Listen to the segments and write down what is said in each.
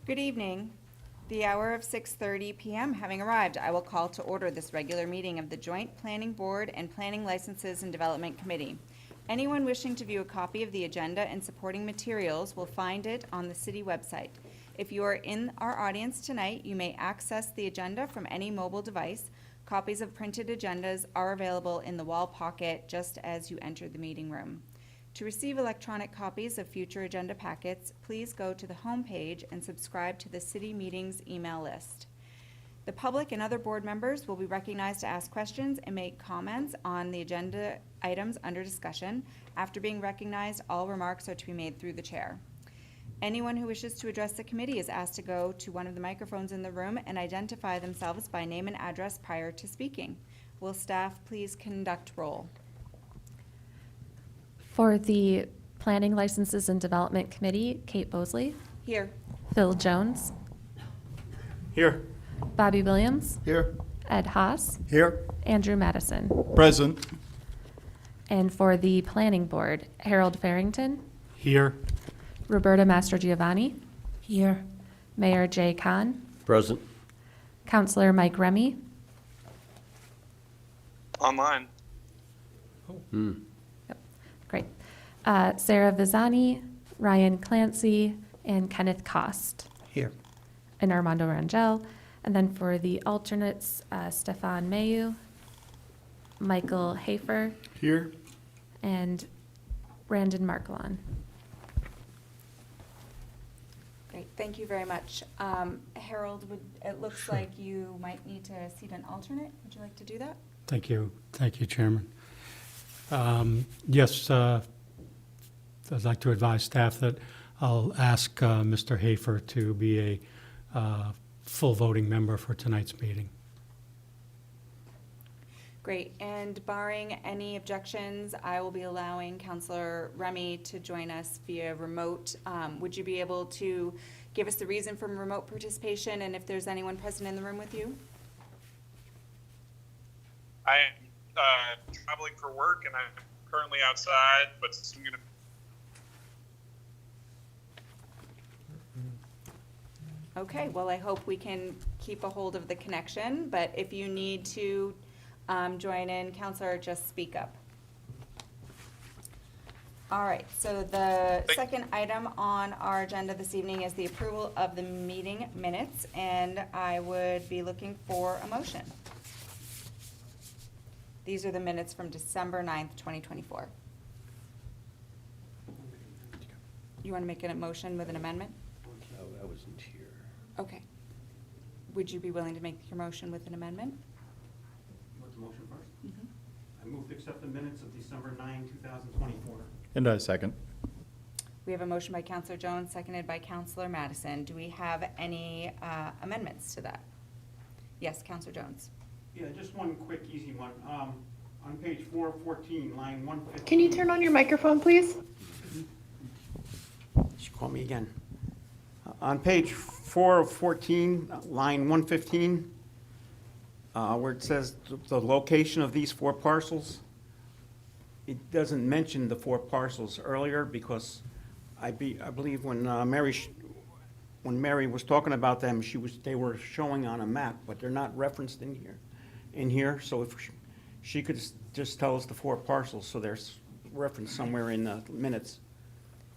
Good evening. The hour of 6:30 PM having arrived, I will call to order this regular meeting of the Joint Planning Board and Planning Licenses and Development Committee. Anyone wishing to view a copy of the agenda and supporting materials will find it on the city website. If you are in our audience tonight, you may access the agenda from any mobile device. Copies of printed agendas are available in the wall pocket just as you enter the meeting room. To receive electronic copies of future agenda packets, please go to the home page and subscribe to the city meetings email list. The public and other board members will be recognized to ask questions and make comments on the agenda items under discussion. After being recognized, all remarks are to be made through the chair. Anyone who wishes to address the committee is asked to go to one of the microphones in the room and identify themselves by name and address prior to speaking. Will staff please conduct roll? For the Planning Licenses and Development Committee, Kate Bosley, Here. Phil Jones, Here. Bobby Williams, Here. Ed Haas, Here. Andrew Madison. Present. And for the Planning Board, Harold Farrington, Here. Roberta Mastrogiovanni, Here. Mayor Jay Kahn, Present. Councilor Mike Remy, Online. great, Sarah Vizani, Ryan Clancy, and Kenneth Cost, Here. and Armando Rangel. And then for the alternates, Stefan Mayu, Michael Hafer, Here. and Brandon Markelon. Great, thank you very much. Harold, it looks Sure. like you might need to seat an alternate. Would you like to do that? Thank you, Chairman. Yes, I'd like to advise staff that I'll ask Mr. Hafer to be a full voting member for tonight's meeting. Great, and barring any objections, I will be allowing Councilor Remy to join us via remote. Would you be able to give us the reason for remote participation and if there's anyone present in the room with you? I am traveling for work and I'm currently outside, but I'm going to. Okay, well, I hope we can keep a hold of the connection, but if you need to join in, Counselor, just speak up. All right, so the second item on our agenda this evening is the approval of the meeting minutes, and I would be looking for a motion. These are the minutes from December 9th, 2024. You want to make a motion with an amendment? I wasn't here. Okay. Would you be willing to make your motion with an amendment? You want the motion first? Mhm. I move to accept the minutes of December 9, 2024. And I second. We have a motion by Counselor Jones, seconded by Counselor Madison. Do we have any amendments to that? Yes, Counselor Jones. Yeah, just one quick, easy one. On page 414, line 115. Can you turn on your microphone, please? She called me again. On page 414, line 115, where it says the location of these four parcels, it doesn't mention the four parcels earlier because I believe when Mary was talking about them, they were showing on a map, but they're not referenced in here. So if she could just tell us the four parcels, so there's reference somewhere in the minutes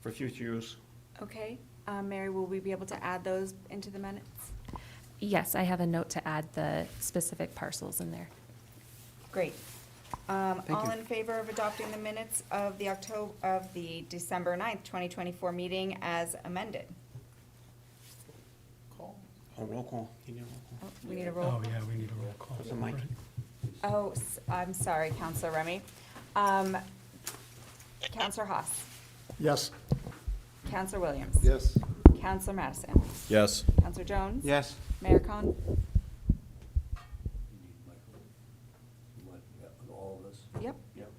for future use. Okay. Mary, will we be able to add those into the minutes? Yes, I have a note to add the specific parcels in there. Great. All you. in favor of adopting the minutes of the December 9th, 2024 meeting as amended? Oh, roll call. You need a roll call. Oh, we need a roll. Oh, yeah, we need a roll call. There's a mic. right? Oh, I'm sorry, Counselor Remy. Counselor Haas. Yes. Counselor Williams. Yes. Counselor Madison. Yes. Counselor Jones. Yes. Mayor Con. All of us? Yep. Yep.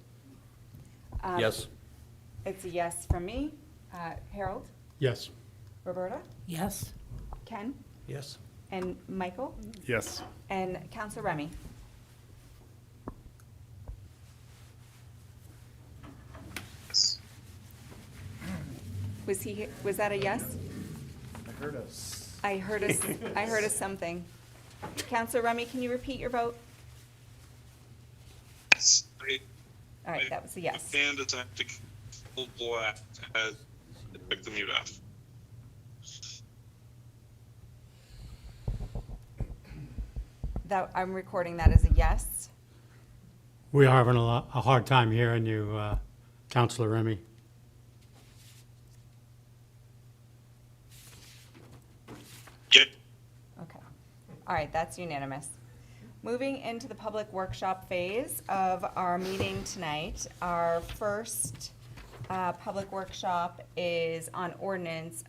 Yes. It's a yes from me. Harold, Yes. Roberta, Yes. Ken, Yes. and Michael, Yes. and Counselor Remy. Yes. Was that a yes? I heard us. I heard a something. Counselor Remy, can you repeat your vote? Yes, All right, that was a yes. And it's to full blast as pick the mute off. That, I'm recording that as a yes. We are having a hard time hearing you, Counselor Remy. Yeah. Okay. All right, that's unanimous. Moving into the public workshop phase of our meeting tonight, our first public workshop is on ordinance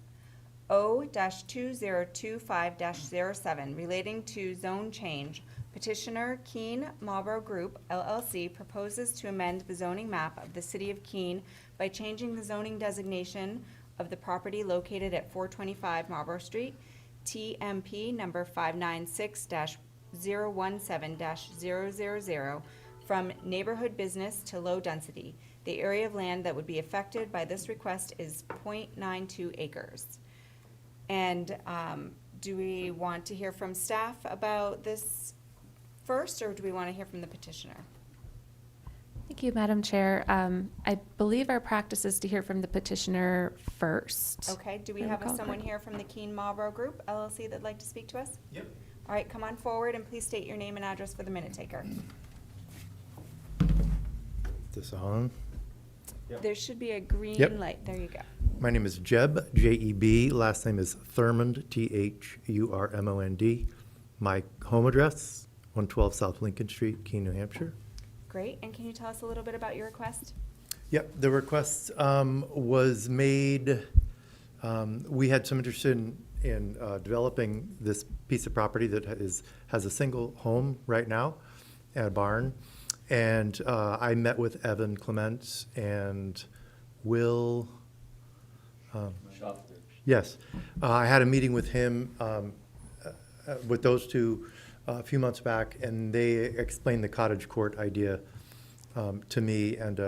O-2025-07 relating to zone change. Petitioner Keene Marlboro Group LLC proposes to amend the zoning map of the city of Keene by changing the zoning designation of the property located at 425 Marlboro Street, TMP number 596-017-000, from neighborhood business to low density. The area of land that would be affected by this request is .92 acres. And do we want to hear from staff about this first, or do we want to hear from the petitioner? Thank you, Madam Chair. I believe our practice is to hear from the petitioner first. Okay, do we I have recall someone correctly. here from the Keene Marlboro Group LLC that'd like to speak to us? Yep. All right, come on forward and please state your name and address for the minute taker. Is this on? There should be a green Yep. light. There you go. My name is Jeb, J-E-B. Last name is Thurmond, T-H-U-R-M-O-N-D. My home address, 112 South Lincoln Street, Keene, New Hampshire. Great, and can you tell us a little bit about your request? Yep, the request was made, we had some interest in developing this piece of property that has a single home right now, and a barn. And I met with Evan Clements and Will. Yes, I had a meeting with him, with those two a few months back, and they explained the cottage court idea to me, and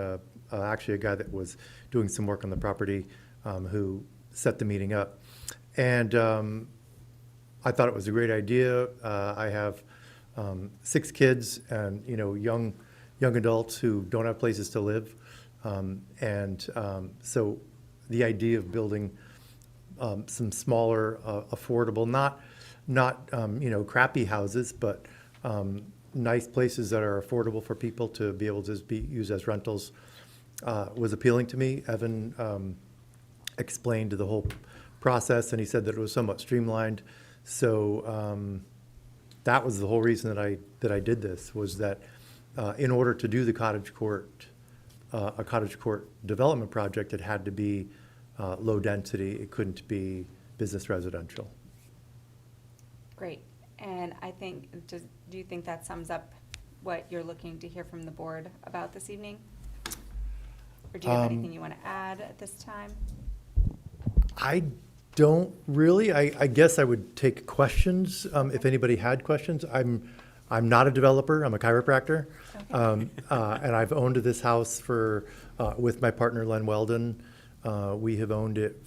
actually a guy that was doing some work on the property who set the meeting up. And I thought it was a great idea. I have 6 kids and, you know, young adults who don't have places to live. So the idea of building some smaller, affordable, not you know, crappy houses, but nice places that are affordable for people to be able to be used as rentals was appealing to me. Evan explained the whole process, and he said that it was somewhat streamlined. So that was the whole reason that I did this, was that in order to do the cottage court, a cottage court development project, it had to be low density. It couldn't be business residential. Great, and I think, do you think that sums up what you're looking to hear from the board about this evening? Or do you have anything you want to add at this time? I don't really. I guess I would take questions if anybody had questions. I'm not a developer. I'm a chiropractor, Okay. and I've owned this house with my partner Len Weldon. We have owned it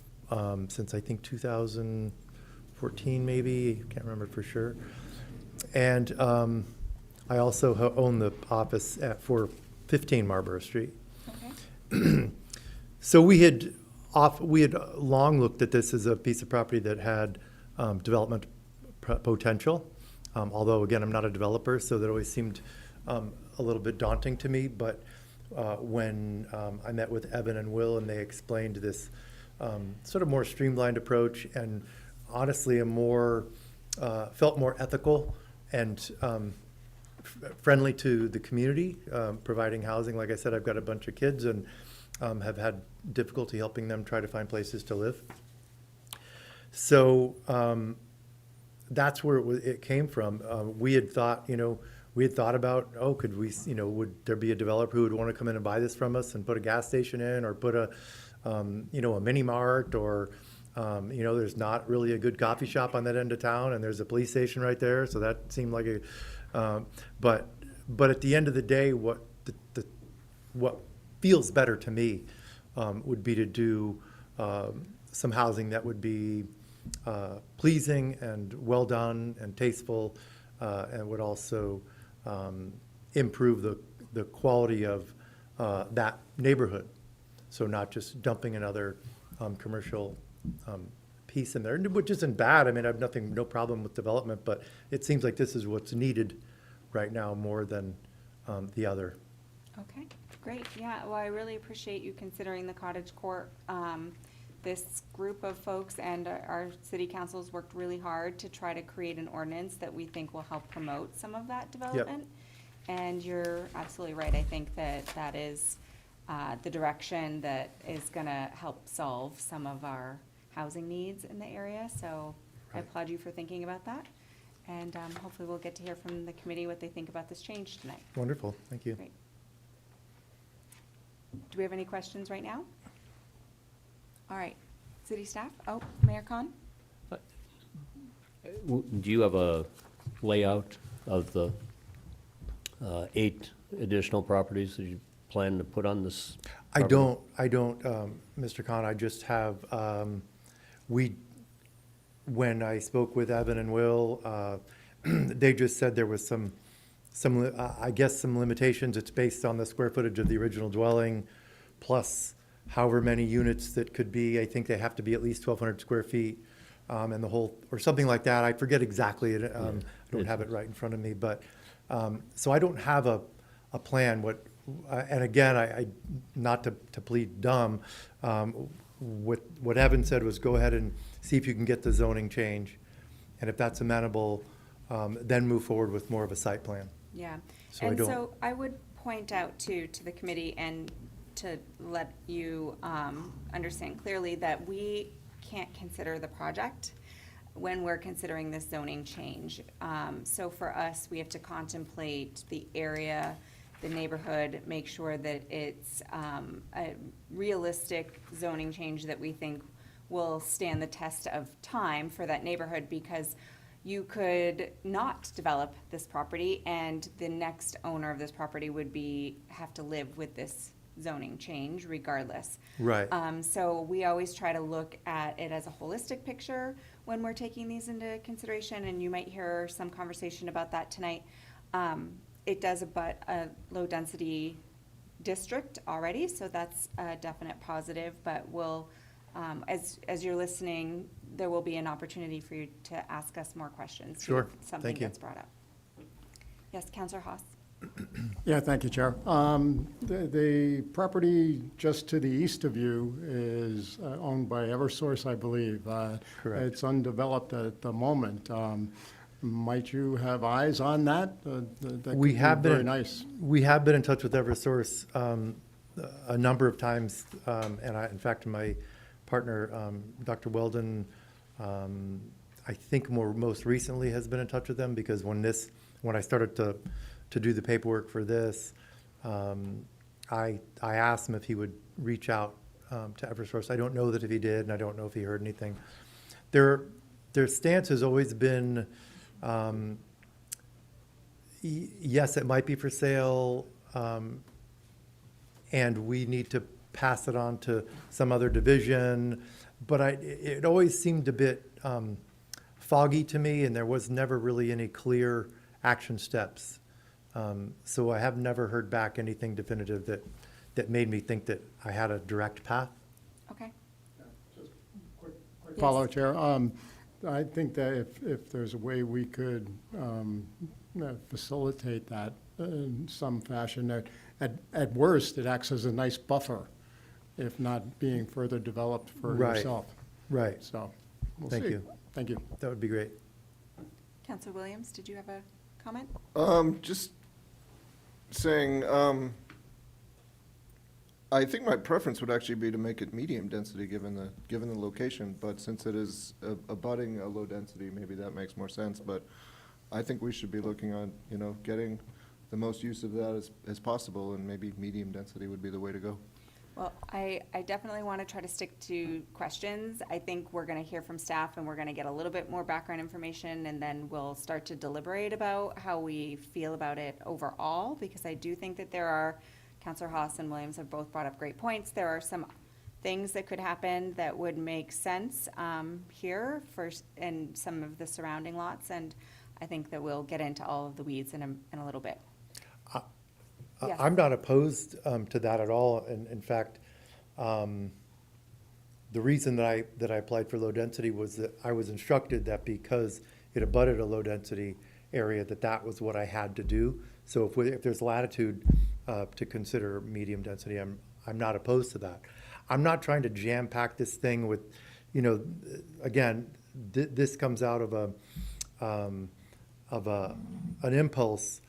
since I think 2014, maybe. Can't remember for sure. And I also own the office at 415 Marlboro Street. Okay. So we had long looked at this as a piece of property that had development potential. Although, again, I'm not a developer, so that always seemed a little bit daunting to me. But when I met with Evan and Will, and they explained this sort of more streamlined approach, and honestly, felt more ethical and friendly to the community, providing housing. Like I said, I've got a bunch of kids and have had difficulty helping them try to find places to live. So that's where it came from. We had thought about, could we, would there be a developer who would want to come in and buy this from us and put a gas station in, or put a mini mart, or there's not really a good coffee shop on that end of town, and there's a police station right there, so that seemed like but at the end of the day, what feels better to me would be to do some housing that would be pleasing and well done and tasteful, and would also improve the quality of that neighborhood. So not just dumping another commercial piece in there, which isn't bad. I mean, I have no problem with development, but it seems like this is what's needed right now more than the other. Okay, great. Yeah, well, I really appreciate you considering the cottage court. This group of folks and our city councils worked really hard to try to create an ordinance that we think will help promote some of that development. And you're absolutely right. I think that that is the direction that is gonna help solve some of our housing needs in the area. So I Right. applaud you for thinking about that. And hopefully we'll get to hear from the committee what they think about this change tonight. Wonderful, thank you. Great. Do we have any questions right now? All right, city staff? Oh, Mayor Khan? Do you have a layout of the 8 additional properties that you plan to put on this? I property? don't, Mr. Khan, I just have, when I spoke with Evan and Will, they just said there was I guess some limitations. It's based on the square footage of the original dwelling, plus however many units that could be. I think they have to be at least 1,200 square feet, and the whole, or something like that. I forget exactly, I don't have it right in front of me, but, so I don't have a plan. And again, I not to plead dumb, what Evan said was go ahead and see if you can get the zoning change. And if that's amenable, then move forward with more of a site plan. Yeah, So I and don't- so I would point out too, to the committee and to let you understand clearly that we can't consider the project when we're considering this zoning change. So for us, we have to contemplate the area, the neighborhood, make sure that it's a realistic zoning change that we think will stand the test of time for that neighborhood, because you could not develop this property and the next owner of this property would have to live with this zoning change regardless. Right. So we always try to look at it as a holistic picture when we're taking these into consideration, and you might hear some conversation about that tonight. It does abut a low-density district already, so that's a definite positive, but we'll, as you're listening, there will be an opportunity for you to ask us more questions. Sure. If something Thank you. gets brought up. Yes, Counselor Haas? Yeah, thank you, Chair. The property just to the east of you is owned by Eversource, I believe. Correct. It's undeveloped at the moment. Might you have eyes on that? That could We be have been very nice. We have been in touch with Eversource a number of times, and in fact, my partner, Dr. Weldon, I think most recently has been in touch with them, because when I started to do the paperwork for this, I asked him if he would reach out to Eversource. I don't know that if he did, and I don't know if he heard anything. Their stance has always been, yes, it might be for sale, and we need to pass it on to some other division, but it always seemed a bit foggy to me, and there was never really any clear action steps. So I have never heard back anything definitive that made me think that I had a direct path. Okay. Just quick Yes. follow, Chair. I think that if there's a way we could facilitate that in some fashion, at worst, it acts as a nice buffer, if not being further developed for Right. yourself. Right. So, we'll see. Thank you. Thank you. That would be great. Counselor Williams, did you have a comment? Just saying, I think my preference would actually be to make it medium density, given the location, but since it is abutting a low density, maybe that makes more sense, but I think we should be looking on, getting the most use of that as possible, and maybe medium density would be the way to go. Well, I definitely want to try to stick to questions. I think we're going to hear from staff and we're going to get a little bit more background information, and then we'll start to deliberate about how we feel about it overall, because I do think that there are, Counselor Haas and Williams have both brought up great points. There are some things that could happen that would make sense here and some of the surrounding lots, and I think that we'll get into all of the weeds in a little bit. Yes. I'm not opposed to that at all. In fact, the reason that I applied for low density was that I was instructed that because it abutted a low density area, that was what I had to do. So if there's latitude to consider medium density, I'm not opposed to that. I'm not trying to jam pack this thing with, again, this comes out of an impulse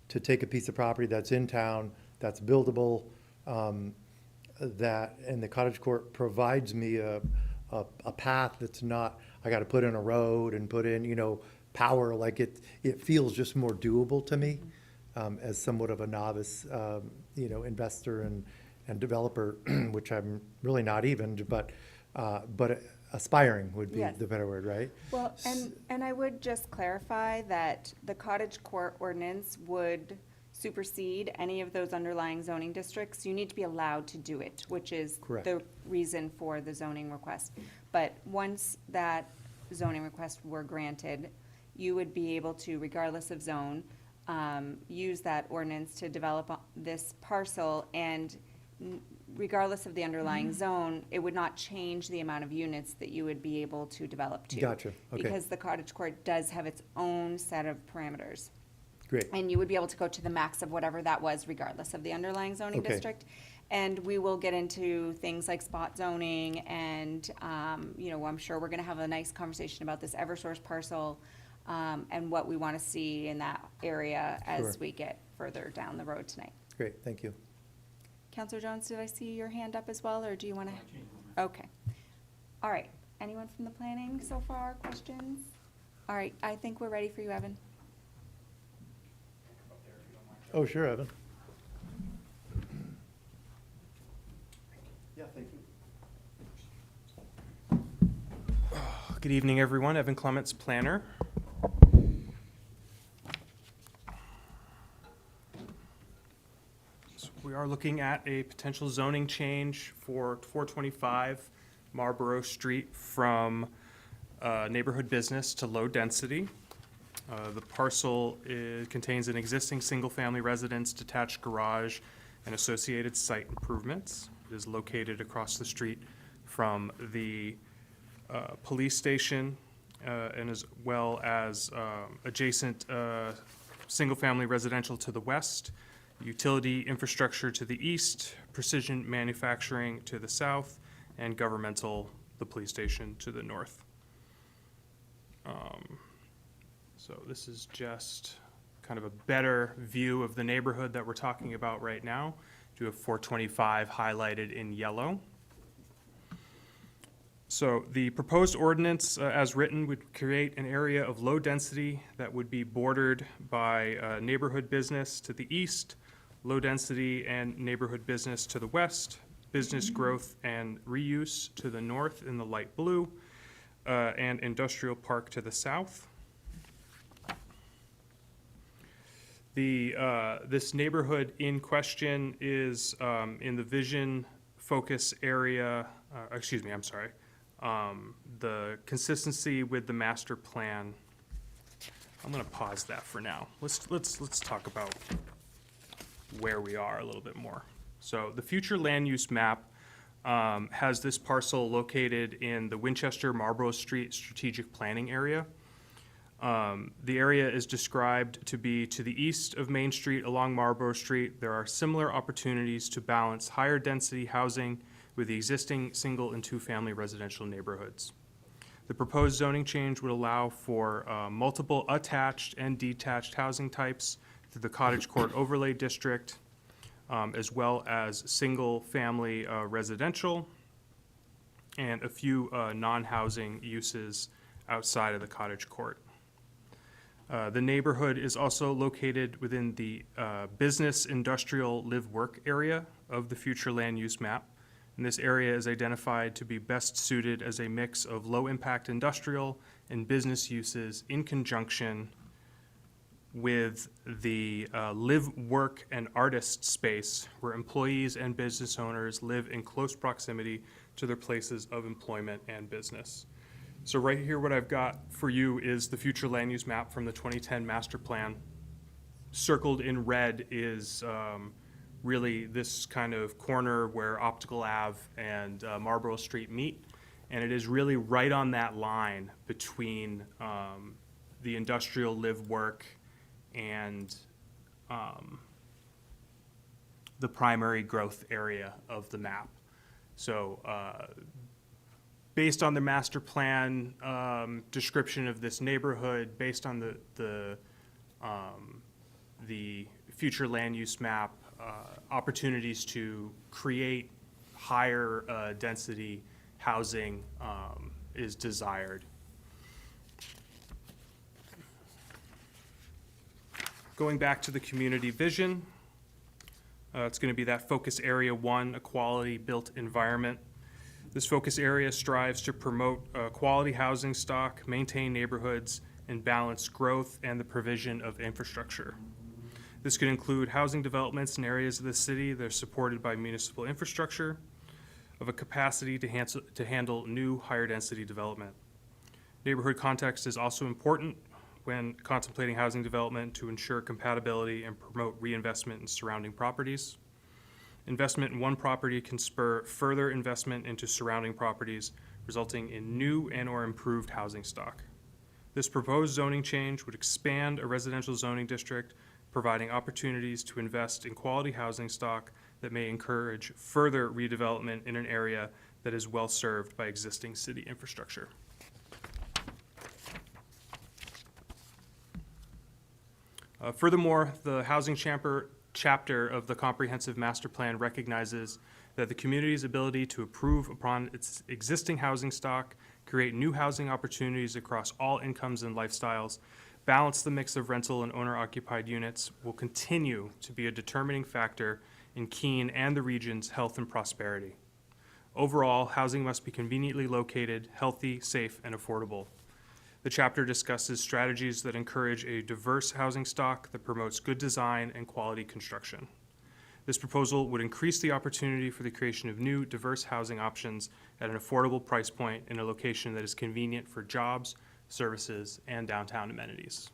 to take a piece of property that's in town, that's buildable, and the cottage court provides me a path that's not, I gotta put in a road and put in, power, like it feels just more doable to me, as somewhat of a novice, investor and developer, which I'm really not even, but aspiring would be Yes. the better word, right? Well, and I would just clarify that the cottage court ordinance would supersede any of those underlying zoning districts. You need to be allowed to do it, which is Correct. the reason for the zoning request. But once that zoning request were granted, you would be able to, regardless of zone, use that ordinance to develop this parcel, and regardless of the underlying zone, it would not change the amount of units that you would be able to develop to. Gotcha, okay. Because the cottage court does have its own set of parameters. Great. And you would be able to go to the max of whatever that was, regardless of the underlying zoning Okay. district. And we will get into things like spot zoning, and, I'm sure we're gonna have a nice conversation about this Eversource parcel, and what we wanna see in that area as Sure. we get further down the road tonight. Great, thank you. Counselor Jones, did I see your hand up as well, or do you wanna? Okay. All right. Anyone from the planning so far, questions? All right, I think we're ready for you, Evan. Oh, sure, Evan. Yeah, thank you. Good evening, everyone. Evan Clements, planner. So we are looking at a potential zoning change for 425 Marlborough Street from neighborhood business to low density. The parcel contains an existing single-family residence, detached garage, and associated site improvements. It is located across the street from the police station, and as well as adjacent single-family residential to the west, utility infrastructure to the east, precision manufacturing to the south, and governmental, the police station, to the north. So this is just kind of a better view of the neighborhood that we're talking about right now. You have 425 highlighted in yellow. So the proposed ordinance, as written, would create an area of low density that would be bordered by neighborhood business to the east, low density and neighborhood business to the west, business growth and reuse to the north in the light blue, and industrial park to the south. This neighborhood in question is in the vision focus area, the consistency with the master plan. I'm gonna pause that for now. Let's talk about where we are a little bit more. So the future land use map has this parcel located in the Winchester Marlborough Street strategic planning area. The area is described to be to the east of Main Street along Marlborough Street. There are similar opportunities to balance higher density housing with the existing single and two-family residential neighborhoods. The proposed zoning change would allow for multiple attached and detached housing types through the Cottage Court Overlay District, as well as single-family residential, and a few non-housing uses outside of the Cottage Court. The neighborhood is also located within the business, industrial, live-work area of the future land use map. And this area is identified to be best suited as a mix of low-impact industrial and business uses in conjunction with the live, work, and artist space where employees and business owners live in close proximity to their places of employment and business. So right here, what I've got for you is the future land use map from the 2010 master plan. Circled in red is really this kind of corner where Optical Ave and Marlborough Street meet. And it is really right on that line between the industrial live work and the primary growth area of the map. So based on the master plan description of this neighborhood, based on the future land use map, opportunities to create higher density housing is desired. Going back to the community vision, it's going to be that focus area 1, a quality built environment. This focus area strives to promote quality housing stock, maintain neighborhoods, and balance growth and the provision of infrastructure. This could include housing developments in areas of the city that are supported by municipal infrastructure of a capacity to handle new higher density development. Neighborhood context is also important when contemplating housing development to ensure compatibility and promote reinvestment in surrounding properties. Investment in one property can spur further investment into surrounding properties, resulting in new and/or improved housing stock. This proposed zoning change would expand a residential zoning district, providing opportunities to invest in quality housing stock that may encourage further redevelopment in an area that is well served by existing city infrastructure. Furthermore, the housing chapter of the comprehensive master plan recognizes that the community's ability to improve upon its existing housing stock, create new housing opportunities across all incomes and lifestyles, balance the mix of rental and owner-occupied units will continue to be a determining factor in Keene and the region's health and prosperity. Overall, housing must be conveniently located, healthy, safe, and affordable. The chapter discusses strategies that encourage a diverse housing stock that promotes good design and quality construction. This proposal would increase the opportunity for the creation of new, diverse housing options at an affordable price point in a location that is convenient for jobs, services, and downtown amenities.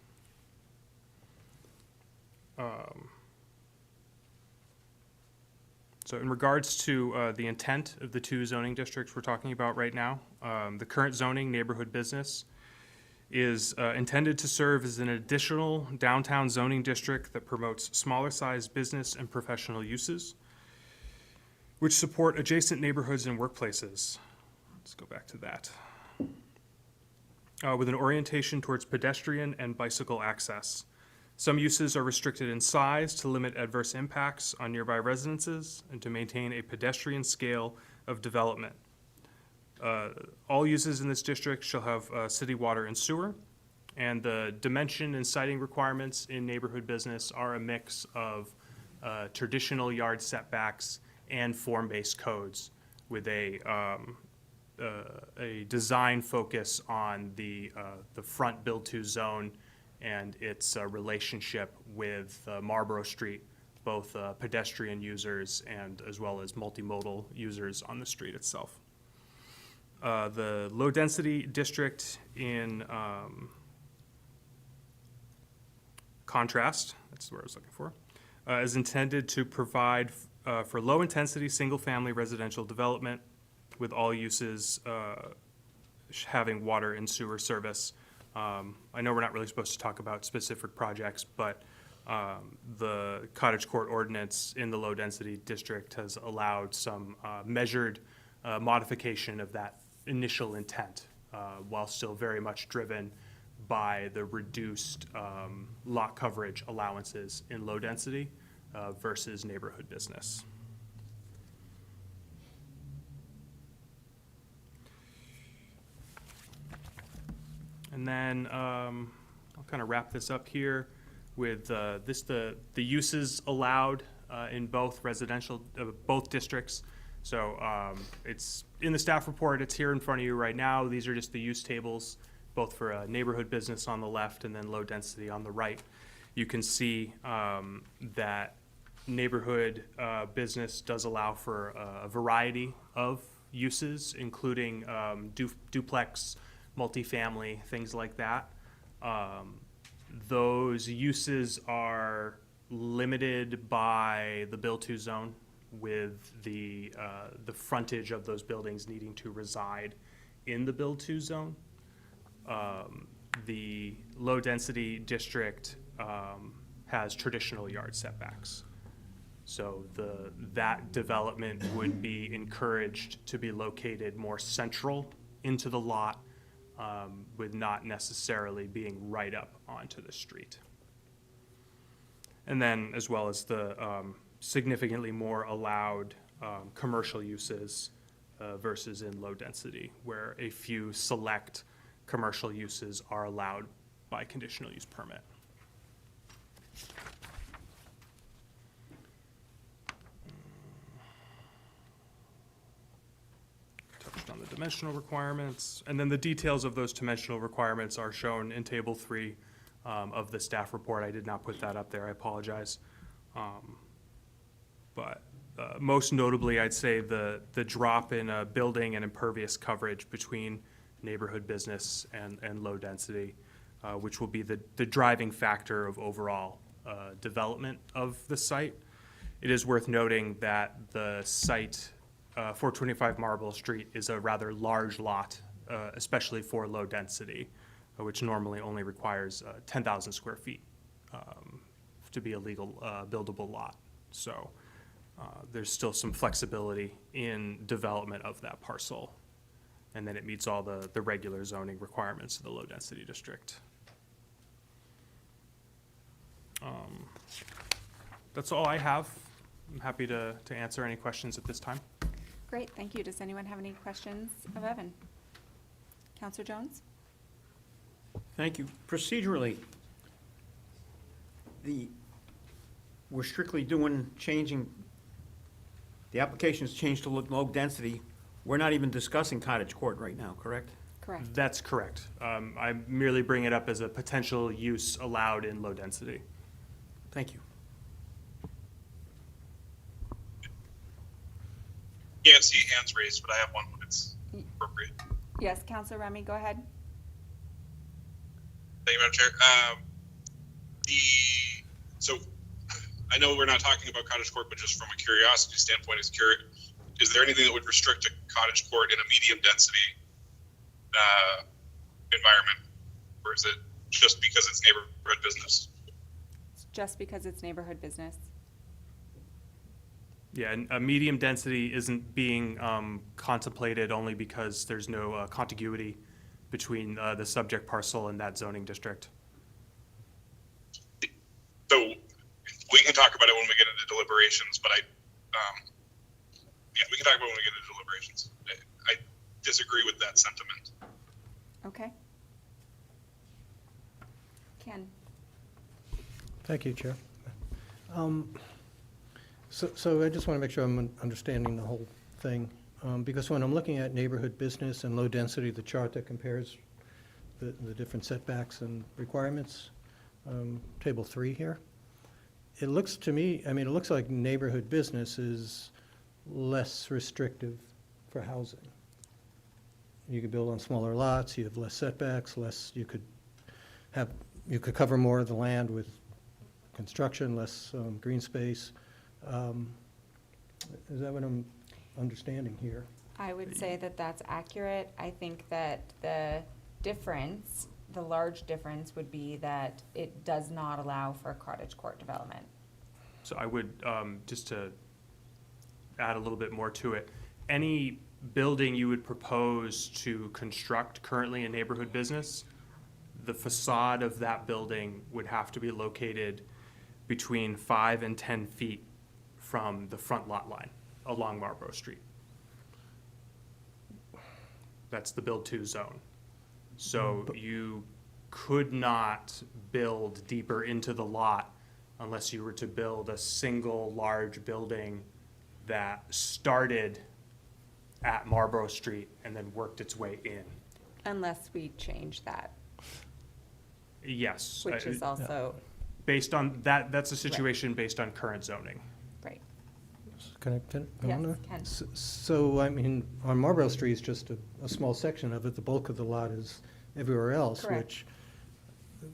So in regards to the intent of the two zoning districts we're talking about right now, the current zoning, neighborhood business, is intended to serve as an additional downtown zoning district that promotes smaller sized business and professional uses, which support adjacent neighborhoods and workplaces. Let's go back to that. With an orientation towards pedestrian and bicycle access. Some uses are restricted in size to limit adverse impacts on nearby residences and to maintain a pedestrian scale of development. All uses in this district shall have city water and sewer, and the dimension and siting requirements in neighborhood business are a mix of traditional yard setbacks and form-based codes with a design focus on the front build-to zone and its relationship with Marlborough Street, both pedestrian users and as well as multimodal users on the street itself. The low-density district in contrast, that's the word I was looking for, is intended to provide for low-intensity, single-family residential development with all uses having water and sewer service. I know we're not really supposed to talk about specific projects, but the cottage court ordinance in the low-density district has allowed some measured modification of that initial intent, while still very much driven by the reduced lot coverage allowances in low density versus neighborhood business. And then I'll kind of wrap this up here with the uses allowed in both residential, both districts. So it's in the staff report, it's here in front of you right now. These are just the use tables, both for neighborhood business on the left and then low density on the right. you can see that neighborhood business does allow for a variety of uses, including duplex, multifamily, things like that. Those uses are limited by the build-to zone, with the frontage of those buildings needing to reside in the build-to zone. The low-density district has traditional yard setbacks. So that development would be encouraged to be located more central into the lot, with not necessarily being right up onto the street. And then, as well as the significantly more allowed commercial uses versus in low density, where a few select commercial uses are allowed by conditional use permit. Touched on the dimensional requirements, and then the details of those dimensional requirements are shown in Table 3 of the staff report. I did not put that up there, I apologize. But most notably, I'd say the drop in building and impervious coverage between neighborhood business and low density, which will be the driving factor of overall development of the site. It is worth noting that the site, 425 Marlborough Street, is a rather large lot, especially for low density, which normally only requires 10,000 square feet to be a legal buildable lot. So there's still some flexibility in development of that parcel. And then it meets all the regular zoning requirements of the low-density district. That's all I have. I'm happy to answer any questions at this time. Great, thank you. Does anyone have any questions of Evan? Counselor Jones? Thank you. Procedurally, we're strictly changing, the application's changed to low density. We're not even discussing cottage court right now, correct? Correct. That's correct. I merely bring it up as a potential use allowed in low density. Thank you. Can't see hands raised, but I have one when it's appropriate. Yes, Counselor Remy, go ahead. Thank you, Madam Chair. So I know we're not talking about cottage court, but just from a curiosity standpoint, is there anything that would restrict a cottage court in a medium density environment? Or is it just because it's neighborhood business? It's just because it's neighborhood business. Yeah, and a medium density isn't being contemplated only because there's no contiguity between the subject parcel and that zoning district. So we can talk about it when we get into deliberations, but we can talk about it when we get into deliberations. I disagree with that sentiment. Okay. Ken? Thank you, Chair. So I just want to make sure I'm understanding the whole thing, because when I'm looking at neighborhood business and low density, the chart that compares the different setbacks and requirements, Table 3 here, it looks to me, it looks like neighborhood business is less restrictive for housing. You could build on smaller lots, you have less setbacks, you could cover more of the land with construction, less green space. Is that what I'm understanding here? I would say that that's accurate. I think that the large difference would be that it does not allow for cottage court development. So I would, just to add a little bit more to it, any building you would propose to construct currently in neighborhood business, the facade of that building would have to be located between 5 and 10 feet from the front lot line along Marlborough Street. That's the build-to zone. So you could not build deeper into the lot unless you were to build a single large building that started at Marlborough Street and then worked its way in. Unless we change that, Yes. which is also based on, that's a situation based on current zoning. Right. Can I go Yes, on there? Ken. So, I mean, on Marlborough Street is just a small section of it. The bulk of the lot is everywhere else, Correct.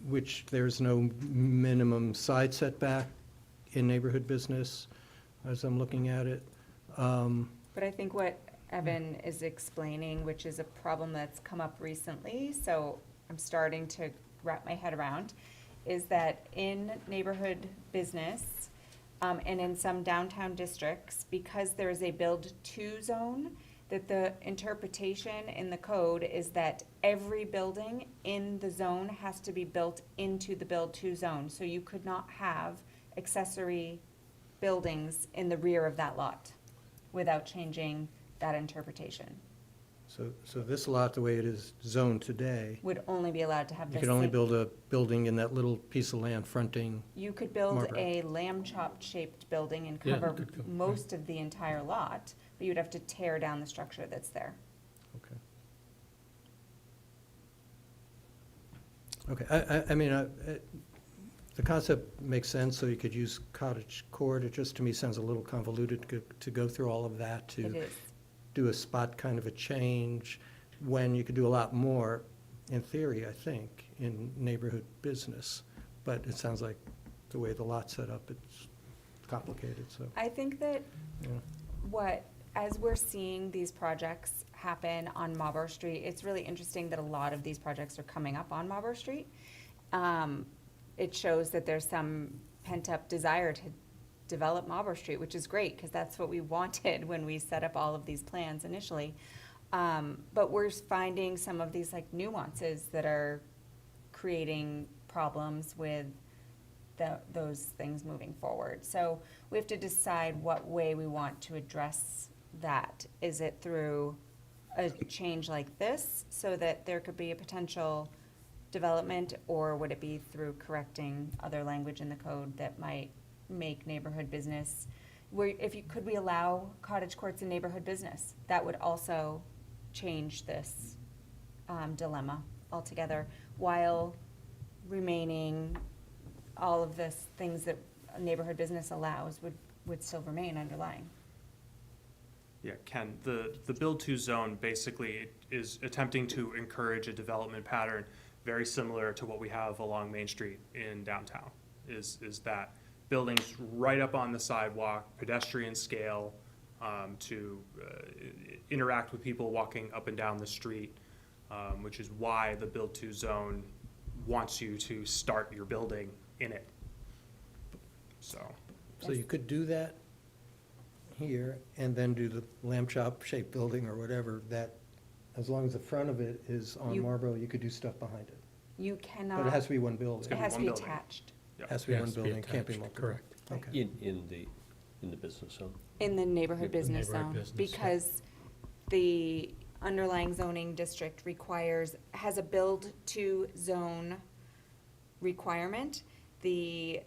which there's no minimum side setback in neighborhood business, as I'm looking at it. But I think what Evan is explaining, which is a problem that's come up recently, so I'm starting to wrap my head around, is that in neighborhood business, and in some downtown districts, because there is a build-to zone, that the interpretation in the code is that every building in the zone has to be built into the build-to zone. So you could not have accessory buildings in the rear of that lot without changing that interpretation. So this lot, the way it is zoned today, Would only be allowed to have you the could only same- build a building in that little piece of land fronting. You could build Marlboro. a lamb chop shaped building and Yeah, cover good call, most of the entire lot, but you'd have to tear down the structure that's there. Okay. Okay, I mean, the concept makes sense, so you could use cottage court. It just, to me, sounds a little convoluted to go through all of that, It to is. do a spot kind of a change, when you could do a lot more, in theory, I think, in neighborhood business. But it sounds like the way the lot's set up, it's complicated, so, I think that yeah. as we're seeing these projects happen on Marlborough Street, it's really interesting that a lot of these projects are coming up on Marlborough Street. It shows that there's some pent-up desire to develop Marlborough Street, which is great, because that's what we wanted when we set up all of these plans initially. But we're finding some of these like nuances that are creating problems with those things moving forward. So we have to decide what way we want to address that. Is it through a change like this, so that there could be a potential development, or would it be through correcting other language in the code that might make neighborhood business, could we allow cottage courts in neighborhood business? That would also change this dilemma altogether, while remaining all of this things that a neighborhood business allows would still remain underlying. Yeah, Ken, the build-to zone basically is attempting to encourage a development pattern very similar to what we have along Main Street in downtown, is that buildings right up on the sidewalk, pedestrian scale, to interact with people walking up and down the street, which is why the build-to zone wants you to start your building in it. So, So you could do that here, and then do the lamb chop shaped building or whatever, that, as long as the front of it is on You- Marlboro, you could do stuff behind it. You But cannot, it has to be one building. it gonna be has to one be building. attached Has to be It one has to be building, can't be attached, multiple. correct. Okay. In the business zone. in the neighborhood The business neighborhood zone, business, yeah. because the underlying zoning district has a build-to zone requirement. The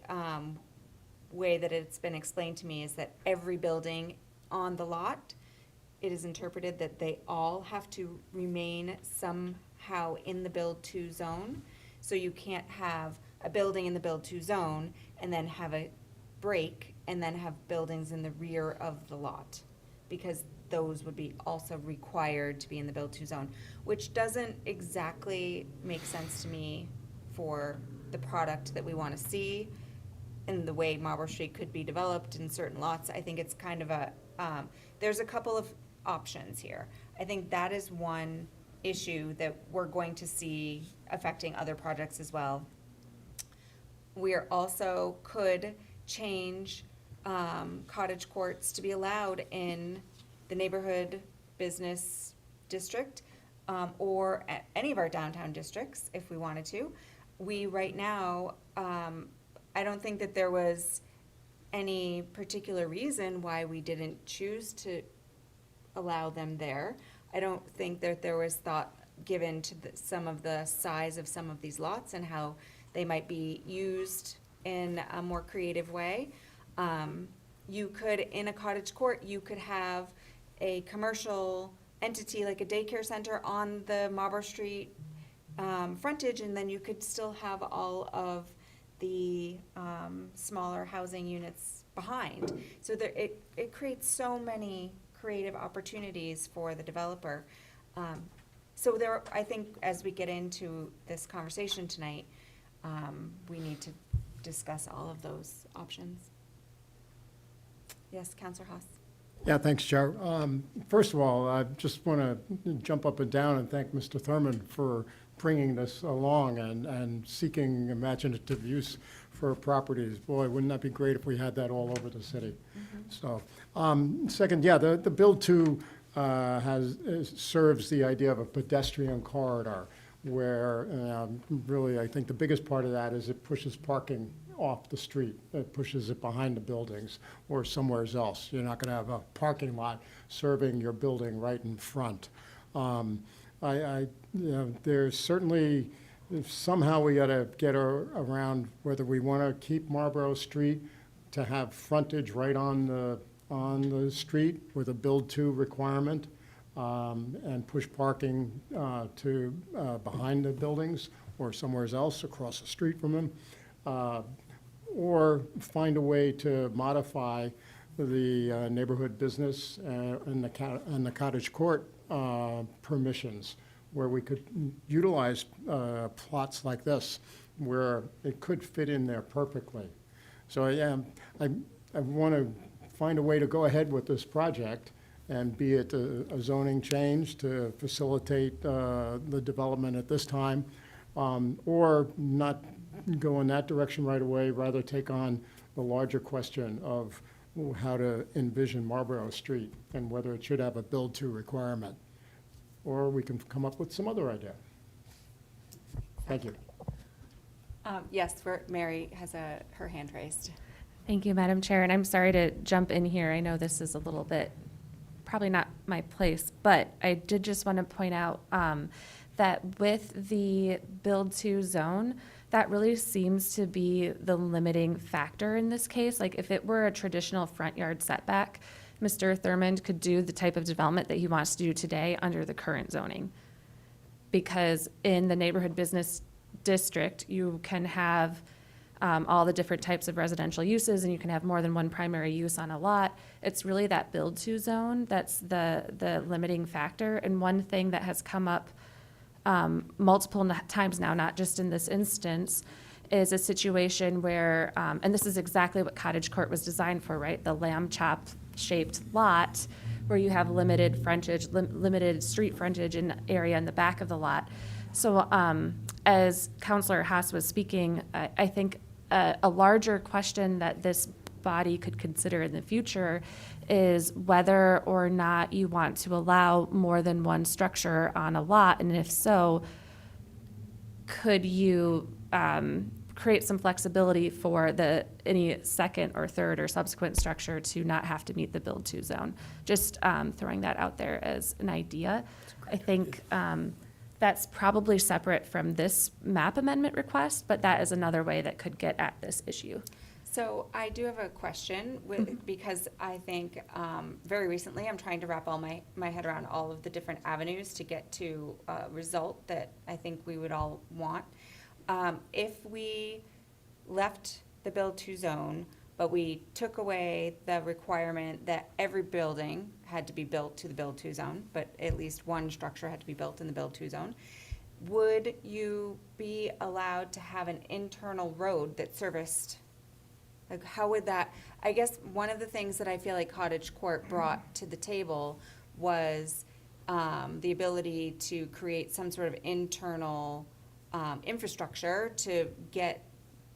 way that it's been explained to me is that every building on the lot, it is interpreted that they all have to remain somehow in the build-to zone. So you can't have a building in the build-to zone and then have a break and then have buildings in the rear of the lot, because those would be also required to be in the build-to zone, which doesn't exactly make sense to me for the product that we want to see and the way Marlborough Street could be developed in certain lots. I think it's kind of there's a couple of options here. I think that is one issue that we're going to see affecting other projects as well. We are also could change cottage courts to be allowed in the neighborhood business district, or at any of our downtown districts if we wanted to. We, right now, I don't think that there was any particular reason why we didn't choose to allow them there. I don't think that there was thought given to some of the size of some of these lots and how they might be used in a more creative way. You could, in a cottage court, you could have a commercial entity like a daycare center on the Marlborough Street frontage, and then you could still have all of the smaller housing units behind. So there, it creates so many creative opportunities for the developer. So there, I think as we get into this conversation tonight, we need to discuss all of those options. Yes, Counselor Haas. Yeah, thanks, Chair. First of all, I just want to jump up and down and thank Mr. Thurman for bringing this along and seeking imaginative use for properties. Boy, wouldn't that be great if we had that all over the city? So, second, yeah, the Build to serves the idea of a pedestrian corridor where really I think the biggest part of that is it pushes parking off the street. It pushes it behind the buildings or somewhere else. You're not going to have a parking lot serving your building right in front. There's certainly, somehow we got to get around whether we want to keep Marlborough Street to have frontage right on the street with a build-to requirement, and push parking to behind the buildings or somewhere else across the street from them, or find a way to modify the neighborhood business and the cottage court permissions, where we could utilize plots like this, where it could fit in there perfectly. So I want to find a way to go ahead with this project, and be it a zoning change to facilitate the development at this time, or not go in that direction right away, rather take on the larger question of how to envision Marlborough Street and whether it should have a build-to requirement. Or we can come up with some other idea. Thank you. Yes, Mary has her hand raised. Thank you, Madam Chair, and I'm sorry to jump in here. I know this is a little bit, probably not my place, but I did just want to point out that with the build-to zone, that really seems to be the limiting factor in this case. Like, if it were a traditional front yard setback, Mr. Thurmond could do the type of development that he wants to do today under the current zoning. Because in the neighborhood business district, you can have all the different types of residential uses, and you can have more than one primary use on a lot. It's really that build-to zone that's the limiting factor. And one thing that has come up multiple times now, not just in this instance, is a situation where, and this is exactly what Cottage Court was designed for, right? The lamb chop shaped lot where you have limited frontage, limited street frontage and area in the back of the lot. So as Councilor Haas was speaking, I think a larger question that this body could consider in the future is whether or not you want to allow more than one structure on a lot, and if so, could you create some flexibility for any second or third or subsequent structure to not have to meet the build-to zone? Just throwing that out there as an idea. I think that's probably separate from this map amendment request, but that is another way that could get at this issue. So I do have a question because I think very recently I'm trying to wrap all my head around all of the different avenues to get to a result that I think we would all want. If we left the build-to zone, but we took away the requirement that every building had to be built to the build-to zone, but at least one structure had to be built in the build-to zone, would you be allowed to have an internal road that serviced? Like, how would that, I guess one of the things that I feel like Cottage Court brought to the table was the ability to create some sort of internal infrastructure to get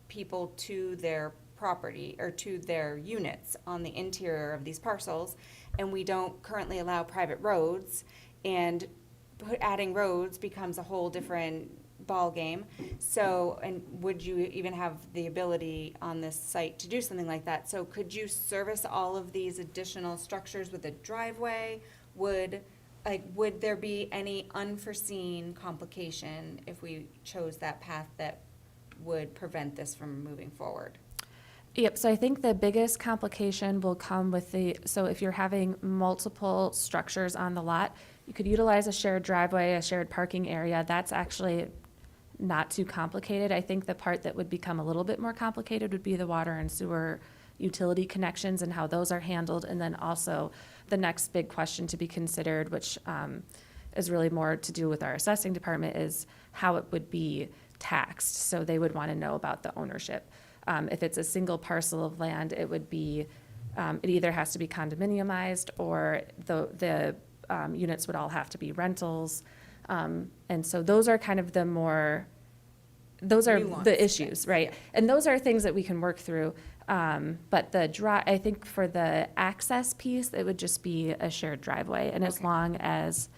people to their property or to their units on the interior of these parcels. And we don't currently allow private roads, and adding roads becomes a whole different ball game. So, and would you even have the ability on this site to do something like that? So could you service all of these additional structures with a driveway? Would there be any unforeseen complication if we chose that path that would prevent this from moving forward? Yep, so I think the biggest complication will come with so if you're having multiple structures on the lot, you could utilize a shared driveway, a shared parking area. That's actually not too complicated. I think the part that would become a little bit more complicated would be the water and sewer utility connections and how those are handled. And then also the next big question to be considered, which is really more to do with our assessing department, is how it would be taxed. So they would want to know about the ownership. If it's a single parcel of land, it would be, it either has to be condominiumized or the units would all have to be rentals. And so those are kind of the more, those are Nuanced the issues, things, right? yeah. And those are things that we can work through. But I think for the access piece, it would just be a shared driveway. And as Okay. long as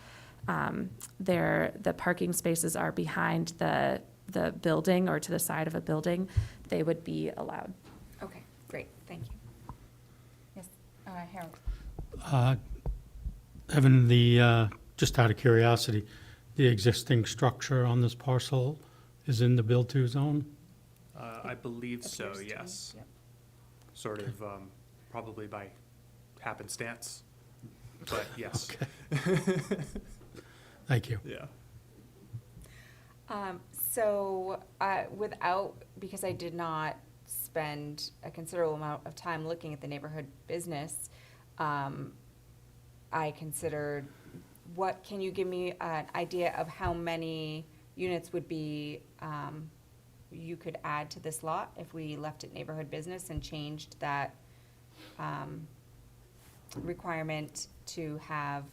the parking spaces are behind the building or to the side of a building, they would be allowed. Okay, great, thank you. Yes, Harold? Evan, just out of curiosity, the existing structure on this parcel is in the build-to zone? I believe so, Appears to be, yes. yep. Sort of, probably by happenstance, but yes. Thank you. Yeah. So, because I did not spend a considerable amount of time looking at the neighborhood business, I considered, can you give me an idea of how many units would be, you could add to this lot if we left it neighborhood business and changed that, requirement to have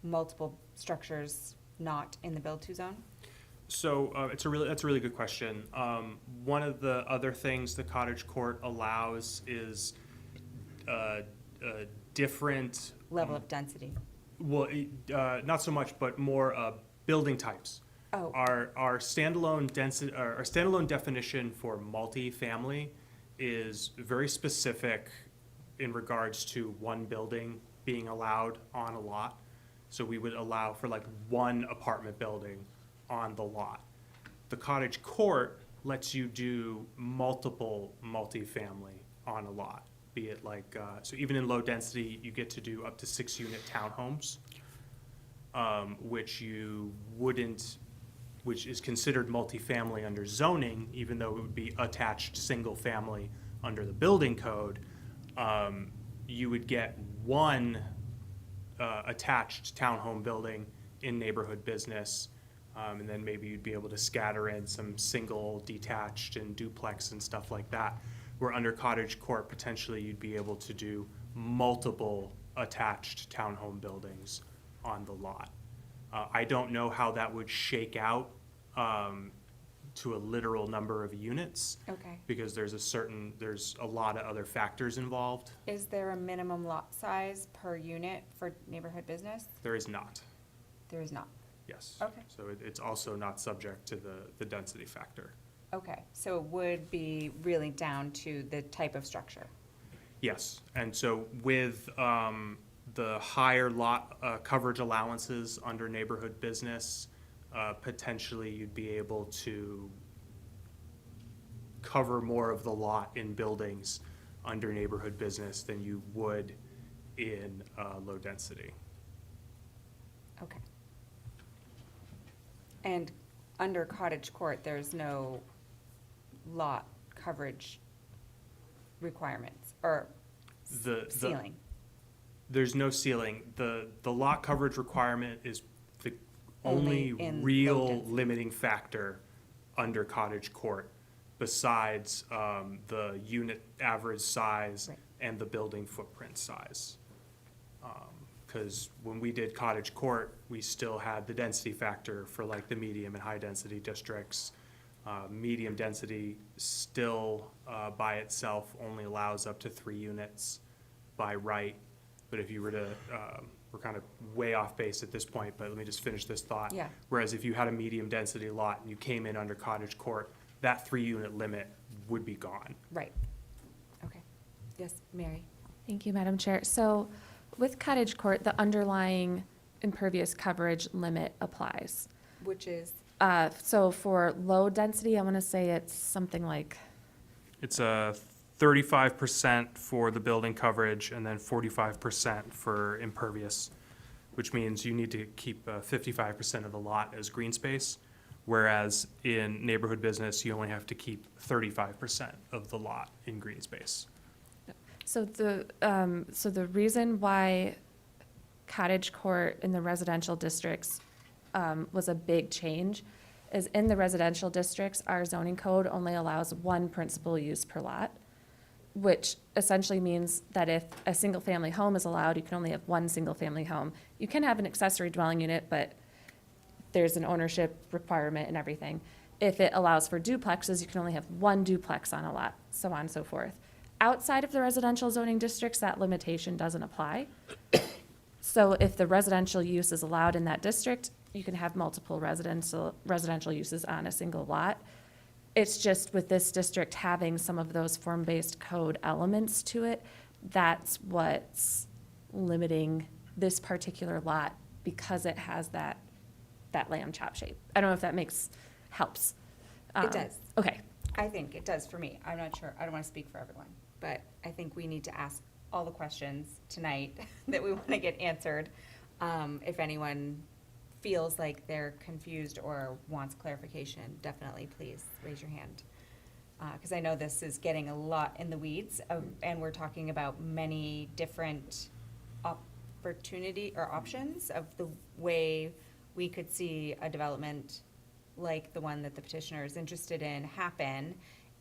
multiple structures not in the build-to zone? So that's a really good question. One of the other things the cottage court allows is a different, Level of density. well, not so much, but more building types. Oh. Our standalone density, our standalone definition for multifamily is very specific in regards to one building being allowed on a lot. So we would allow for like one apartment building on the lot. The cottage court lets you do multiple multifamily on a lot, be it like, so even in low density, you get to do up to 6-unit townhomes, which is considered multifamily under zoning, even though it would be attached single family under the building code. You would get one attached townhome building in neighborhood business, and then maybe you'd be able to scatter in some single detached and duplex and stuff like that. Where under cottage court, potentially you'd be able to do multiple attached townhome buildings on the lot. I don't know how that would shake out to a literal number of units. Okay. Because there's a lot of other factors involved. Is there a minimum lot size per unit for neighborhood business? There is not, There is not. yes. Okay. So it's also not subject to the density factor. Okay, so it would be really down to the type of structure. Yes, and so with the higher lot coverage allowances under neighborhood business, potentially you'd be able to cover more of the lot in buildings under neighborhood business than you would in low density. Okay. And under cottage court, there's no lot coverage requirements or The ceiling? There's no ceiling. The lot coverage requirement is the Only only in low real density. limiting factor under cottage court, besides the unit average size Right. and the building footprint size. Because when we did cottage court, we still had the density factor for like the medium and high density districts. Medium density still by itself only allows up to 3 units by right. But if you were to, we're kind of way off base at this point, but let me just finish this thought. Yeah. Whereas if you had a medium density lot and you came in under cottage court, that 3-unit limit would be gone. Right. Okay. Yes, Mary? Thank you, Madam Chair. So with cottage court, the underlying impervious coverage limit applies. Which is? So for low density, I want to say it's something like, It's a 35% for the building coverage and then 45% for impervious, which means you need to keep 55% of the lot as green space. Whereas in neighborhood business, you only have to keep 35% of the lot in green space. So the reason why cottage court in the residential districts was a big change is in the residential districts, our zoning code only allows one principal use per lot, which essentially means that if a single-family home is allowed, you can only have one single-family home. You can have an accessory dwelling unit, but there's an ownership requirement and everything. If it allows for duplexes, you can only have one duplex on a lot, so on and so forth. Outside of the residential zoning districts, that limitation doesn't apply. So if the residential use is allowed in that district, you can have multiple residential uses on a single lot. It's just with this district having some of those form-based code elements to it, that's what's limiting this particular lot because it has that lamb chop shape. I don't know if that helps. It does. Okay. I think it does for me. I'm not sure. I don't want to speak for everyone, but I think we need to ask all the questions tonight that we want to get answered. If anyone feels like they're confused or wants clarification, definitely please raise your hand. Because I know this is getting a lot in the weeds, and we're talking about many different opportunity or options of the way we could see a development like the one that the petitioner is interested in happen,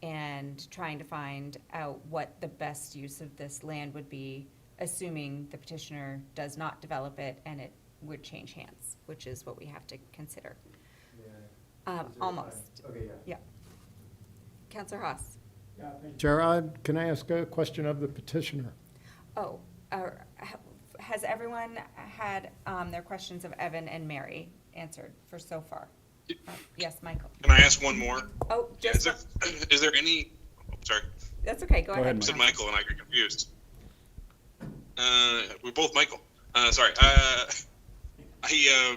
and trying to find out what the best use of this land would be, assuming the petitioner does not develop it and it would change hands, which is what we have to consider. Almost. Okay, yeah. Yeah. Counselor Haas? Chair, can I ask a question of the petitioner? Oh, has everyone had their questions of Evan and Mary answered for so far? Yes, Michael. Can I ask one more? Oh, Yeah, just, is there any, sorry, that's okay, go ahead. I said Michael and I got confused. We're both Michael. Sorry.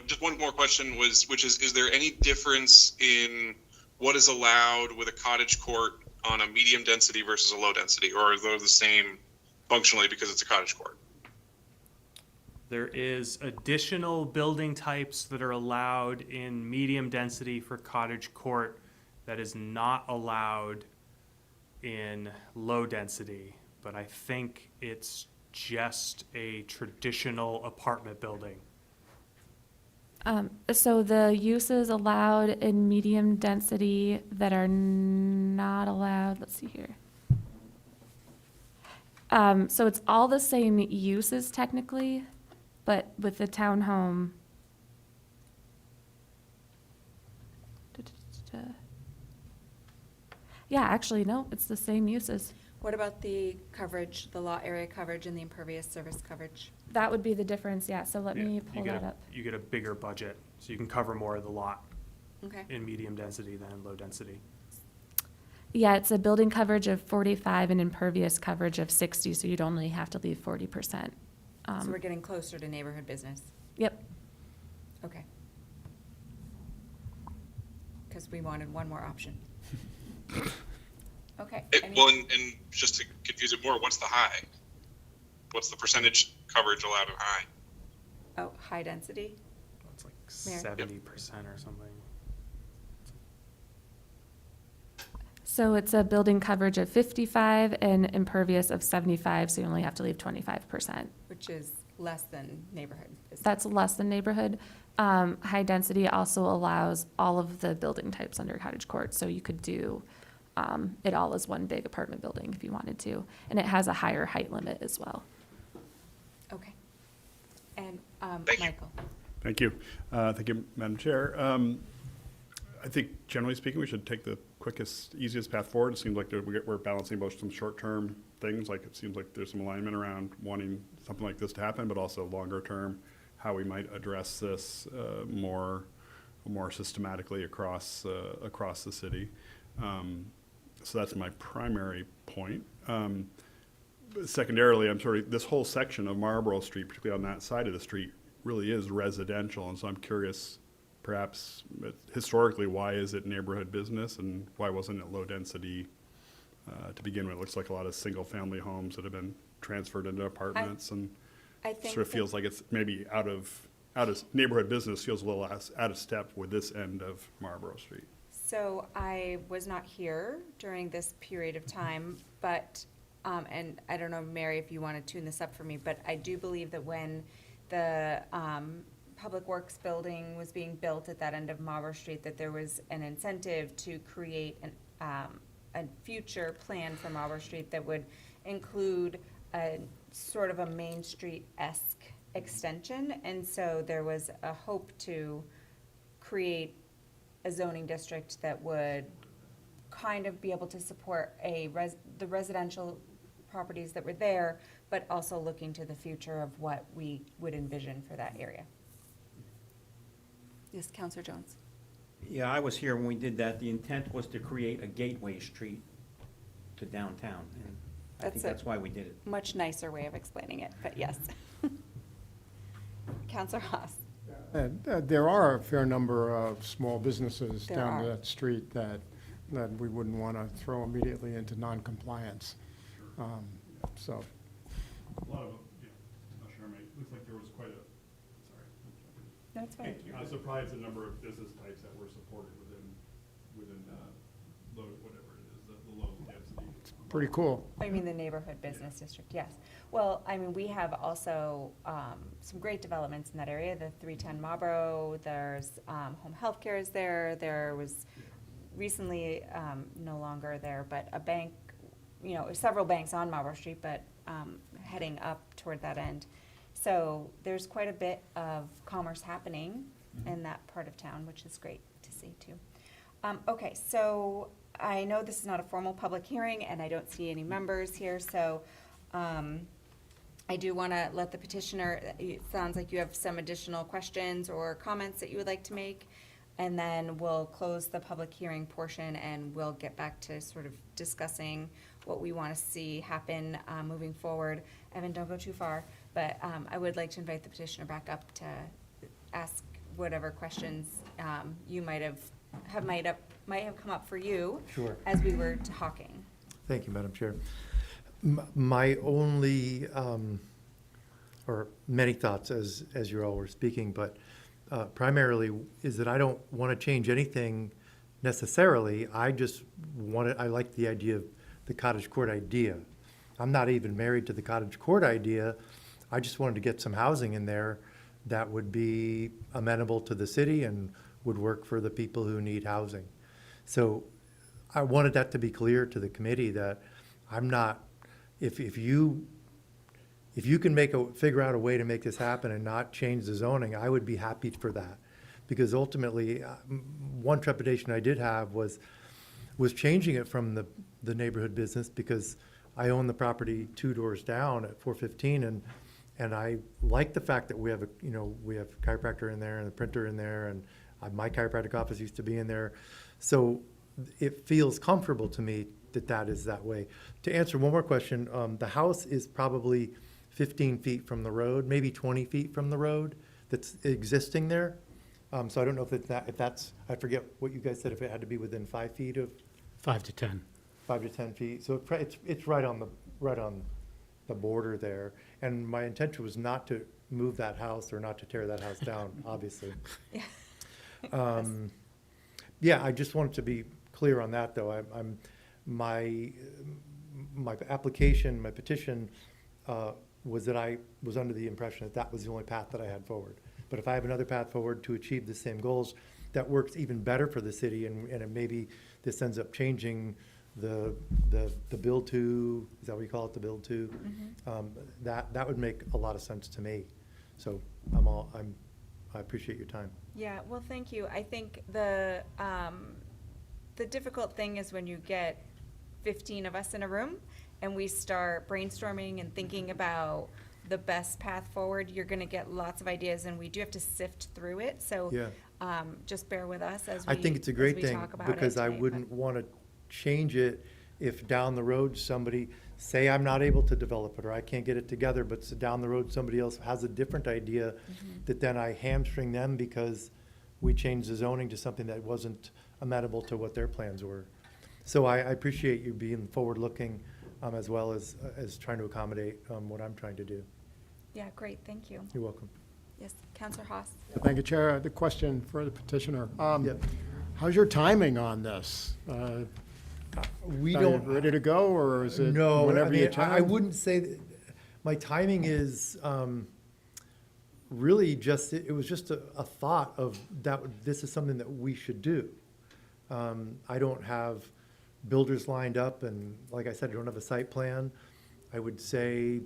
Just one more question which is there any difference in what is allowed with a cottage court on a medium density versus a low density, or are those the same functionally because it's a cottage court? There is additional building types that are allowed in medium density for cottage court that is not allowed in low density, but I think it's just a traditional apartment building. So the uses allowed in medium density that are not allowed, let's see here. So it's all the same uses technically, but with the townhome. Yeah, actually, no, it's the same uses. What about the coverage, the lot area coverage and the impervious surface coverage? That would be the difference, yeah, so let me You pull get that a- up. You get a bigger budget, so you can cover more of the lot Okay. in medium density than in low density. Yeah, it's a building coverage of 45 and impervious coverage of 60, so you'd only have to leave 40%. So we're getting closer to neighborhood business. Yep. Okay. Because we wanted one more option. Okay. Well, and just to confuse it more, what's the high? What's the percentage coverage allowed in high? Oh, high density? It's like Mary? 70% or something. So it's a building coverage of 55 and impervious of 75, so you only have to leave 25%. Which is less than neighborhood business. That's less than neighborhood. High density also allows all of the building types under cottage court, so you could do it all as one big apartment building if you wanted to. And it has a higher height limit as well. Okay. And Thank you. Michael? Thank you. Thank you, Madam Chair. I think generally speaking, we should take the quickest, easiest path forward. It seems like we're balancing both some short-term things, like it seems like there's some alignment around wanting something like this to happen, but also longer-term, how we might address this more systematically across the city. So that's my primary point. Secondarily, I'm sort of, this whole section of Marlborough Street, particularly on that side of the street, really is residential, and so I'm curious, perhaps historically, why is it neighborhood business, and why wasn't it low density to begin with? It looks like a lot of single-family homes that have been transferred into apartments, and I think sort of that- feels like it's maybe out of neighborhood business feels a little out of step with this end of Marlborough Street. So I was not here during this period of time, but, and I don't know, Mary, if you want to tune this up for me, but I do believe that when the Public Works building was being built at that end of Marlborough Street, that there was an incentive to create a future plan for Marlborough Street that would include a sort of a Main Street-esque extension. And so there was a hope to create a zoning district that would kind of be able to support the residential properties that were there, but also looking to the future of what we would envision for that area. Yes, Counselor Jones. Yeah, I was here when we did that. The intent was to create a gateway street to downtown, and I think that's why we did it. Much nicer way of explaining it, but yes. Counselor Haas. There are a fair number of small businesses There down are. that street that we wouldn't want to throw immediately into non-compliance. So, A lot of, I'm not sure, looks like there was quite a, sorry. That's fine. I was surprised the number of business types that were supported within low, whatever it is, the low density. pretty cool. I mean, the neighborhood business district, yes. Well, I mean, we have also some great developments in that area, the 310 Marlboro, there's home healthcare is there, there was recently, no longer there, but a bank, you know, several banks on Marlborough Street, but heading up toward that end. So there's quite a bit of commerce happening in that part of town, which is great to see too. Okay, so I know this is not a formal public hearing and I don't see any members here, so I do want to let the petitioner, it sounds like you have some additional questions or comments that you would like to make. And then we'll close the public hearing portion and we'll get back to sort of discussing what we want to see happen moving forward. Evan, don't go too far, but I would like to invite the petitioner back up to ask whatever questions you might have come up for you. Sure. As we were talking. Thank you, Madam Chair. My only, or many thoughts as you all were speaking, but primarily is that I don't want to change anything necessarily. I just I like the idea of the cottage court idea. I'm not even married to the cottage court idea. I just wanted to get some housing in there that would be amenable to the city and would work for the people who need housing. So I wanted that to be clear to the committee that I'm not, if you can figure out a way to make this happen and not change the zoning, I would be happy for that. Because ultimately, one trepidation I did have was changing it from the neighborhood business, because I own the property 2 doors down at 415, and I like the fact that we have we have a chiropractor in there and a printer in there, and my chiropractic office used to be in there. So it feels comfortable to me that is that way. To answer one more question, the house is probably 15 feet from the road, maybe 20 feet from the road that's existing there. So I don't know if that's, I forget what you guys said, if it had to be within 5 feet of. 5 to 10. 5 to 10 feet. So it's right on the border there. And my intention was not to move that house or not to tear that house down, obviously. Yeah. Yeah, I just wanted to be clear on that, though. My application, my petition, was that I was under the impression that was the only path that I had forward. But if I have another path forward to achieve the same goals that works even better for the city, and maybe this ends up changing the build to, is that what you call it, the build to? That would make a lot of sense to me. So I appreciate your time. Yeah, well, thank you. I think the difficult thing is when you get 15 of us in a room and we start brainstorming and thinking about the best path forward, you're going to get lots of ideas, and we do have to sift through it. So Yeah. just bear with us as we I think it's a great thing, talk about it because I today, wouldn't want to change it if down the road somebody, say I'm not able to develop it or I can't get it together, but down the road somebody else has a different idea, that then I hamstring them because we changed the zoning to something that wasn't amenable to what their plans were. So I appreciate you being forward-looking, as well as trying to accommodate what I'm trying to do. Yeah, great, thank you. You're welcome. Yes, Counselor Haas. Thank you, Chair. The question for the petitioner. Yep. How's your timing on this? We Are you don't. ready to go, or is it No, whenever I you mean, can? I wouldn't say, my timing is really just, it was just a thought of that, this is something that we should do. I don't have builders lined up, and like I said, I don't have a site plan. I would say,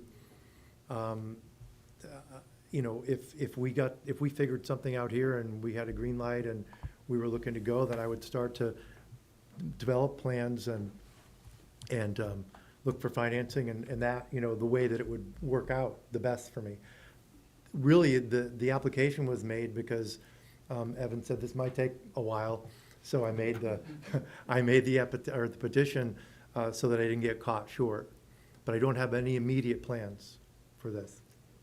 you know, if we figured something out here and we had a green light and we were looking to go, then I would start to develop plans and look for financing and that, you know, the way that it would work out the best for me. Really, the application was made because Evan said this might take a while, so I made the the petition so that I didn't get caught short. But I don't have any immediate plans for this.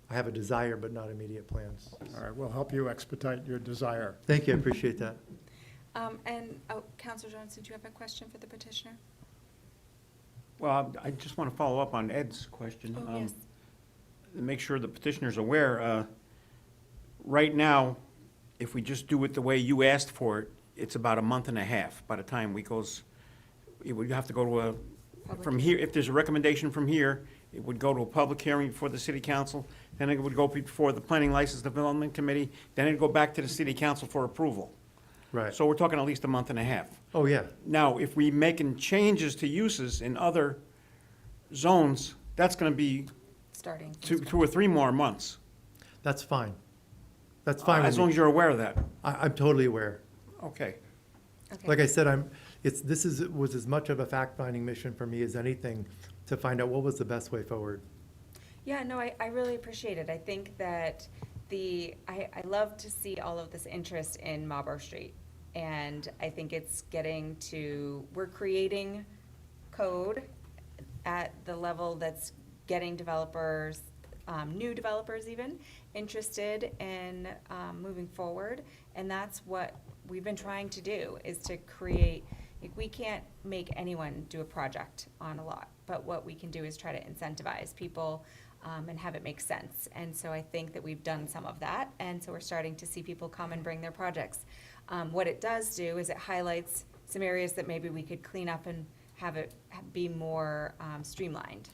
I have a desire, but not immediate plans. All right, we'll help you expedite your desire. Thank you, I appreciate that. Counselor Jones, did you have a question for the petitioner? Well, I just want to follow up on Ed's question. Oh, yes. Make sure the petitioner's aware, right now, if we just do it the way you asked for it, it's about a month and a half by the time it would have to go to from here, if there's a recommendation from here, it would go to a public hearing before the city council, then it would go before the Planning License Development Committee, then it'd go back to the city council for approval. Right. So we're talking at least a month and a half. Oh, yeah. Now, if we making changes to uses in other zones, that's gonna be Starting. 2 or 3 more months. That's fine. That's fine As with long me. as you're aware of that. I'm totally aware. Okay. Okay. Like I said, was as much of a fact-finding mission for me as anything to find out what was the best way forward. Yeah, no, I really appreciate it. I think that I love to see all of this interest in Marlborough Street. And I think it's we're creating code at the level that's getting developers, new developers even, interested in moving forward. And that's what we've been trying to do, is to create, like, we can't make anyone do a project on a lot, but what we can do is try to incentivize people and have it make sense. And so I think that we've done some of that, and so we're starting to see people come and bring their projects. What it does do is it highlights some areas that maybe we could clean up and have it be more streamlined.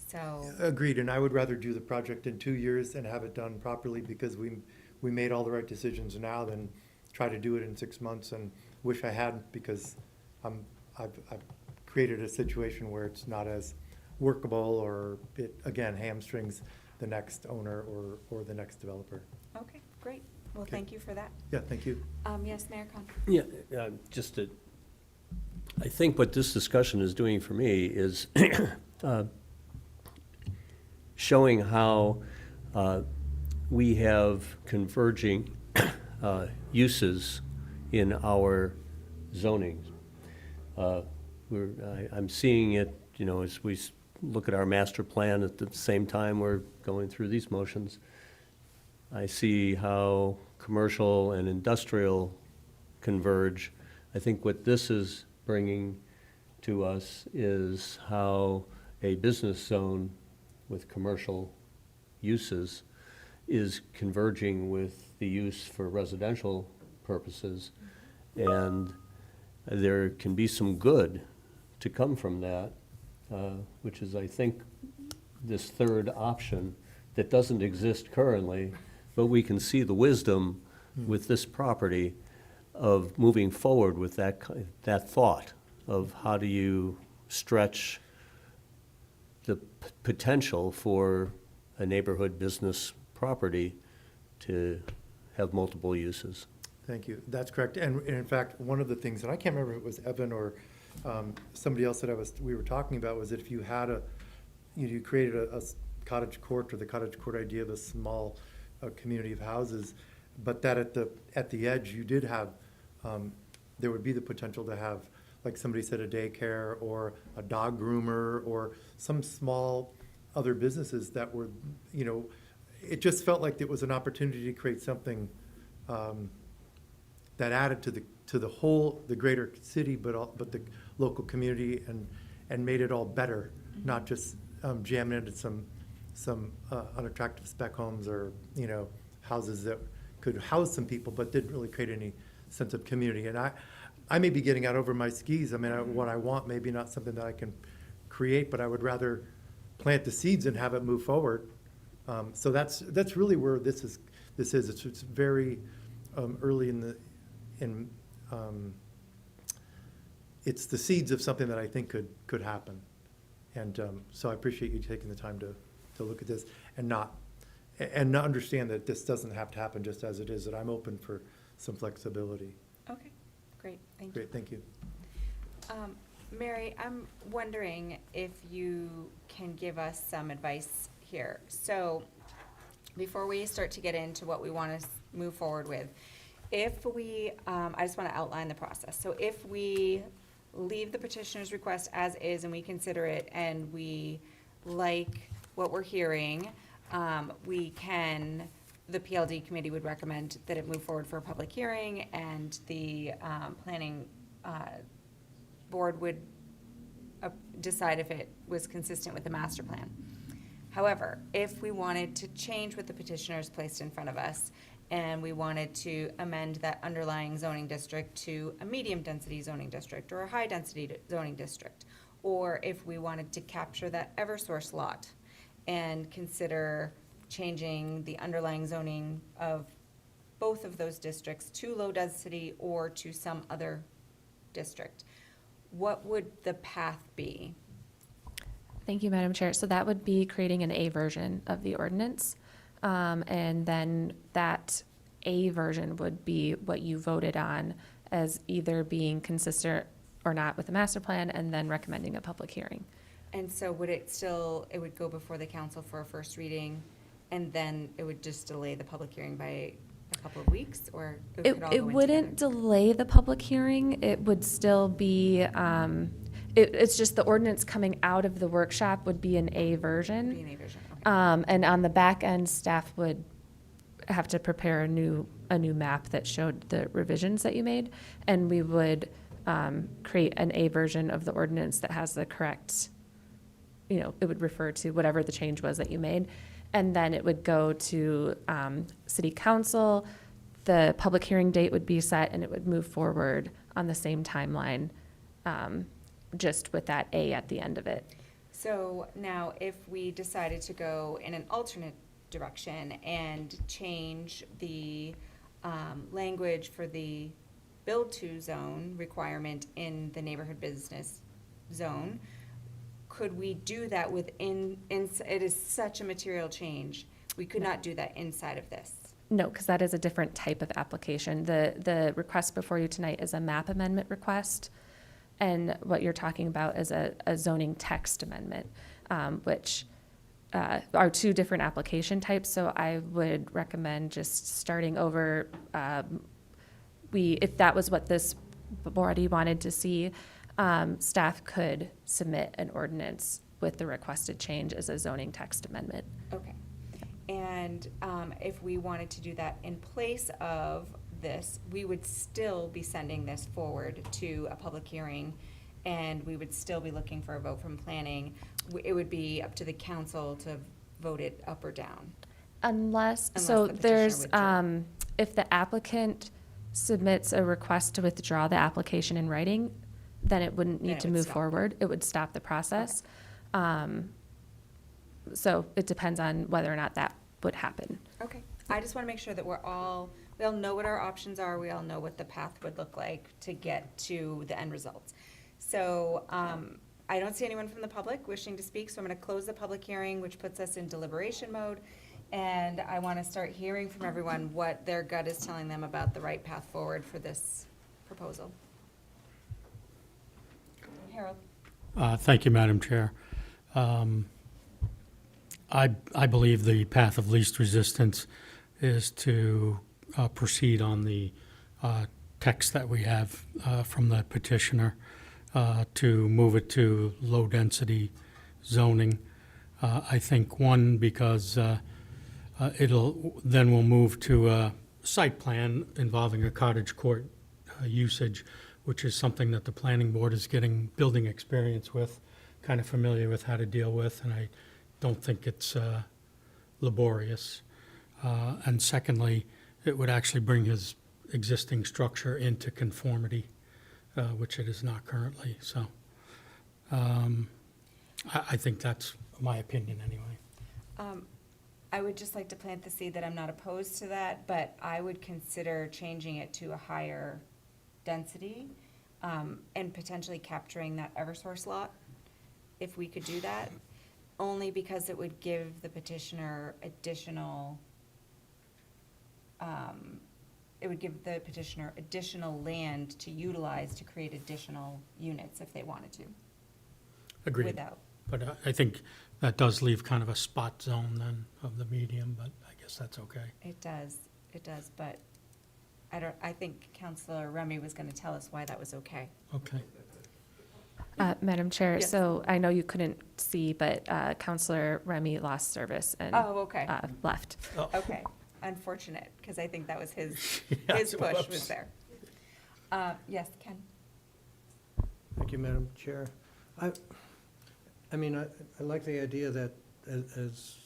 So, Agreed, and I would rather do the project in 2 years and have it done properly because we made all the right decisions now than try to do it in 6 months and wish I hadn't because I've created a situation where it's not as workable or it, again, hamstrings the next owner or the next developer. okay, great. Well, Okay. thank you for that. Yeah, thank you. Yes, Mayor Con. Yeah, I think what this discussion is doing for me is showing how we have converging uses in our zoning. I'm seeing it, you know, as we look at our master plan at the same time we're going through these motions. I see how commercial and industrial converge. I think what this is bringing to us is how a business zone with commercial uses is converging with the use for residential purposes. And there can be some good to come from that, which is, I think, this third option that doesn't exist currently, but we can see the wisdom with this property of moving forward with that thought of how do you stretch the potential for a neighborhood business property to have multiple uses. Thank you. That's correct. And in fact, one of the things, and I can't remember if it was Evan or somebody else that we were talking about, was that if you had you created a cottage court, or the cottage court idea of a small community of houses, but that at the edge you did have, there would be the potential to have, like somebody said, a daycare or a dog groomer or some small other businesses that were, you know, it just felt like it was an opportunity to create something that added to the whole, the greater city, but the local community and made it all better, not just jamming into some unattractive spec homes or, you know, houses that could house some people, but didn't really create any sense of community. And I may be getting out over my skis. I mean, what I want may be not something that I can create, but I would rather plant the seeds and have it move forward. So that's really where this is. It's very early it's the seeds of something that I think could happen. And so I appreciate you taking the time to look at this and not understand that this doesn't have to happen just as it is, that I'm open for some flexibility. Okay, great, thank you. Great, thank you. Mary, I'm wondering if you can give us some advice here. So, before we start to get into what we want to move forward with, if we, I just want to outline the process. So if we leave the petitioner's request as is and we consider it and we like what we're hearing, the PLD committee would recommend that it move forward for a public hearing, and the planning board would decide if it was consistent with the master plan. However, if we wanted to change what the petitioners placed in front of us, and we wanted to amend that underlying zoning district to a medium-density zoning district or a high-density zoning district, or if we wanted to capture that Eversource lot and consider changing the underlying zoning of both of those districts to low-density or to some other district, what would the path be? Thank you, Madam Chair. So that would be creating an A version of the ordinance. And then that A version would be what you voted on as either being consistent or not with the master plan, and then recommending a public hearing. And so would it would go before the council for a first reading, and then it would just delay the public hearing by a couple of weeks, or it could all go It in wouldn't together? delay the public hearing. It would still be, it's just the ordinance coming out of the workshop would be an A version. Be an A version, okay. And on the back end, staff would have to prepare a new map that showed the revisions that you made, and we would create an A version of the ordinance that has the correct, it would refer to whatever the change was that you made, and then it would go to city council. The public hearing date would be set, and it would move forward on the same timeline, just with that A at the end of it. So now, if we decided to go in an alternate direction and change the language for the build-to zone requirement in the neighborhood business zone, could we do that within, it is such a material change, we could not do that inside of this? No, because that is a different type of application. The request before you tonight is a map amendment request, and what you're talking about is a zoning text amendment, which are two different application types. So I would recommend just starting over. If that was what this body wanted to see, staff could submit an ordinance with the requested change as a zoning text amendment. Okay. And if we wanted to do that in place of this, we would still be sending this forward to a public hearing, and we would still be looking for a vote from planning. It would be up to the council to vote it up or down. Unless the so petitioner there's, withdrew. if the applicant submits a request to withdraw the application in writing, then it wouldn't Then need it to would move stop. forward. It would stop the process. So it depends on whether or not that would happen. Okay. I just want to make sure that we all know what our options are, we all know what the path would look like to get to the end results. So I don't see anyone from the public wishing to speak, so I'm going to close the public hearing, which puts us in deliberation mode. And I want to start hearing from everyone what their gut is telling them about the right path forward for this proposal. Harold? Thank you, Madam Chair. I believe the path of least resistance is to proceed on the text that we have from the petitioner, to move it to low-density zoning. I think, one, because we'll move to a site plan involving a cottage court usage, which is something that the planning board is getting building experience with, kind of familiar with how to deal with, and I don't think it's laborious. And secondly, it would actually bring his existing structure into conformity, which it is not currently. So I think that's my opinion anyway. I would just like to plant the seed that I'm not opposed to that, but I would consider changing it to a higher density, and potentially capturing that Eversource lot, if we could do that, only because it would give the petitioner additional, additional land to utilize to create additional units if they wanted to. Agreed. Without. But I think that does leave kind of a spot zone then of the medium, but I guess that's okay. It does, but I think Counselor Remy was gonna tell us why that was okay. Okay. Madam Chair, Yes. so I know you couldn't see, but Counselor Remy lost service and Oh, okay. left. Okay, unfortunate, because I think that was his, Yeah, his push whoops. was there. Yes, Ken? Thank you, Madam Chair. I mean, I like the idea that, as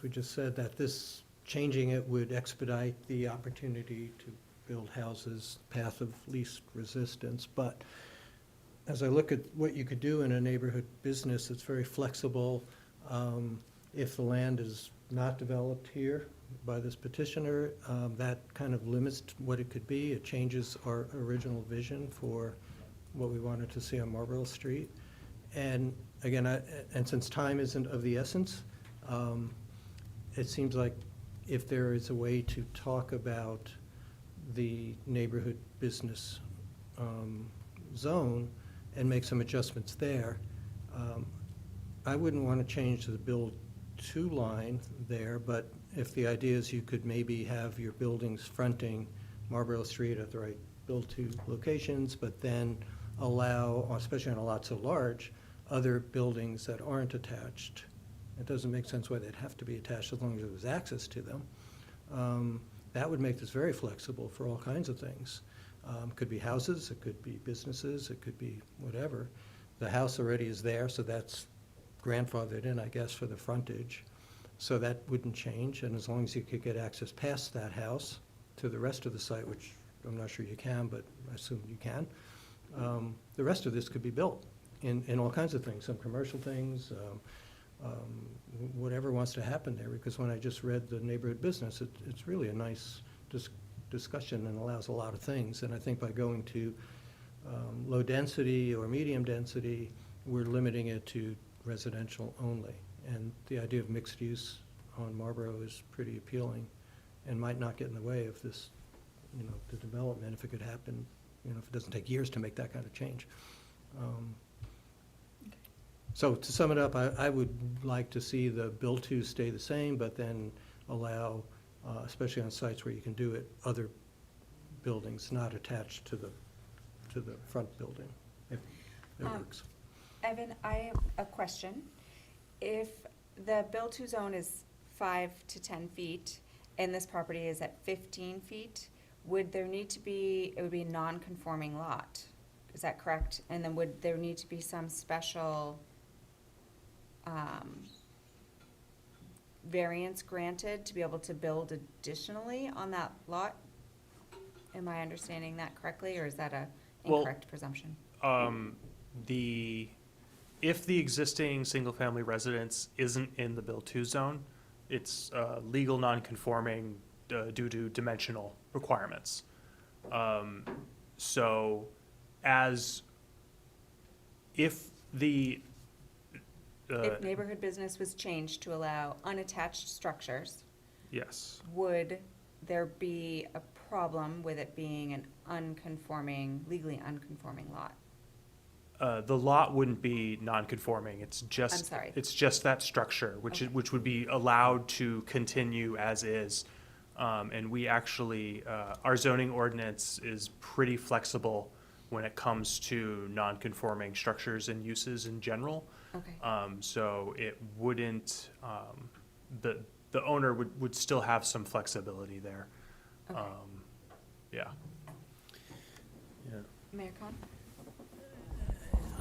we just said, that this, changing it would expedite the opportunity to build houses, path of least resistance. But as I look at what you could do in a neighborhood business, it's very flexible. If the land is not developed here by this petitioner, that kind of limits what it could be. It changes our original vision for what we wanted to see on Marlborough Street. And again, and since time isn't of the essence, it seems like if there is a way to talk about the neighborhood business zone and make some adjustments there, I wouldn't want to change the build to line there, but if the idea is you could maybe have your buildings fronting Marlborough Street at the right build to locations, but then allow, especially on a lot so large, other buildings that aren't attached. It doesn't make sense why they'd have to be attached as long as there was access to them. That would make this very flexible for all kinds of things. Could be houses, it could be businesses, it could be whatever. The house already is there, so that's grandfathered in, I guess, for the frontage. So that wouldn't change, and as long as you could get access past that house to the rest of the site, which I'm not sure you can, but I assume you can, the rest of this could be built in all kinds of things, some commercial things, whatever wants to happen there, because when I just read the neighborhood business, it's really a nice discussion and allows a lot of things. And I think by going to low density or medium density, we're limiting it to residential only. And the idea of mixed use on Marlborough is pretty appealing and might not get in the way of this, the development if it could happen, if it doesn't take years to make that kind of change. So to sum it up, I would like to see the build to stay the same, but then allow, especially on sites where you can do it, other buildings not attached to the front building, if it works. Evan, I have a question. If the build-to zone is 5 to 10 feet, and this property is at 15 feet, would there need to be, it would be a non-conforming lot, is that correct? And then would there need to be some special variance granted to be able to build additionally on that lot? Am I understanding that correctly, or is that a Well, incorrect presumption? If the existing single-family residence isn't in the build-to zone, it's legal non-conforming due to dimensional requirements. So if neighborhood business was changed to allow unattached structures, yes, would there be a problem with it being an legally unconforming lot? the lot wouldn't be non-conforming. It's just, I'm sorry. it's just that structure, which Okay. which would be allowed to continue as is. And we actually, our zoning ordinance is pretty flexible when it comes to non-conforming structures and uses in general. Okay. So it wouldn't, the owner would still have some flexibility there. Okay. Yeah. Yeah. Mayor Khan?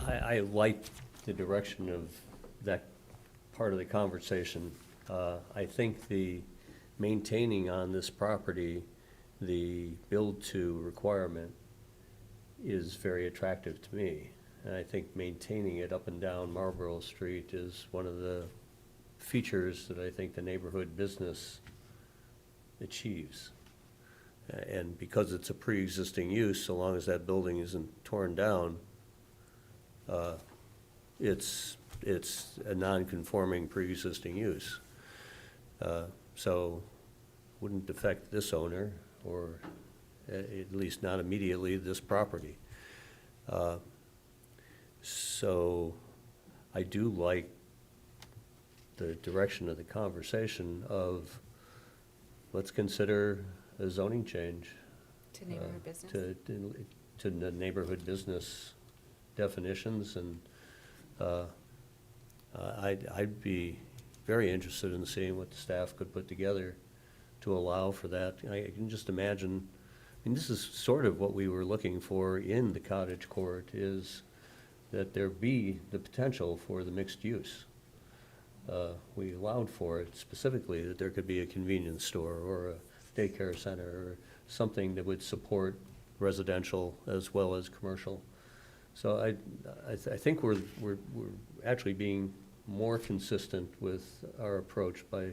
I like the direction of that part of the conversation. I think the maintaining on this property, the build-to requirement is very attractive to me. And I think maintaining it up and down Marlborough Street is one of the features that I think the neighborhood business achieves. And because it's a pre-existing use, so long as that building isn't torn down, it's a non-conforming pre-existing use. So wouldn't affect this owner, or at least not immediately this property. So I do like the direction of the conversation of, let's consider a zoning change. To neighborhood business? To the neighborhood business definitions, and I'd be very interested in seeing what the staff could put together to allow for that. I can just imagine, I mean, this is sort of what we were looking for in the cottage court, is that there be the potential for the mixed use. We allowed for it specifically, that there could be a convenience store or a daycare center or something that would support residential as well as commercial. So I think we're actually being more consistent with our approach by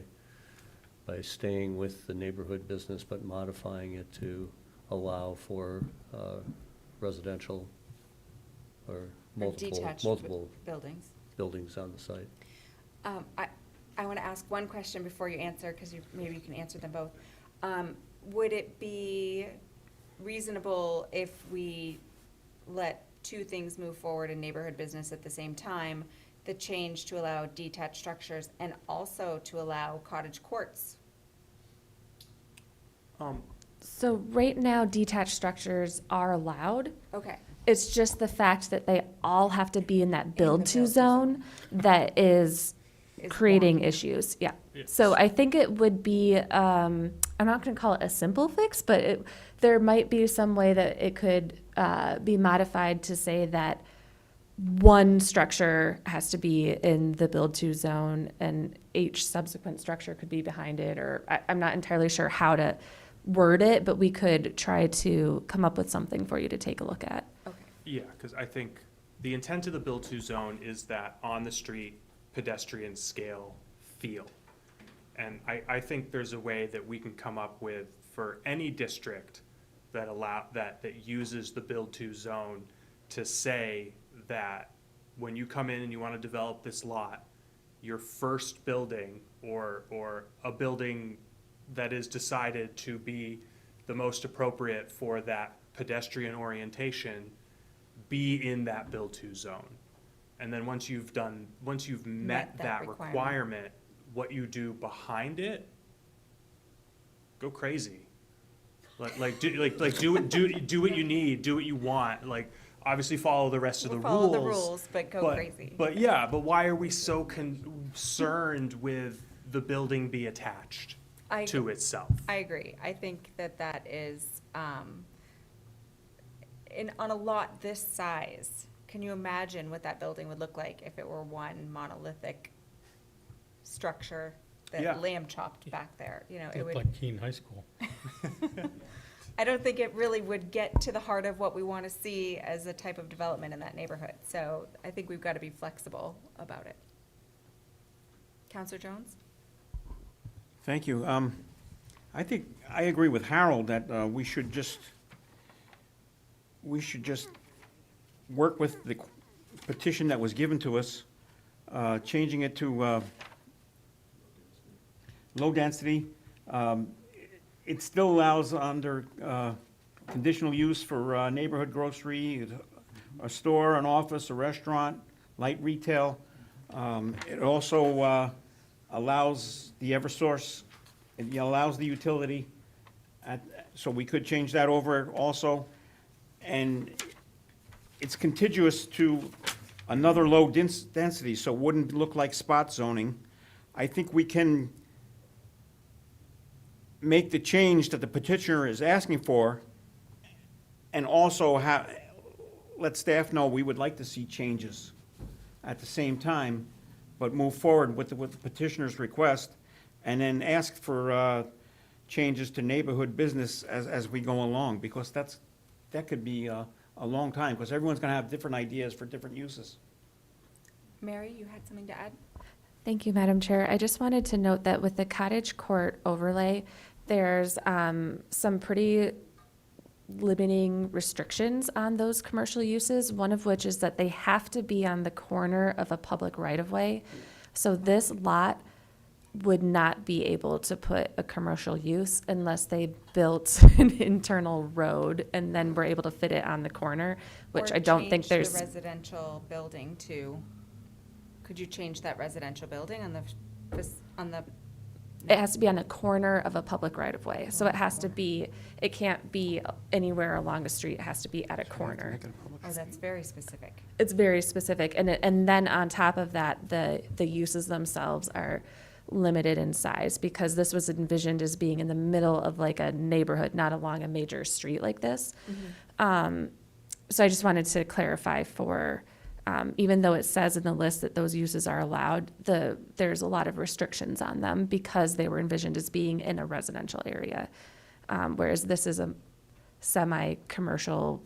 staying with the neighborhood business, but modifying it to allow for residential or Detached multiple buildings. buildings on the site. I want to ask one question before you answer, because maybe you can answer them both. Would it be reasonable if we let two things move forward in neighborhood business at the same time? The change to allow detached structures and also to allow cottage courts? So right now, detached structures are allowed. Okay. It's just the fact that they all have to be in that build-to build-to zone that is creating one. issues, yeah. Yes. So I think it would be, I'm not gonna call it a simple fix, but there might be some way that it could be modified to say that one structure has to be in the build-to zone and each subsequent structure could be behind it, or I'm not entirely sure how to word it, but we could try to come up with something for you to take a look at. Okay. Yeah, because I think the intent of the build-to zone is that on-the-street pedestrian scale feel. And I think there's a way that we can come up with, for any district that uses the build-to zone, to say that when you come in and you want to develop this lot, your first building or a building that is decided to be the most appropriate for that pedestrian orientation be in that build-to zone. And then once you've met that requirement, what you do behind it, go crazy. Do what you need, do what you want, like, obviously follow the rest of the rules. Follow the rules, but go crazy. But yeah, but why are we so concerned with the building be attached to itself? I agree. I think that is, on a lot this size, can you imagine what that building would look like if it were one monolithic structure Yeah. that lamb chopped back there? You know, it Looked would, like Keene High School. I don't think it really would get to the heart of what we want to see as a type of development in that neighborhood. So I think we've got to be flexible about it. Counselor Jones? Thank you. I think, I agree with Harold that we should just work with the petition that was given to us, changing it to low density. It still allows under conditional use for neighborhood grocery, a store, an office, a restaurant, light retail. It also allows the Eversource, it allows the utility, so we could change that over also. And it's contiguous to another low density, so it wouldn't look like spot zoning. I think we can make the change that the petitioner is asking for, and also let staff know we would like to see changes at the same time, but move forward with the petitioner's request. and then ask for changes to neighborhood business as we go along, because that could be a long time, because everyone's gonna have different ideas for different uses. Mary, you had something to add? Thank you, Madam Chair. I just wanted to note that with the cottage court overlay, there's some pretty limiting restrictions on those commercial uses, one of which is that they have to be on the corner of a public right-of-way. So this lot would not be able to put a commercial use unless they built an internal road and then were able to fit it on the corner, which Or I don't think change there's. the residential building to, could you change that residential building on the, It has to be on the corner of a public right-of-way, so it has to be, it can't be anywhere along a street, it has to be at a corner. oh, that's very specific. It's very specific, and then on top of that, the uses themselves are limited in size, because this was envisioned as being in the middle of like a neighborhood, not along a major street like this. So I just wanted to clarify for, even though it says in the list that those uses are allowed, there's a lot of restrictions on them because they were envisioned as being in a residential area. Whereas this is a semi-commercial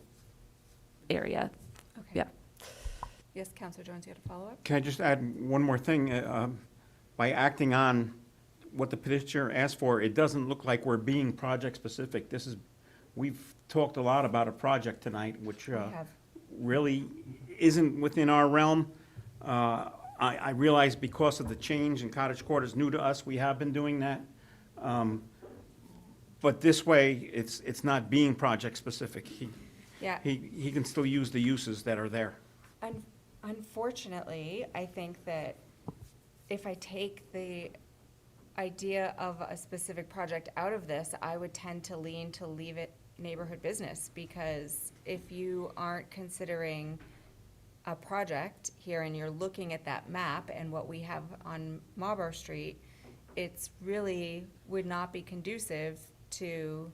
area. Okay. Yeah. Yes, Counselor Jones, you had a follow-up? Can I just add one more thing? By acting on what the petitioner asked for, it doesn't look like we're being project-specific. We've talked a lot about a project tonight, which We have. really isn't within our realm. I realize because of the change in cottage court is new to us, we have been doing that. But this way, it's not being project-specific. Yeah. He can still use the uses that are there. Unfortunately, I think that if I take the idea of a specific project out of this, I would tend to lean to leave it neighborhood business, because if you aren't considering a project here and you're looking at that map and what we have on Marlborough Street, it's really would not be conducive to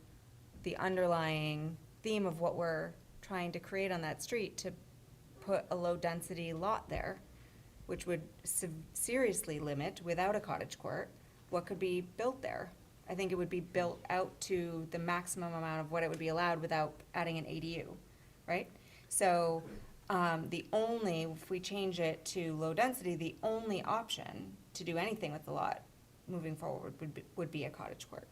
the underlying theme of what we're trying to create on that street, to put a low-density lot there, which would seriously limit, without a cottage court, what could be built there. I think it would be built out to the maximum amount of what it would be allowed without adding an ADU, right? So, if we change it to low density, the only option to do anything with the lot moving forward would be a cottage court.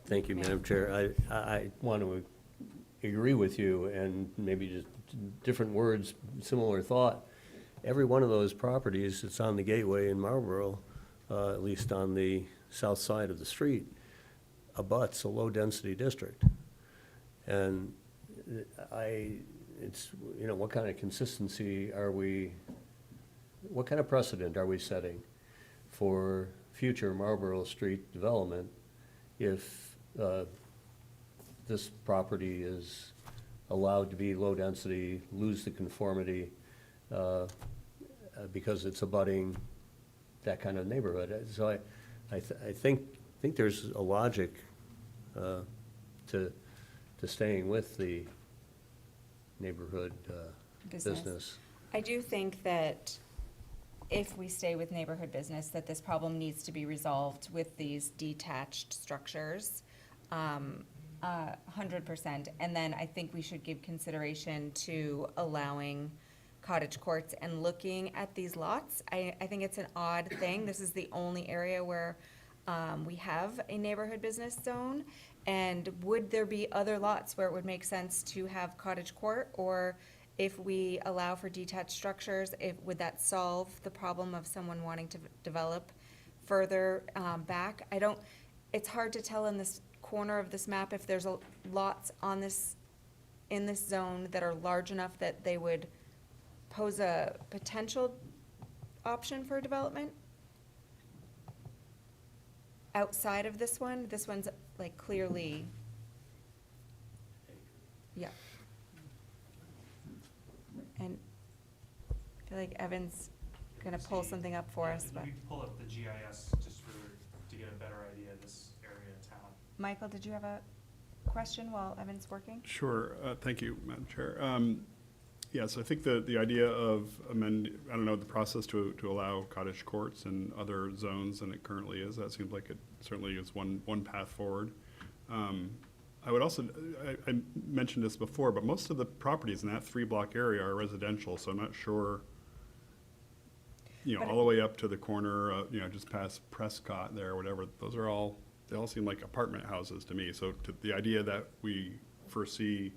Thank you, Madam Chair. I want to agree with you, and maybe just different words, similar thought. Every one of those properties that's on the gateway in Marlborough, at least on the south side of the street, abuts a low-density district. And what kind of consistency what kind of precedent are we setting for future Marlborough Street development if this property is allowed to be low-density, lose the conformity, because it's abutting that kind of neighborhood? So I think there's a logic to staying with the neighborhood business. I do think that if we stay with neighborhood business, that this problem needs to be resolved with these detached structures, 100%. And then I think we should give consideration to allowing cottage courts and looking at these lots. I think it's an odd thing. This is the only area where we have a neighborhood business zone. And would there be other lots where it would make sense to have cottage court? Or if we allow for detached structures, would that solve the problem of someone wanting to develop further back? It's hard to tell in this corner of this map if there's lots in this zone that are large enough that they would pose a potential option for development. Outside of this one's like clearly, yeah. And I feel like Evan's gonna pull something up for us, but. We can pull up the GIS just to get a better idea of this area of town. Michael, did you have a question while Evan's working? Sure. Thank you, Madam Chair. Yes, I think the idea of I don't know, the process to allow cottage courts in other zones than it currently is, that seems like it certainly is one path forward. I would also, I mentioned this before, but most of the properties in that 3-block area are residential, so I'm not sure, But- all the way up to the corner, just past Prescott there, or whatever, they all seem like apartment houses to me. So the idea that we foresee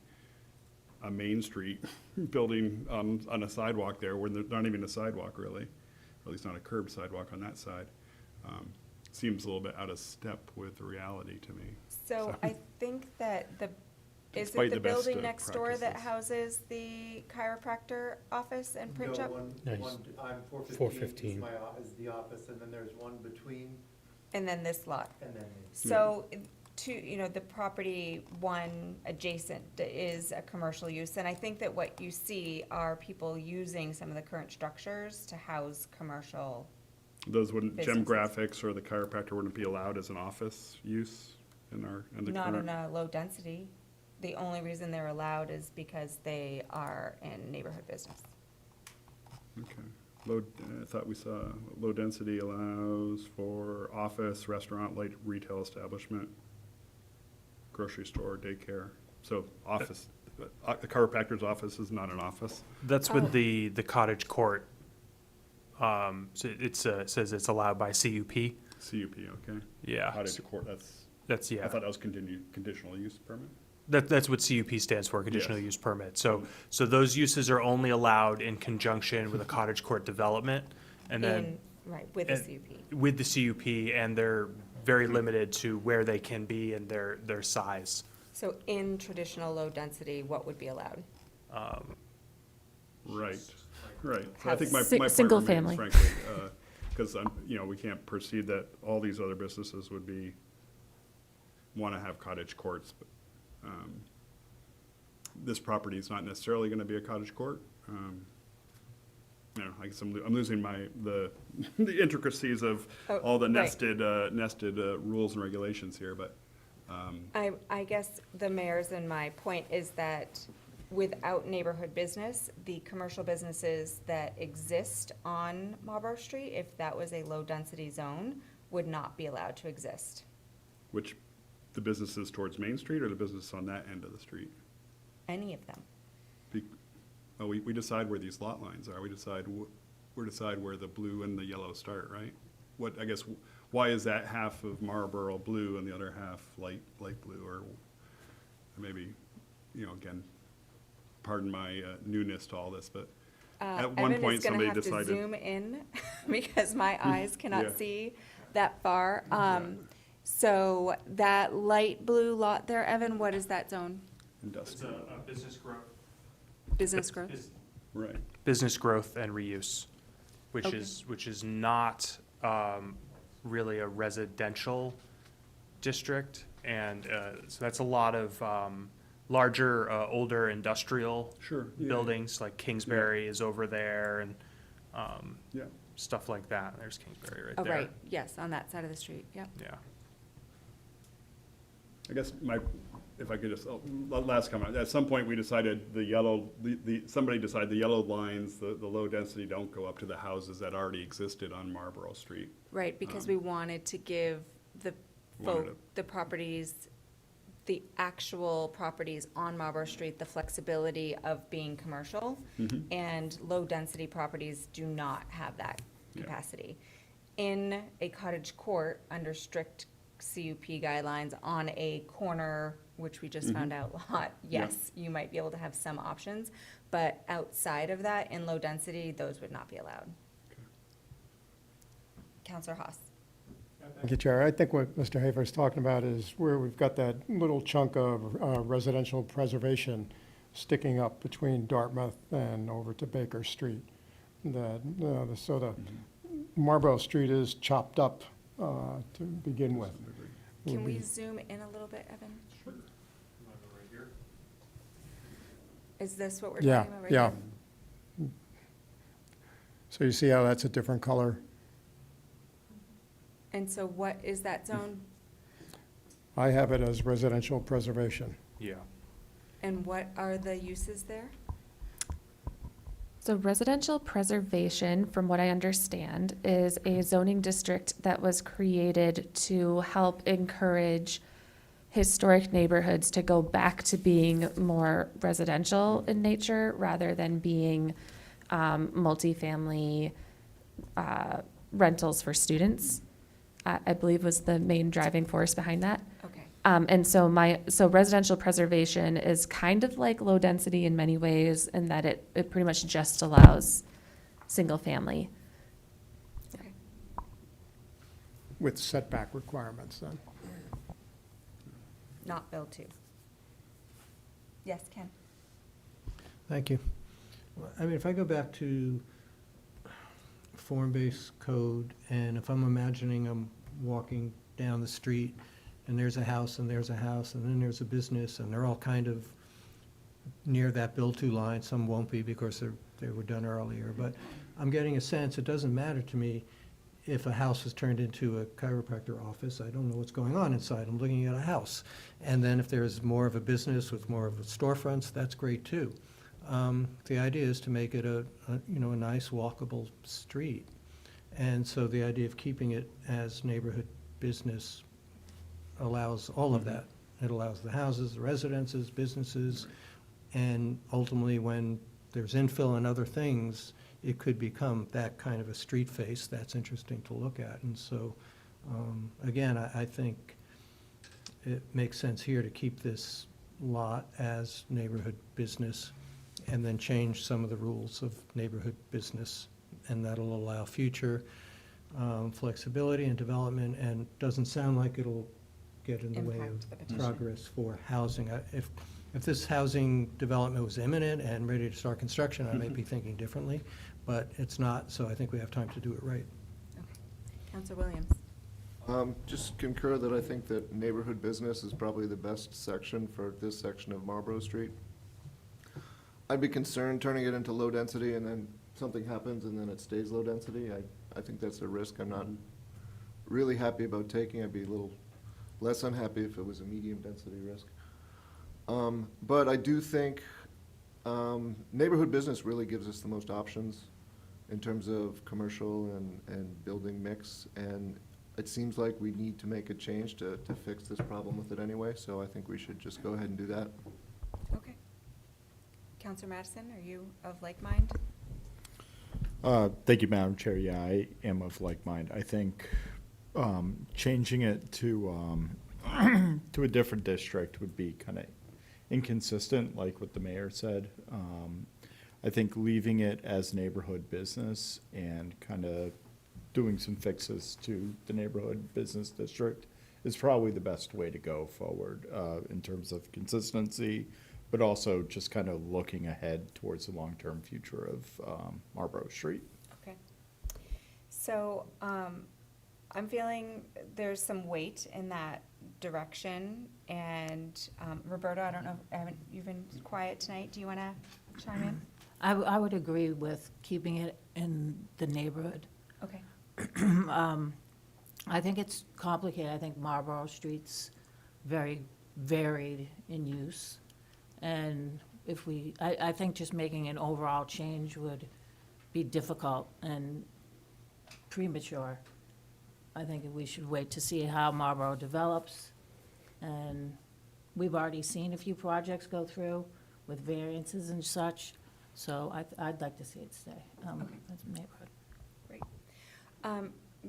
a Main Street building on a sidewalk there, where there's not even a sidewalk really, or at least not a curved sidewalk on that side, seems a little bit out of step with reality to me. So I think that is Despite it the the best, building next door that practices. houses the chiropractor office and print shop? Nice. I'm 415 is the office, and then there's one between, And then this lot. and then. So, the property one adjacent is a commercial use, and I think that what you see are people using some of the current structures to house commercial. Those wouldn't, Gem Businesses. Graphics or the chiropractor wouldn't be allowed as an office use in the Not current? in a low density. The only reason they're allowed is because they are in neighborhood business. Okay. I thought we saw low density allows for office, restaurant, light retail establishment, grocery store, daycare. So office, the chiropractor's office is not an office. That's Oh. with the cottage court. So says it's allowed by CUP. CUP, okay. Yeah. Cottage court, That's, I yeah. thought that was conditional use permit. That's what CUP stands for, conditional Yes. use permit. So those uses are only allowed in conjunction with a cottage court development, and then Right, with the and- CUP. with the CUP, and they're very limited to where they can be and their size. So in traditional low density, what would be allowed? Right, right. So I think my Si- point single remains, family. frankly, because we can't perceive that all these other businesses would want to have cottage courts. But this property is not necessarily going to be a cottage court. I guess I'm losing the intricacies of Oh, all the right. nested rules and regulations here, but I guess the mayor's and my point is that without neighborhood business, the commercial businesses that exist on Marlborough Street, if that was a low-density zone, would not be allowed to exist. which, the businesses towards Main Street or the business on that end of the street? Any of them. We decide where these lot lines are. We decide where the blue and the yellow start, right? Why is that half of Marlboro blue and the other half light blue? Or maybe, again, pardon my newness to all this, but at one point somebody Evan is gonna have decided. to zoom in because my eyes Yeah. cannot see that far. So that light blue lot there, Evan, what is that zone? Industrial, business growth. Business growth? right. Business growth and reuse, which Okay. is not really a residential district, and so that's a lot of larger, older industrial Sure. yeah, buildings, like Kingsbury is over there, and Yeah. stuff like that. There's Kingsbury right Oh, there. right, yes, on that side of the street, yep. Yeah. I guess if I could just, last comment, at some point we decided somebody decided the yellow lines, the low density don't go up to the houses that already existed on Marlboro Street. Right, because we wanted to give Wanted the properties, the actual properties on Marlborough Street, the flexibility of being commercial. And low-density properties do not have that Yeah. capacity. In a cottage court, under strict CUP guidelines, on a corner, which we just found out lot, yes, you might be able to have some options. But outside of that, in low density, those would not be allowed. Counselor Haas. Thank you, Chair. I think what Mr. Hafer's talking about is where we've got that little chunk of residential preservation sticking up between Dartmouth and over to Baker Street. So the Marlborough Street is chopped up to begin with. Can Would we be- zoom in a little bit, Evan? Is this what we're Yeah, talking about right yeah. here? So you see how that's a different color? And so what is that zone? I have it as residential preservation. Yeah. And what are the uses there? So residential preservation, from what I understand, is a zoning district that was created to help encourage historic neighborhoods to go back to being more residential in nature rather than being multifamily rentals for students, I believe was the main driving force behind that. Okay. And so residential preservation is kind of like low density in many ways in that it pretty much just allows single family. Okay. With setback requirements then. Not build to. Yes, Ken? Thank you. I mean, if I go back to form-based code, and if I'm imagining I'm walking down the street, and there's a house, and there's a house, and then there's a business, and they're all kind of near that build-to line. Some won't be because they were done earlier, but I'm getting a sense, it doesn't matter to me if a house is turned into a chiropractor office. I don't know what's going on inside. I'm looking at a house. And then if there's more of a business with more of a storefronts, that's great too. The idea is to make it a nice walkable street. And so the idea of keeping it as neighborhood business allows all of that. It allows the houses, the residences, businesses, and ultimately when there's infill and other things, it could become that kind of a street face that's interesting to look at. And so, again, I think it makes sense here to keep this lot as neighborhood business and then change some of the rules of neighborhood business. And that'll allow future flexibility and development, and doesn't sound like it'll get in the way Impact the of petition. progress for housing. If this housing development was imminent and ready to start construction, I might be thinking differently, but it's not, so I think we have time to do it right. Okay. Counselor Williams? Just concur that I think that neighborhood business is probably the best section for this section of Marlborough Street. I'd be concerned turning it into low density and then something happens and then it stays low density. I think that's a risk I'm not really happy about taking. I'd be a little less unhappy if it was a medium density risk. But I do think neighborhood business really gives us the most options in terms of commercial and building mix. And it seems like we need to make a change to fix this problem with it anyway. So I think we should just go ahead and do that. Okay. Counselor Madison, are you of like mind? Thank you, Madam Chair. Yeah, I am of like mind. I think changing it to a different district would be kind of inconsistent, like what the mayor said. I think leaving it as neighborhood business and kind of doing some fixes to the neighborhood business district is probably the best way to go forward in terms of consistency, but also just kind of looking ahead towards the long-term future of Marlborough Street. Okay. So, I'm feeling there's some weight in that direction, and Roberta, I don't know, you've been quiet tonight. Do you want to chime in? I would agree with keeping it in the neighborhood. Okay. I think it's complicated. I think Marlborough Street's very varied in use. And I think just making an overall change would be difficult and premature. I think we should wait to see how Marlborough develops. And we've already seen a few projects go through with variances and such. So I'd like to see it stay as a neighborhood. Great.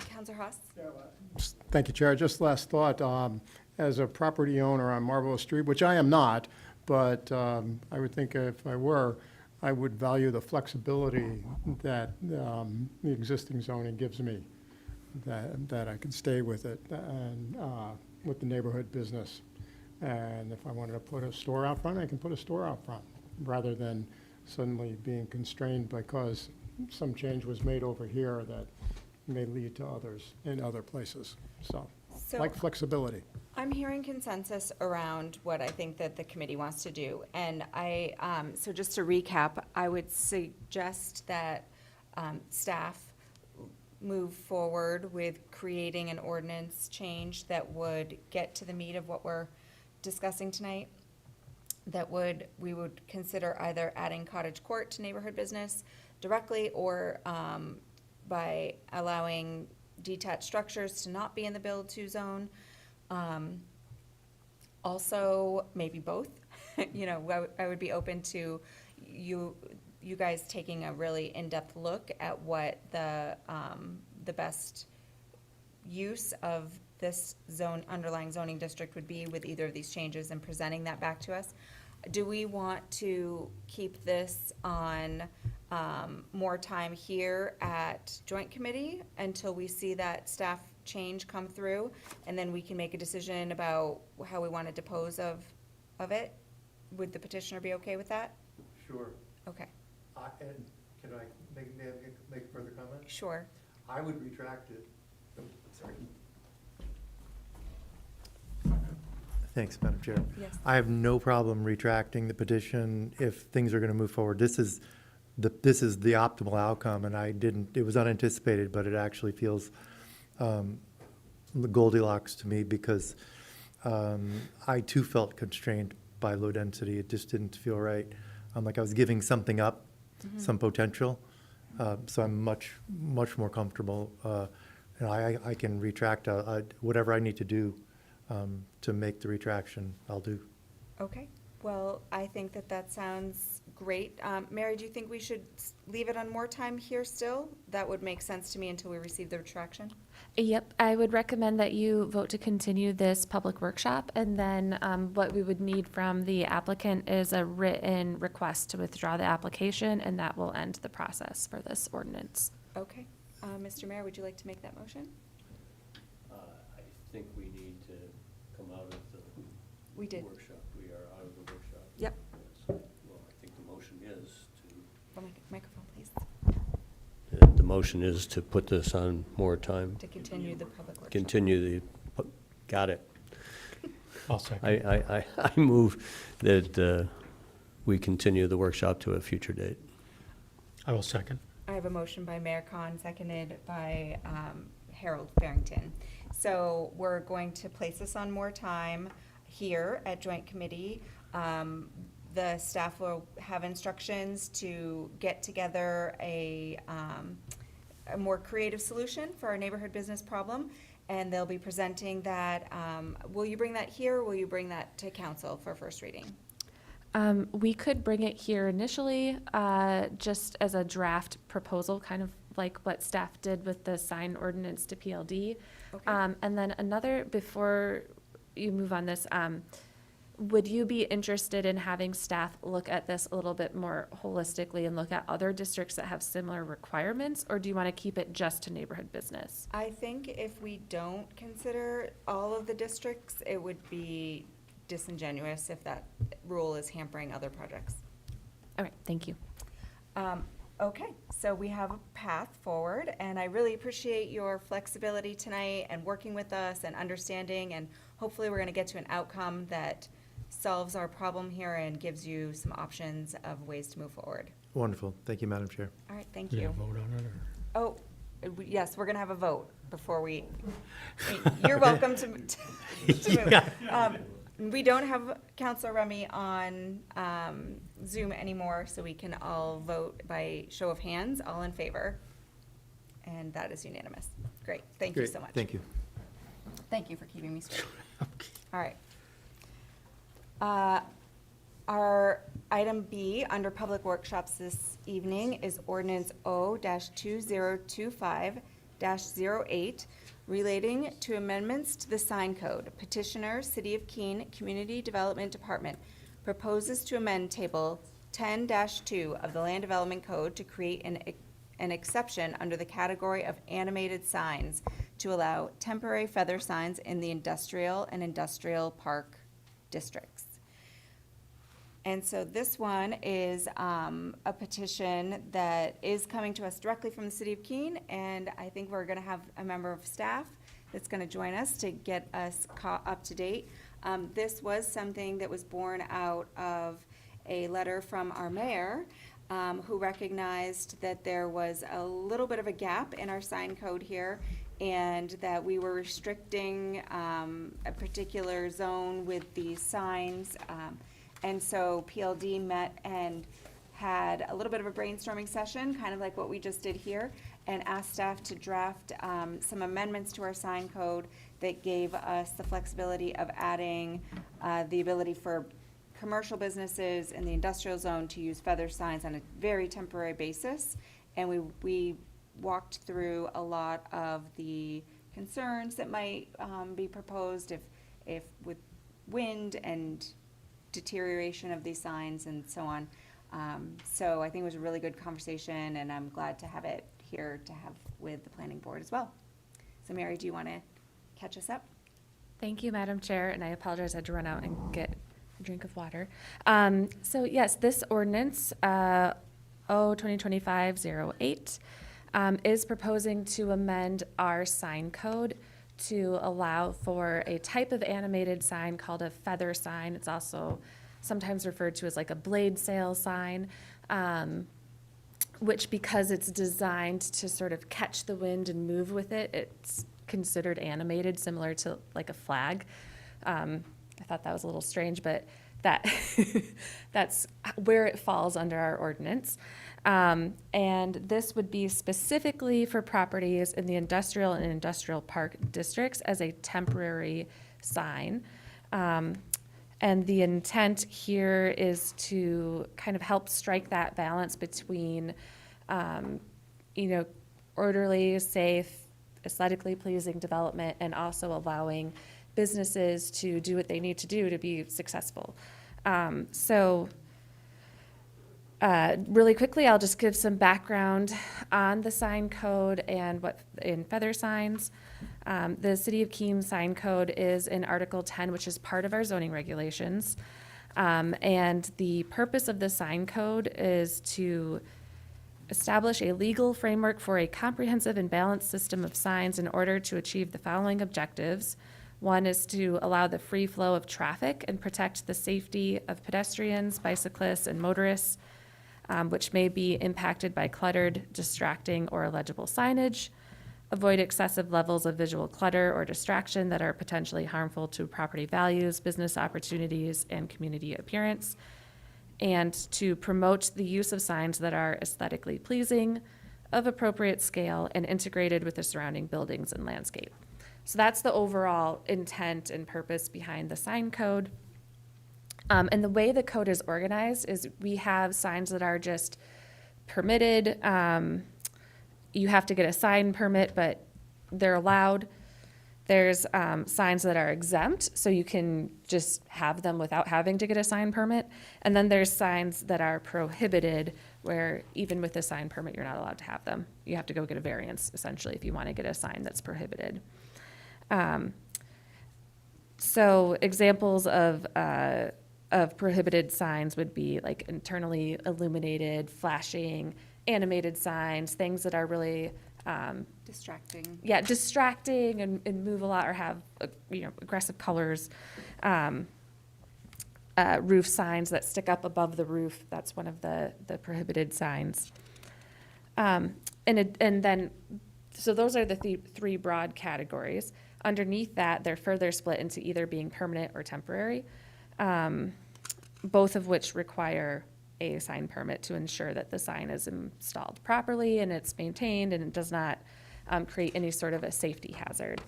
Counselor Haas? Thank you, Chair. Just last thought, as a property owner on Marlborough Street, which I am not, but I would think if I were, I would value the flexibility that the existing zoning gives me, that I can stay with it and with the neighborhood business. And if I wanted to put a store out front, I can put a store out front, rather than suddenly being constrained because some change was made over here that may lead to others in other places. So, like flexibility. I'm hearing consensus around what I think that the committee wants to do. And so just to recap, I would suggest that staff move forward with creating an ordinance change that would get to the meat of what we're discussing tonight. that we would consider either adding cottage court to neighborhood business directly, or by allowing detached structures to not be in the build to zone. Also, maybe both. You know, I would be open to you guys taking a really in-depth look at what the best use of this underlying zoning district would be with either of these changes, and presenting that back to us. Do we want to keep this on more time here at joint committee until we see that staff change come through, and then we can make a decision about how we want to dispose of it? Would the petitioner be okay with that? Sure. Okay, And can I make a further comment? sure. I would retract it. Oh, sorry. Thanks, Madam Chair. Yes. I have no problem retracting the petition if things are going to move forward. This is the optimal outcome, and it was unanticipated, but it actually feels Goldilocks to me, because I too felt constrained by low density. It just didn't feel right. Like I was giving something up, some potential. So I'm much more comfortable. And I can retract whatever I need to do to make the retraction. I'll do. Okay, well, I think that sounds great. Mary, do you think we should leave it on more time here still? That would make sense to me until we receive the retraction. Yep, I would recommend that you vote to continue this public workshop, and then what we would need from the applicant is a written request to withdraw the application, and that will end the process for this ordinance. Okay, Mr. Mayor, would you like to make that motion? I think we need to come out of the We did. workshop. We are out of the workshop. Yep. Yes. Well, I think the motion is to, Oh, microphone, please. the motion is to put this on more time. To continue the public workshop. Continue got it. I'll second. I move that we continue the workshop to a future date. I will second. I have a motion by Mayor Khan, seconded by Harold Farrington. So we're going to place this on more time here at joint committee. The staff will have instructions to get together a more creative solution for our neighborhood business problem, and they'll be presenting that. Will you bring that here, or will you bring that to council for first reading? We could bring it here initially, just as a draft proposal, kind of like what staff did with the sign ordinance to PLD. Okay. And then before you move on this, would you be interested in having staff look at this a little bit more holistically and look at other districts that have similar requirements, or do you want to keep it just to neighborhood business? I think if we don't consider all of the districts, it would be disingenuous if that rule is hampering other projects. All right, thank you. Okay, so we have a path forward, and I really appreciate your flexibility tonight and working with us and understanding, and hopefully we're gonna get to an outcome that solves our problem here and gives you some options of ways to move forward. Wonderful. Thank you, Madam Chair. All right, thank Did you. vote on it, or? Oh, yes, we're gonna have a vote before we, you're welcome to move. We don't have Counselor Remy on Zoom anymore, so we can all vote by show of hands, all in favor. And that is unanimous. Great, thank you Great. so much. Thank you. Thank you for keeping me straight. All right. Our item B under public workshops this evening is ordinance O-2025-08, relating to amendments to the sign code. Petitioner, City of Keene Community Development Department, proposes to amend Table 10-2 of the Land Development Code to create an exception under the category of animated signs to allow temporary feather signs in the industrial and industrial park districts. And so this one is a petition that is coming to us directly from the City of Keene, and I think we're gonna have a member of staff that's gonna join us to get us caught up to date. This was something that was born out of a letter from our mayor, who recognized that there was a little bit of a gap in our sign code here, and that we were restricting a particular zone with these signs. And so PLD met and had a little bit of a brainstorming session, kind of like what we just did here, and asked staff to draft some amendments to our sign code that gave us the flexibility of adding the ability for commercial businesses in the industrial zone to use feather signs on a very temporary basis. And we walked through a lot of the concerns that might be proposed if with wind and deterioration of these signs and so on. So I think it was a really good conversation, and I'm glad to have it here to have with the planning board as well. So Mary, do you want to catch us up? Thank you, Madam Chair, and I apologize, I had to run out and get a drink of water. So yes, this ordinance, 2025-08, is proposing to amend our sign code to allow for a type of animated sign called a feather sign. It's also sometimes referred to as like a blade sail sign, which, because it's designed to sort of catch the wind and move with it, it's considered animated, similar to like a flag. I thought that was a little strange, but that that's where it falls under our ordinance. And this would be specifically for properties in the industrial and industrial park districts as a temporary sign. And the intent here is to kind of help strike that balance between, orderly, safe, aesthetically pleasing development, and also allowing businesses to do what they need to do to be successful. Really quickly, I'll just give some background on the sign code and what in feather signs. The City of Keene sign code is in Article 10, which is part of our zoning regulations. And the purpose of the sign code is to establish a legal framework for a comprehensive and balanced system of signs in order to achieve the following objectives. One is to allow the free flow of traffic and protect the safety of pedestrians, bicyclists, and motorists, which may be impacted by cluttered, distracting, or illegible signage. Avoid excessive levels of visual clutter or distraction that are potentially harmful to property values, business opportunities, and community appearance. And to promote the use of signs that are aesthetically pleasing, of appropriate scale, and integrated with the surrounding buildings and landscape. So that's the overall intent and purpose behind the sign code. And the way the code is organized is we have signs that are just permitted. You have to get a sign permit, but they're allowed. There's signs that are exempt, so you can just have them without having to get a sign permit. And then there's signs that are prohibited, where even with a sign permit, you're not allowed to have them. You have to go get a variance, essentially, if you want to get a sign that's prohibited. So examples of prohibited signs would be like internally illuminated, flashing, animated signs, things that are really Distracting. yeah, distracting and move a lot or have aggressive colors. Roof signs that stick up above the roof, that's one of the prohibited signs. So those are the three broad categories. Underneath that, they're further split into either being permanent or temporary, both of which require a sign permit to ensure that the sign is installed properly and it's maintained and it does not create any sort of a safety hazard.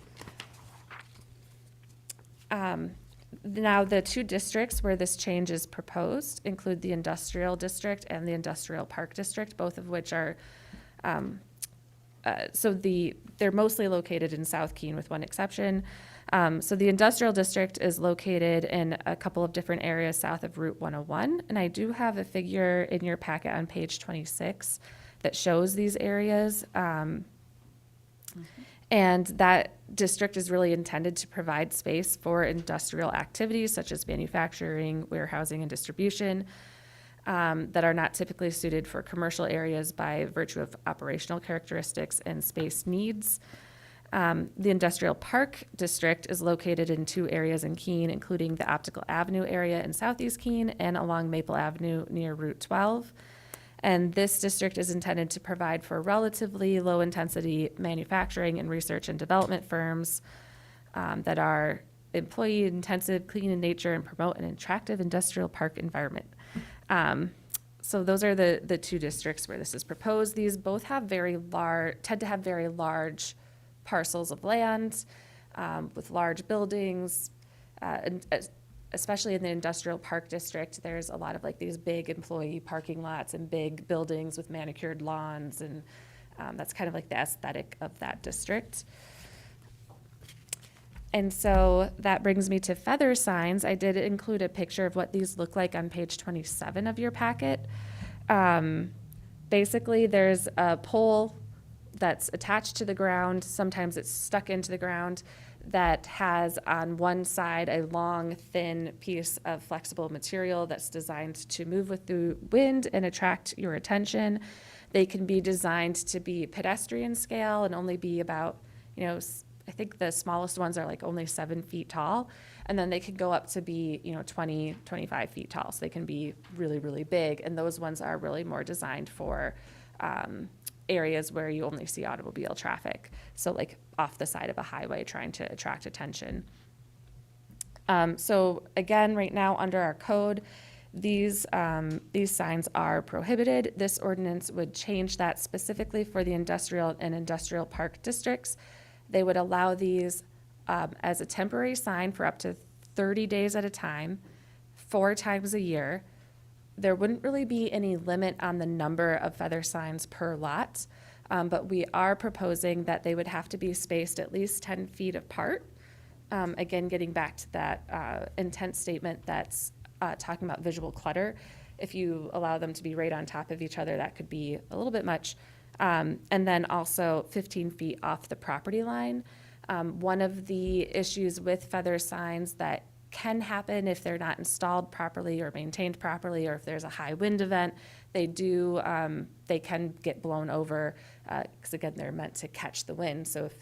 Now, the two districts where this change is proposed include the industrial district and the industrial park district, both of which are they're mostly located in South Keene with one exception. So the industrial district is located in a couple of different areas south of Route 101. And I do have a figure in your packet on page 26 that shows these areas. And that district is really intended to provide space for industrial activities such as manufacturing, warehousing, and distribution. That are not typically suited for commercial areas by virtue of operational characteristics and space needs. The Industrial Park District is located in two areas in Keene, including the Optical Avenue area in southeast Keene and along Maple Avenue near Route 12. And this district is intended to provide for relatively low-intensity manufacturing and research and development firms that are employee-intensive, clean in nature, and promote an attractive industrial park environment. So those are the two districts where this is proposed. These both have tend to have very large parcels of land with large buildings, and especially in the industrial park district, there's a lot of like these big employee parking lots and big buildings with manicured lawns, and that's kind of like the aesthetic of that district. And so that brings me to feather signs. I did include a picture of what these look like on page 27 of your packet. Basically, there's a pole that's attached to the ground. Sometimes it's stuck into the ground that has on one side a long, thin piece of flexible material that's designed to move with the wind and attract your attention. They can be designed to be pedestrian scale and only be about, I think the smallest ones are like only 7 feet tall. And then they can go up to be, 20, 25 feet tall. So they can be really, really big. And those ones are really more designed for areas where you only see automobile traffic. So like off the side of a highway trying to attract attention. So again, right now under our code, these signs are prohibited. This ordinance would change that specifically for the industrial and industrial park districts. They would allow these as a temporary sign for up to 30 days at a time, 4 times a year. There wouldn't really be any limit on the number of feather signs per lot, but we are proposing that they would have to be spaced at least 10 feet apart. Again, getting back to that intent statement that's talking about visual clutter. If you allow them to be right on top of each other, that could be a little bit much. And then also 15 feet off the property line. One of the issues with feather signs that can happen if they're not installed properly or maintained properly, or if there's a high wind event, they can get blown over, because again, they're meant to catch the wind. So if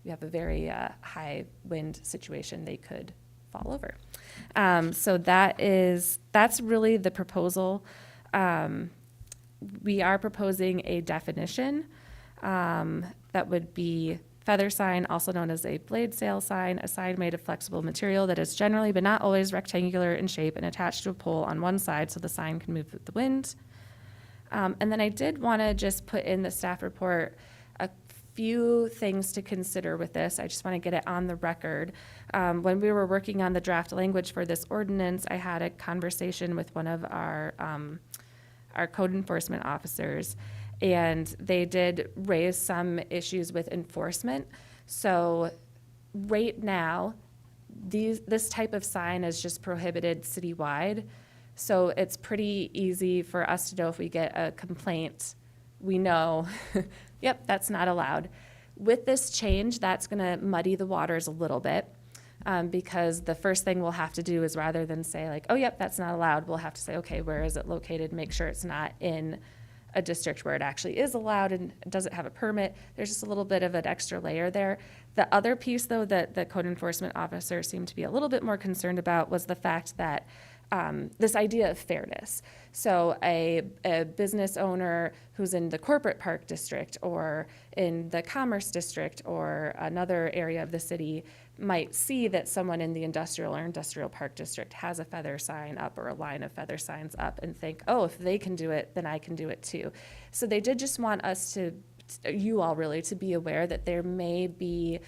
you have a very high wind situation, they could fall over. So that's really the proposal. We are proposing a definition that would be feather sign, also known as a blade sail sign, a sign made of flexible material that is generally but not always rectangular in shape and attached to a pole on one side so the sign can move with the wind. And then I did want to just put in the staff report a few things to consider with this. I just want to get it on the record. When we were working on the draft language for this ordinance, I had a conversation with one of our code enforcement officers, and they did raise some issues with enforcement. So right now, this type of sign is just prohibited citywide. So it's pretty easy for us to know if we get a complaint, we know, yep, that's not allowed. With this change, that's gonna muddy the waters a little bit, because the first thing we'll have to do is, rather than say like, oh, yep, that's not allowed, we'll have to say, okay, where is it located? Make sure it's not in a district where it actually is allowed and doesn't have a permit. There's just a little bit of an extra layer there. The other piece, though, that the code enforcement officer seemed to be a little bit more concerned about was the fact that this idea of fairness. So a business owner who's in the corporate park district or in the commerce district or another area of the city might see that someone in the industrial or industrial park district has a feather sign up or a line of feather signs up and think, oh, if they can do it, then I can do it too. So they did just want us to, you all really, to be aware that there may be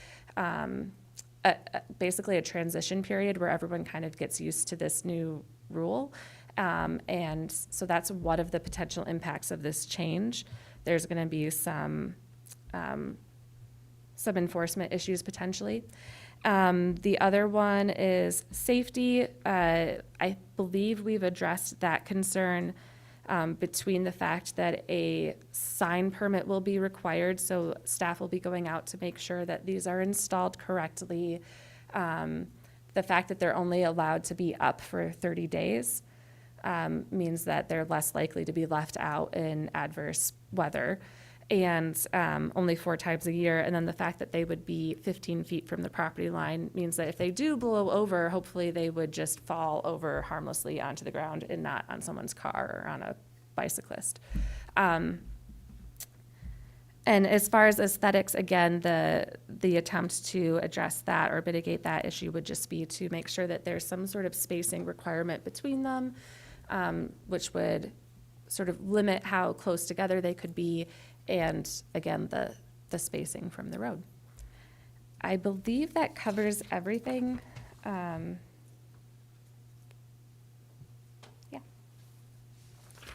basically a transition period where everyone kind of gets used to this new rule. And so that's one of the potential impacts of this change. There's going to be some enforcement issues potentially. The other one is safety. I believe we've addressed that concern between the fact that a sign permit will be required, so staff will be going out to make sure that these are installed correctly. The fact that they're only allowed to be up for 30 days means that they're less likely to be left out in adverse weather, and only 4 times a year. And then the fact that they would be 15 feet from the property line means that if they do blow over, hopefully they would just fall over harmlessly onto the ground and not on someone's car or on a bicyclist. And as far as aesthetics, again, the attempt to address that or mitigate that issue would just be to make sure that there's some sort of spacing requirement between them, which would sort of limit how close together they could be, and again, the spacing from the road. I believe that covers everything. Yeah.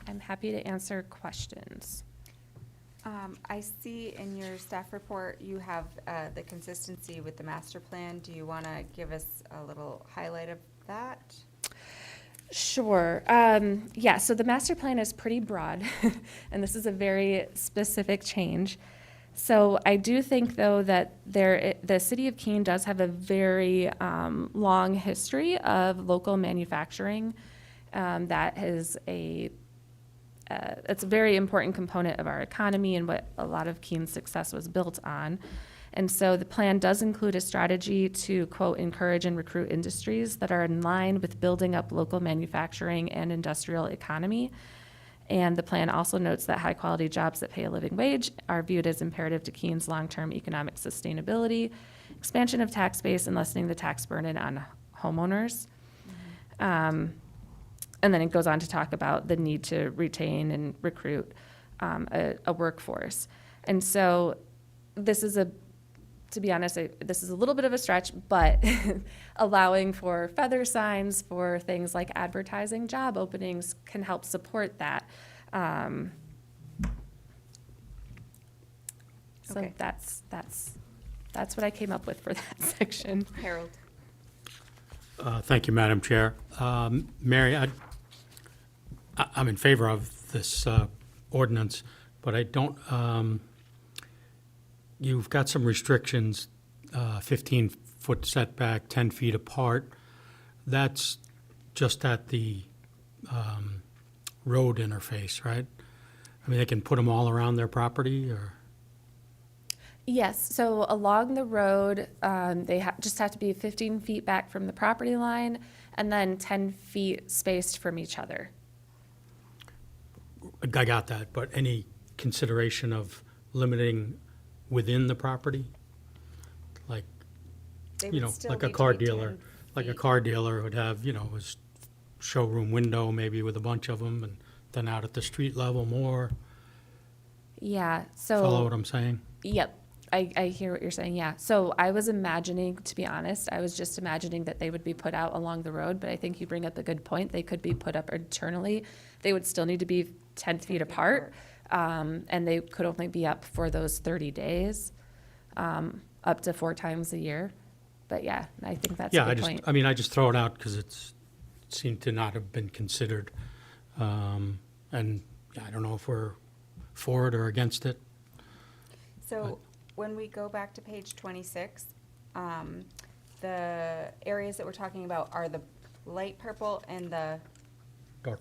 I'm happy to answer questions. I see in your staff report, you have the consistency with the master plan. Do you want to give us a little highlight of that? Sure. Yeah, so the master plan is pretty broad, and this is a very specific change. So I do think, though, that the city of Keene does have a very long history of local manufacturing. That is it's a very important component of our economy and what a lot of Keene's success was built on. And so the plan does include a strategy to, quote, encourage and recruit industries that are in line with building up local manufacturing and industrial economy. And the plan also notes that high-quality jobs that pay a living wage are viewed as imperative to Keene's long-term economic sustainability, expansion of tax base, and lessening the tax burden on homeowners. And then it goes on to talk about the need to retain and recruit a workforce. And so this is to be honest, this is a little bit of a stretch, but allowing for feather signs for things like advertising job openings can help support that. So Okay. that's what I came up with for that section. Harold? Thank you, Madam Chair. Mary, I'm in favor of this ordinance, but I don't, you've got some restrictions, 15-foot setback, 10 feet apart. That's just at the road interface, right? I mean, they can put them all around their property, or? Yes, so along the road, they just have to be 15 feet back from the property line and then 10 feet spaced from each other. I got that, but any consideration of limiting within the property? Like, They you would know, still like a need to car be 10 dealer, like a feet. car dealer would have, you know, his showroom window maybe with a bunch of them, and then out at the street level more. Yeah, so. Follow what I'm saying? Yep, I hear what you're saying, yeah. So I was imagining, to be honest, I was just imagining that they would be put out along the road, but I think you bring up a good point. They could be put up internally. They would still need to be 10 feet apart, and they could only be up for those 30 days, up to 4 times a year. But yeah, I think that's a Yeah, good point. I mean, I just throw it out because it seemed to not have been considered. And yeah, I don't know if we're for it or against it. So when we go back to page 26, the areas that we're talking about are the light purple and the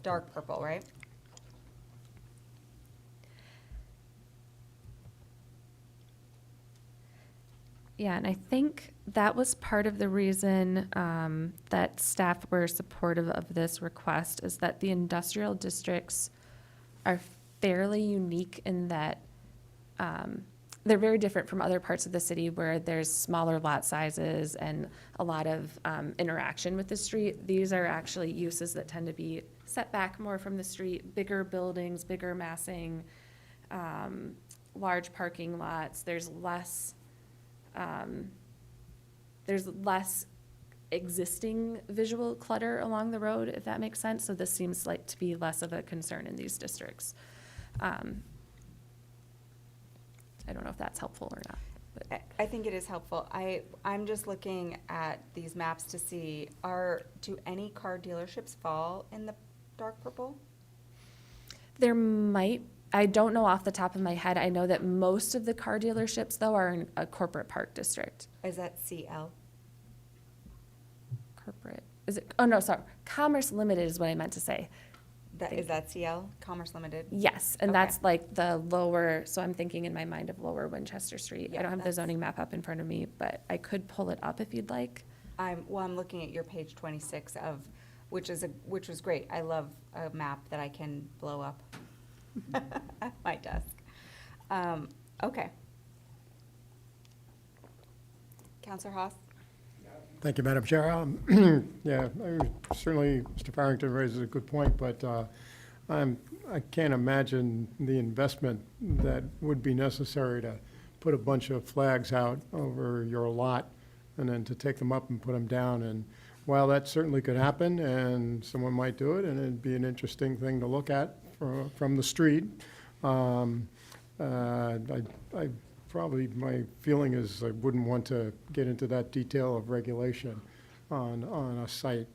dark purple, right? Yeah, and I think that was part of the reason that staff were supportive of this request, is that the industrial districts are fairly unique in that they're very different from other parts of the city where there's smaller lot sizes and a lot of interaction with the street. These are actually uses that tend to be set back more from the street, bigger buildings, bigger massing, large parking lots. There's less existing visual clutter along the road, if that makes sense. So this seems like to be less of a concern in these districts. I don't know if that's helpful or not. But. I think it is helpful. I'm just looking at these maps to see, do any car dealerships fall in the dark purple? There might, I don't know off the top of my head. I know that most of the car dealerships, though, are in a corporate park district. Is that CL? Corporate, is it, oh no, sorry, Commerce Limited is what I meant to say. Is that CL, Commerce Limited? Yes, and Okay. that's like the lower, so I'm thinking in my mind of lower Winchester Street. I Yeah, don't have the that's- zoning map up in front of me, but I could pull it up if you'd like. I'm looking at your page 26 which was great. I love a map that I can blow up at my desk. Okay. Counselor Haas? Thank you, Madam Chair. Yeah, certainly, Mr. Farrington raises a good point, but I can't imagine the investment that would be necessary to put a bunch of flags out over your lot and then to take them up and put them down. And while that certainly could happen, and someone might do it, and it'd be an interesting thing to look at from the street, I probably, my feeling is I wouldn't want to get into that detail of regulation on a site.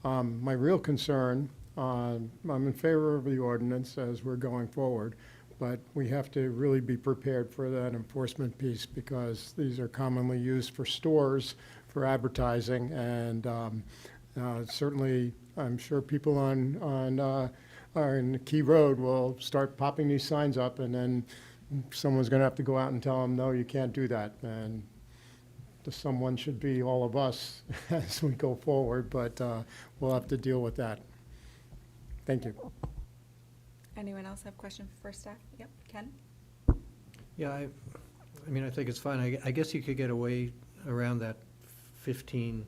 My real concern, I'm in favor of the ordinance as we're going forward, but we have to really be prepared for that enforcement piece because these are commonly used for stores, for advertising, and certainly I'm sure people on Key Road will start popping these signs up, and then someone's going to have to go out and tell them, no, you can't do that. And the someone should be all of us as we go forward, but we'll have to deal with that. Thank you. Anyone else have a question for staff? Yep, Ken? Yeah, I mean, I think it's fine. I guess you could get away around that 15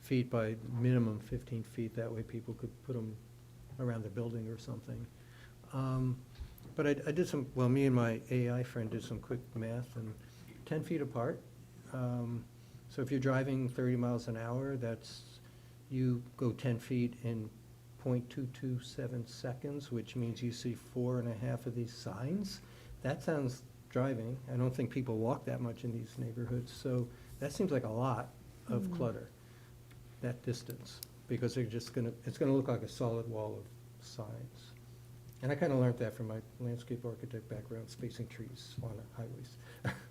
feet by minimum 15 feet. That way people could put them around the building or something. But I did some, well, me and my AI friend did some quick math, and 10 feet apart. So if you're driving 30 miles an hour, you go 10 feet in 0.227 seconds, which means you see 4.5 of these signs. That sounds driving. I don't think people walk that much in these neighborhoods, so that seems like a lot of clutter, that distance, because they're just it's gonna look like a solid wall of signs. And I kind of learned that from my landscape architect background, spacing trees on highways.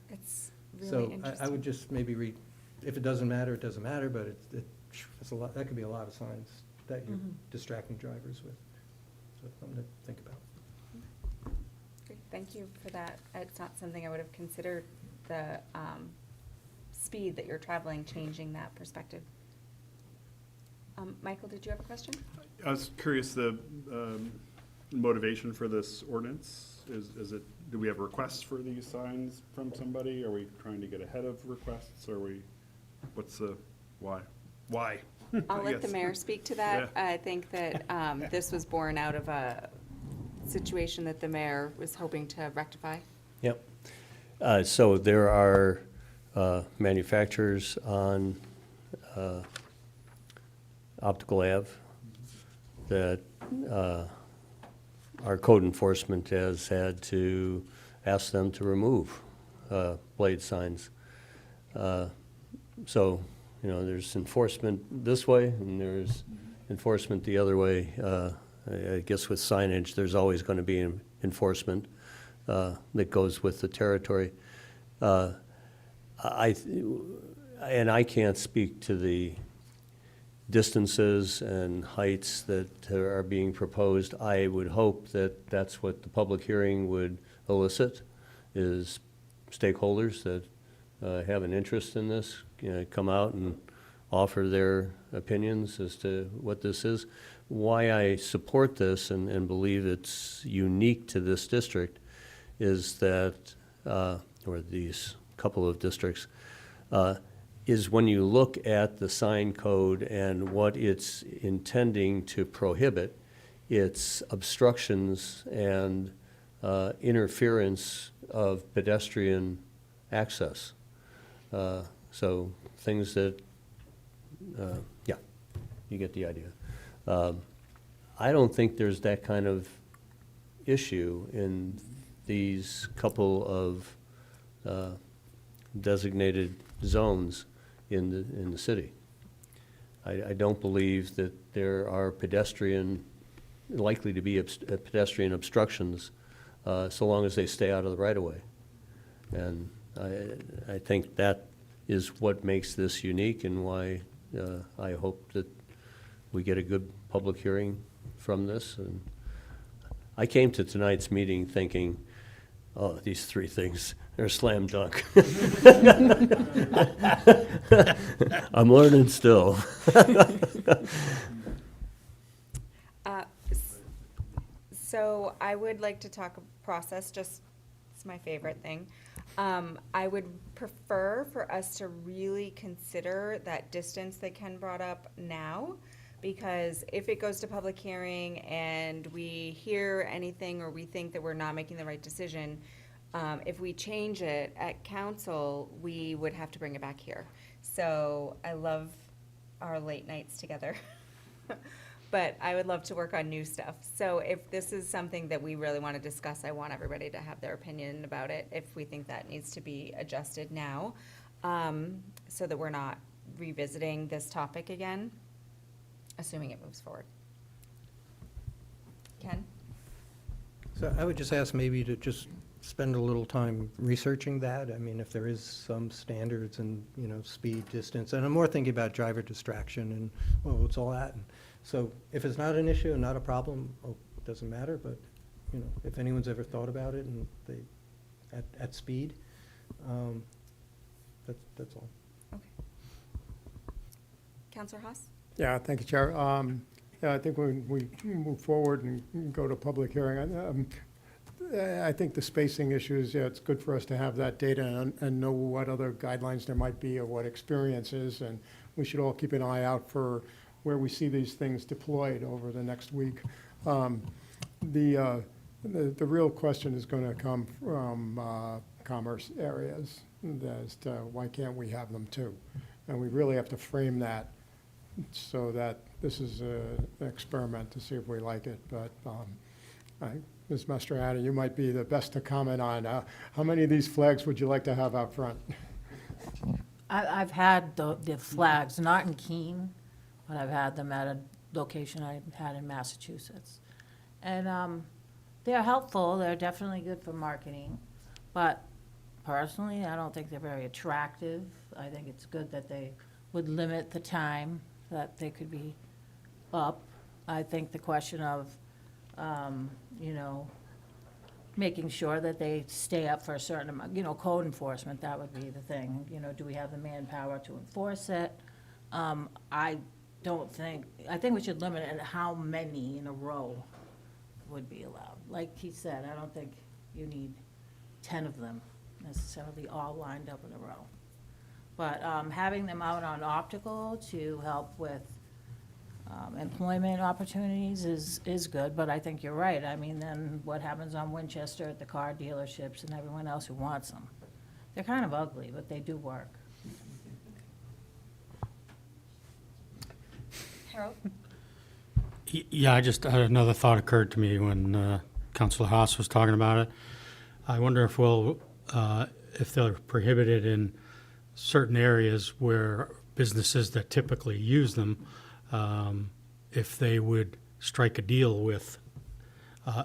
It's really So interesting. I would just maybe read, if it doesn't matter, it doesn't matter, but it's a lot, that could be a lot of signs that you're distracting drivers with. So something to think about. Great, thank you for that. It's not something I would have considered, the speed that you're traveling, changing that perspective. Michael, did you have a question? I was curious, the motivation for this ordinance, is it, do we have requests for these signs from somebody? Are we trying to get ahead of requests? What's the, why? Why? I'll I let the guess. mayor speak to that. Yeah. I think that this was born out of a situation that the mayor was hoping to rectify. Yep. So there are manufacturers on Optical Ave that our code enforcement has had to ask them to remove blade signs. So, there's enforcement this way and there's enforcement the other way. I guess with signage, there's always going to be enforcement that goes with the territory. I can't speak to the distances and heights that are being proposed. I would hope that that's what the public hearing would elicit, is stakeholders that have an interest in this, come out and offer their opinions as to what this is. Why I support this and believe it's unique to this district is that, or these couple of districts, is when you look at the sign code and what it's intending to prohibit, it's obstructions and interference of pedestrian access. So things that, yeah, you get the idea. I don't think there's that kind of issue in these couple of designated zones in the city. I don't believe that there are likely to be pedestrian obstructions so long as they stay out of the right-of-way. And I think that is what makes this unique and why I hope that we get a good public hearing from this. And I came to tonight's meeting thinking, oh, these three things, they're slam dunk. I'm learning still. So I would like to talk process just It's my favorite thing. I would prefer for us to really consider that distance that Ken brought up now, because if it goes to public hearing and we hear anything or we think that we're not making the right decision, if we change it at council, we would have to bring it back here. So I love our late nights together. But I would love to work on new stuff. So if this is something that we really want to discuss, I want everybody to have their opinion about it, if we think that needs to be adjusted now, so that we're not revisiting this topic again, assuming it moves forward. Ken? So I would just ask maybe to just spend a little time researching that. I mean, if there is some standards and, you know, speed, distance, and I'm more thinking about driver distraction and, well, what's all that? And so if it's not an issue and not a problem, oh, it doesn't matter, but, you know, if anyone's ever thought about it and they, at speed, that's all. Okay. Counselor Haas? Yeah, thank you, Chair. Yeah, I think when we move forward and go to public hearing, I think the spacing issues, yeah, it's good for us to have that data and know what other guidelines there might be or what experience is, and we should all keep an eye out for where we see these things deployed over the next week. The real question is going to come from commerce areas as to why can't we have them too? And we really have to frame that so that this is an experiment to see if we like it. But Ms. Mastrani, you might be the best to comment on how many of these flags would you like to have out front? I've had the flags, not in Keene, but I've had them at a location I had in Massachusetts. And they're helpful, they're definitely good for marketing, but personally, I don't think they're very attractive. I think it's good that they would limit the time that they could be up. I think the question of, you know, making sure that they stay up for a certain amount, you know, code enforcement, that would be the thing. You know, do we have the manpower to enforce it? I think we should limit it at how many in a row would be allowed. Like he said, I don't think you need 10 of them necessarily all lined up in a row. But having them out on optical to help with employment opportunities is good, but I think you're right. I mean, then what happens on Winchester at the car dealerships and everyone else who wants them? They're kind of ugly, but they do work. Harold? Yeah, I just had another thought occurred to me when Councilor Haas was talking about it. I wonder if they're prohibited in certain areas where businesses that typically use them, if they would strike a deal with a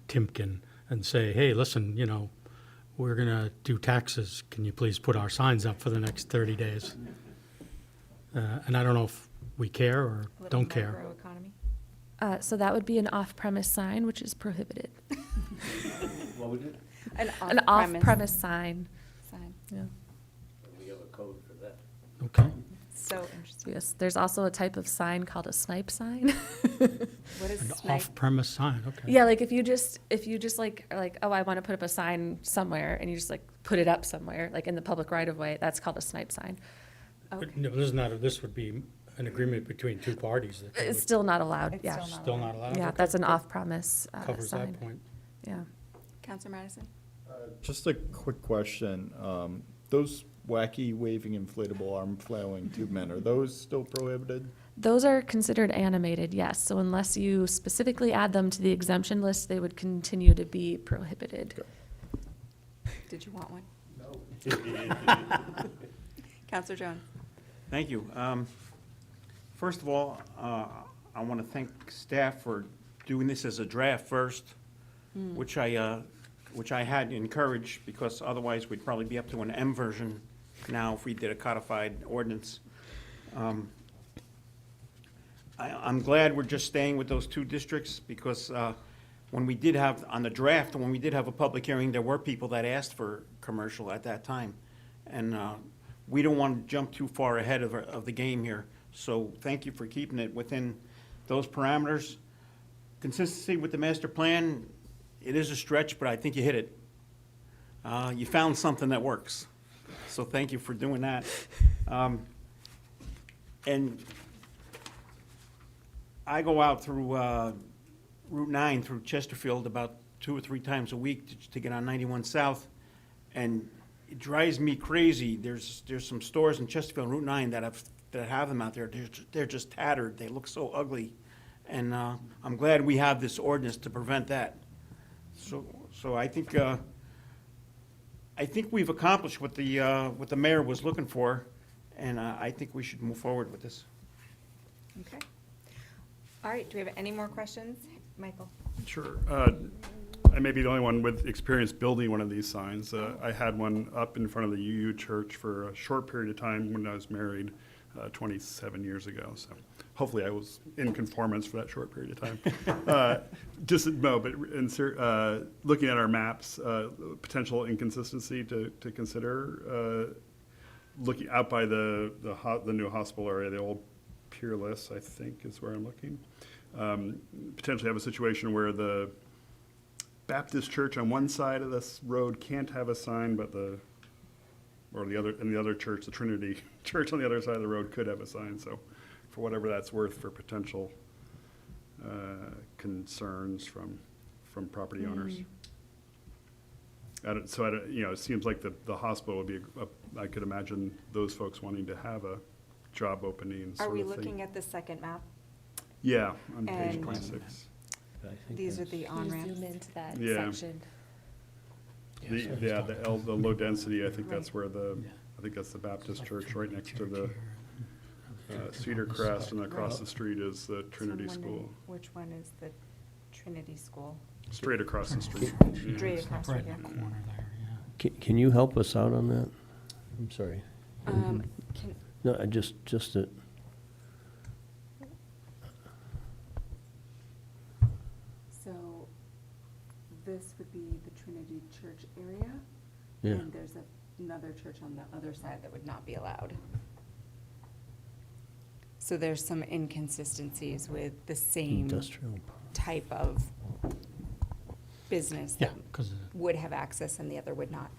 Timken and say, hey, listen, you know, we're going to do taxes. Can you please put our signs up for the next 30 days? And I don't know if we care or don't care. Microeconomy? So that would be an off-premise sign, which is prohibited. What would it? An off-premise sign. sign. Yeah. We have a code for that. Okay. So interesting. Yes, there's also a type of sign called a snipe sign. What is An snipe? off-premise sign, okay. Yeah, like if you just like are like, oh, I want to put up a sign somewhere, and you just like put it up somewhere, like in the public right of way, that's called a snipe sign. Okay. No, this would be an agreement between two parties. That they It's would- still not allowed, It's yeah. Still not allowed? Yeah, Okay. that's an off-premise Covers sign. that point. Yeah. Counselor Madison? Just a quick question. Those wacky waving inflatable arm flailing tube men, are those still prohibited? Those are considered animated, yes. So unless you specifically add them to the exemption list, they would continue to be prohibited. Did you want one? No. Counselor Jones? Thank you. First of all, I want to thank staff for doing this as a draft first, which I had encouraged, because otherwise we'd probably be up to an M version now if we did a codified ordinance. I'm glad we're just staying with those two districts, because when we did have, on the draft, when we did have a public hearing, there were people that asked for commercial at that time. And we don't want to jump too far ahead of the game here. So thank you for keeping it within those parameters. Consistency with the master plan, it is a stretch, but I think you hit it. You found something that works. So thank you for doing that. And I go out through Route 9 through Chesterfield about 2 or 3 times a week to get on 91 South, and it drives me crazy. There's some stores in Chesterfield, Route 9, that have them out there. They're just tattered. They look so ugly, and I'm glad we have this ordinance to prevent that. So I think we've accomplished what the mayor was looking for, and I think we should move forward with this. Okay. All right, do we have any more questions? Michael? Sure. I may be the only one with experience building one of these signs. I had one up in front of the UU Church for a short period of time when I was married, 27 years ago. So hopefully I was in conformance for that short period of time. Looking at our maps, potential inconsistency to consider. Looking out by the new hospital area, the old Peerless, I think is where I'm looking. Potentially have a situation where the Baptist church on one side of this road can't have a sign, but the other church, the Trinity Church on the other side of the road, could have a sign. So for whatever that's worth for potential concerns from property owners. It seems like the hospital would be, I could imagine those folks wanting to have a job opening Are sort we of thing. looking at the second map? Yeah, on page And- 26. These are the Can you on-ramps? zoom into that Yeah. section? The low density, I think that's where I think that's the Baptist church right next to the Cedar Crest, and across the street is the Trinity So I'm School. wondering which one is the Trinity School? Straight across the street. Straight across Right right in the here. corner there, yeah. Can you help us out on that? I'm sorry. Can, No, just it. so this would be the Trinity Church area? Yeah. And there's another church on the other side that would not be allowed. So there's some inconsistencies with the same Industrial. type of business Yeah, that because would have access and the other would not.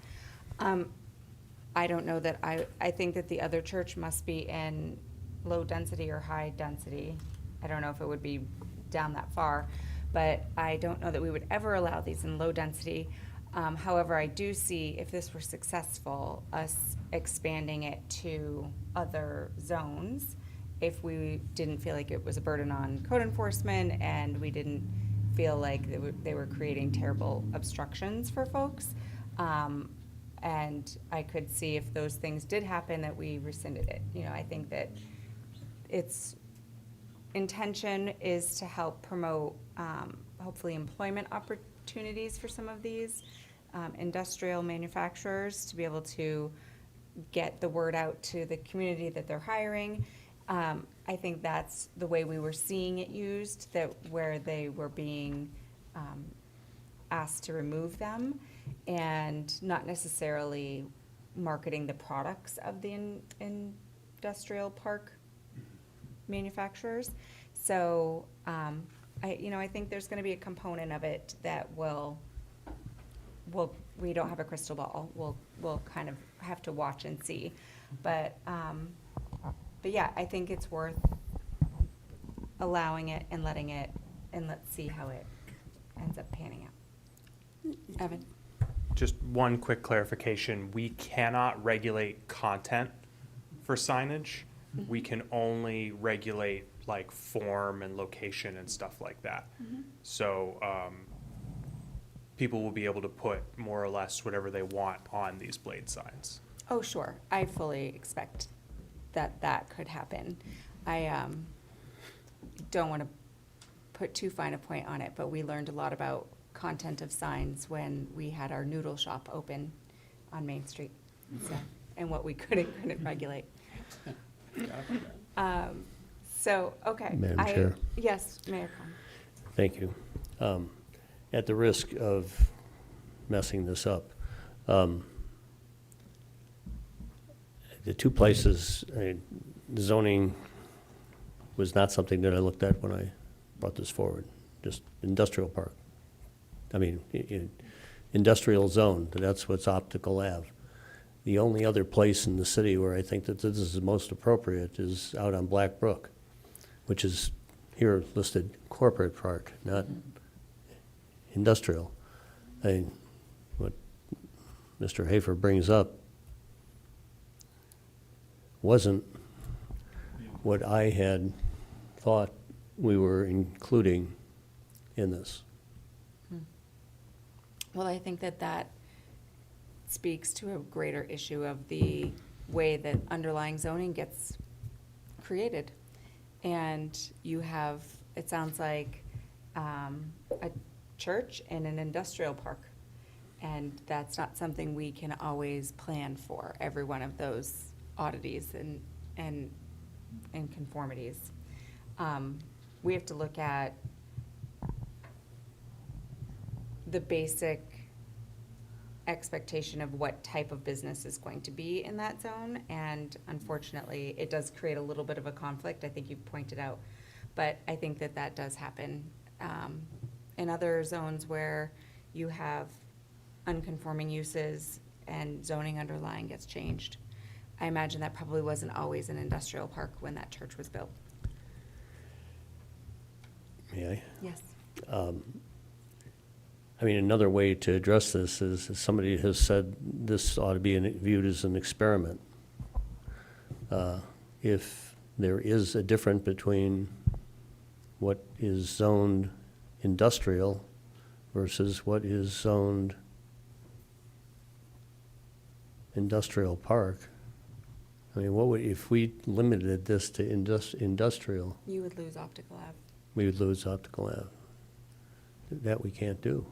I don't know that, I think that the other church must be in low density or high density. I don't know if it would be down that far, but I don't know that we would ever allow these in low density. However, I do see, if this were successful, us expanding it to other zones, if we didn't feel like it was a burden on code enforcement and we didn't feel like they were creating terrible obstructions for folks. And I could see if those things did happen, that we rescinded it. I think that its intention is to help promote, hopefully, employment opportunities for some of these industrial manufacturers, to be able to get the word out to the community that they're hiring. I think that's the way we were seeing it used, that where they were being asked to remove them, and not necessarily marketing the products of the industrial park manufacturers. So, I think there's gonna be a component of it that we don't have a crystal ball. We'll kind of have to watch and see. But yeah, I think it's worth allowing it and letting it, and let's see how it ends up panning out. Evan? Just one quick clarification. We cannot regulate content for signage. We can only regulate like form and location and stuff like that. So people will be able to put more or less whatever they want on these blade signs. Oh, sure. I fully expect that could happen. I don't want to put too fine a point on it, but we learned a lot about content of signs when we had our noodle shop open on Main Street, and what we could and couldn't regulate. Okay. Madam Chair. Yes, Mayor Con. Thank you. At the risk of messing this up, the two places, the zoning was not something that I looked at when I brought this forward, just industrial park. I mean, in industrial zone, that's what's Optical Ave. The only other place in the city where I think that this is most appropriate is out on Black Brook, which is here listed corporate park, not industrial. What Mr. Hafer brings up wasn't what I had thought we were including in this. Well, I think that that speaks to a greater issue of the way that underlying zoning gets created. And you have, it sounds like, a church and an industrial park. And that's not something we can always plan for, every one of those oddities and conformities. We have to look at the basic expectation of what type of business is going to be in that zone, and unfortunately, it does create a little bit of a conflict, I think you pointed out, but I think that that does happen in other zones where you have unconforming uses and zoning underlying gets changed. I imagine that probably wasn't always an industrial park when that church was built. May I? Yes. I mean, another way to address this is, as somebody has said, this ought to be viewed as an experiment. If there is a difference between what is zoned industrial versus what is zoned industrial park, I mean, what would, if we limited this to industrial, You would lose Optical Ave, we would lose Optical Ave. That we can't do.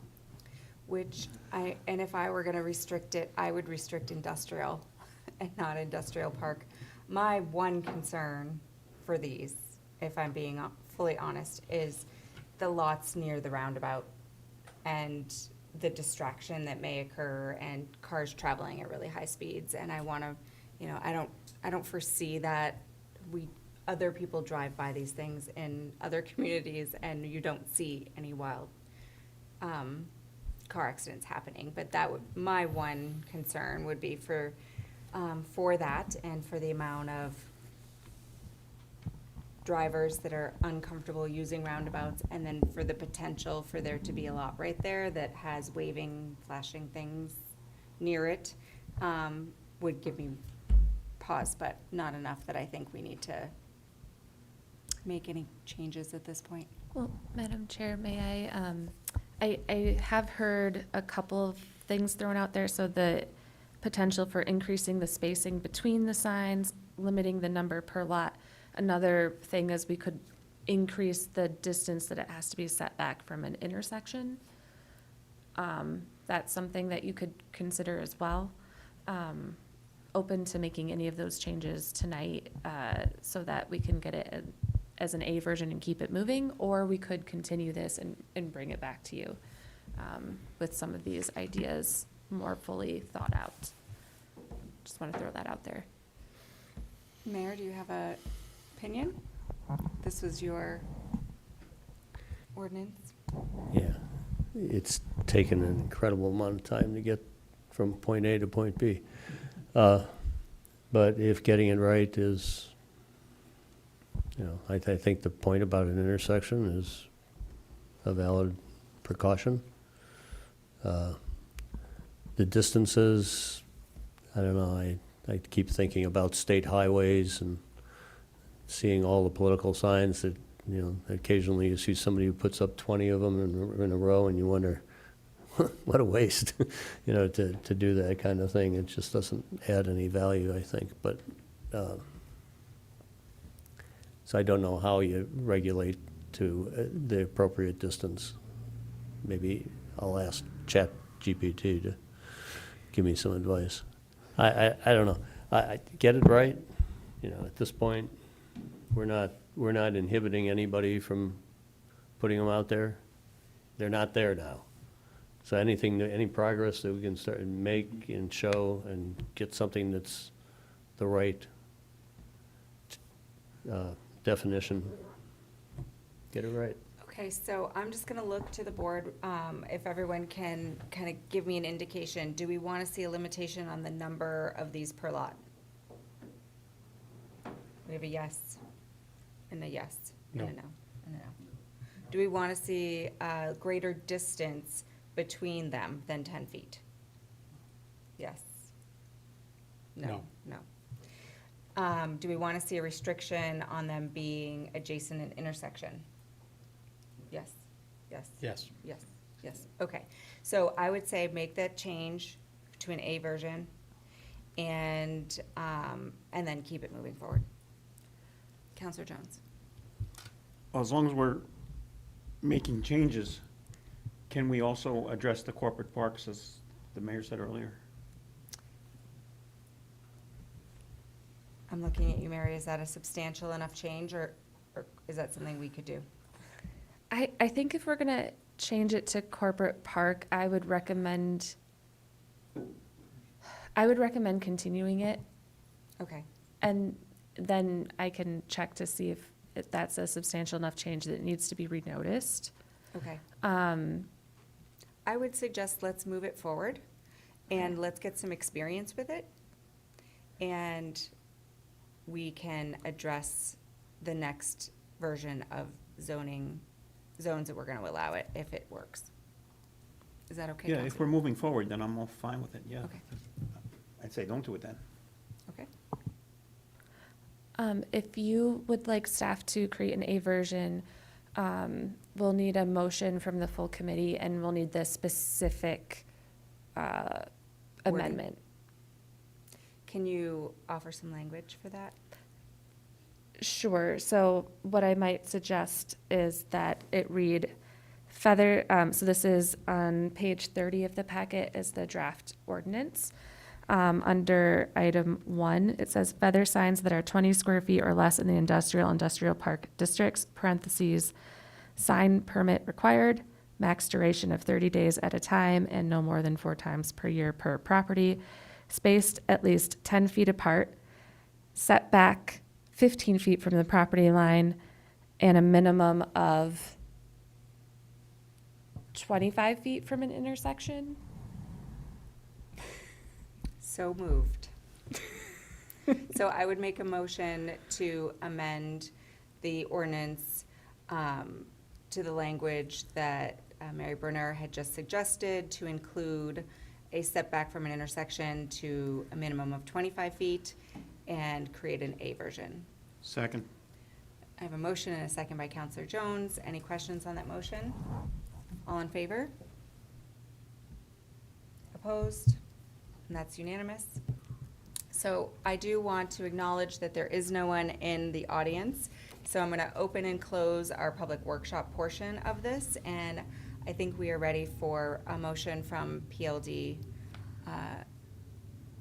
which and if I were gonna restrict it, I would restrict industrial and not industrial park. My one concern for these, if I'm being fully honest, is the lots near the roundabout and the distraction that may occur and cars traveling at really high speeds. And I wanna, I don't foresee that other people drive by these things in other communities and you don't see any wild car accidents happening. But my one concern would be for that and for the amount of drivers that are uncomfortable using roundabouts, and then for the potential for there to be a lot right there that has waving, flashing things near it, would give me pause, but not enough that I think we need to make any changes at this point. Well, Madam Chair, may I have heard a couple of things thrown out there, so the potential for increasing the spacing between the signs, limiting the number per lot. Another thing is we could increase the distance that it has to be set back from an intersection. That's something that you could consider as well. Open to making any of those changes tonight, so that we can get it as an A version and keep it moving, or we could continue this and bring it back to you with some of these ideas more fully thought out. Just want to throw that out there. Mayor, do you have a opinion? This was your ordinance. Yeah, it's taken an incredible amount of time to get from point A to point B. But if getting it right is, I think the point about an intersection is a valid precaution. The distances, I don't know, I keep thinking about state highways and seeing all the political signs that, occasionally you see somebody who puts up 20 of them in a row and you wonder, what a waste, to do that kind of thing. It just doesn't add any value, I think. But, so I don't know how you regulate to the appropriate distance. Maybe I'll ask ChatGPT to give me some advice. I don't know. I get it right. At this point, we're not inhibiting anybody from putting them out there. They're not there now. So any progress that we can start and make and show and get something that's the right definition, get it right. Okay, so I'm just gonna look to the board, if everyone can kind of give me an indication. Do we want to see a limitation on the number of these per lot? We have a yes, and a yes, and a No. no, and a no. Do we want to see a greater distance between them than 10 feet? Yes. No, no. Do we want to see a restriction on them being adjacent an intersection? Yes, yes. Yes. Yes, yes, okay. So I would say make that change to an A version and then keep it moving forward. Counselor Jones? Well, as long as we're making changes, can we also address the corporate parks, as the mayor said earlier? I'm looking at you, Mary. Is that a substantial enough change or is that something we could do? I think if we're gonna change it to corporate park, I would recommend continuing it, Okay, and then I can check to see if that's a substantial enough change that it needs to be renoticed. okay. Um, I would suggest let's move it forward and let's get some experience with it. And we can address the next version of zones that we're gonna allow it if it works. Is that okay, Yeah, if Counselor? we're moving forward, then I'm all fine with it, yeah. Okay. I'd say don't do it then. Okay, if you would like staff to create an A version, we'll need a motion from the full committee and we'll need the specific, amendment. can you offer some language for that? Sure, so what I might suggest is that it read so this is on page 30 of the packet is the draft ordinance. Under item 1, it says feather signs that are 20 square feet or less in the industrial park districts, parentheses, sign permit required, max duration of 30 days at a time and no more than 4 times per year per property, spaced at least 10 feet apart, setback 15 feet from the property line, and a minimum of 25 feet from an intersection. So moved. So I would make a motion to amend the ordinance to the language that Mary Berner had just suggested, to include a setback from an intersection to a minimum of 25 feet and create an A version. Second. I have a motion and a second by Counselor Jones. Any questions on that motion? All in favor? Opposed? And that's unanimous. So I do want to acknowledge that there is no one in the audience. So I'm going to open and close our public workshop portion of this. And I think we are ready for a motion from PLD.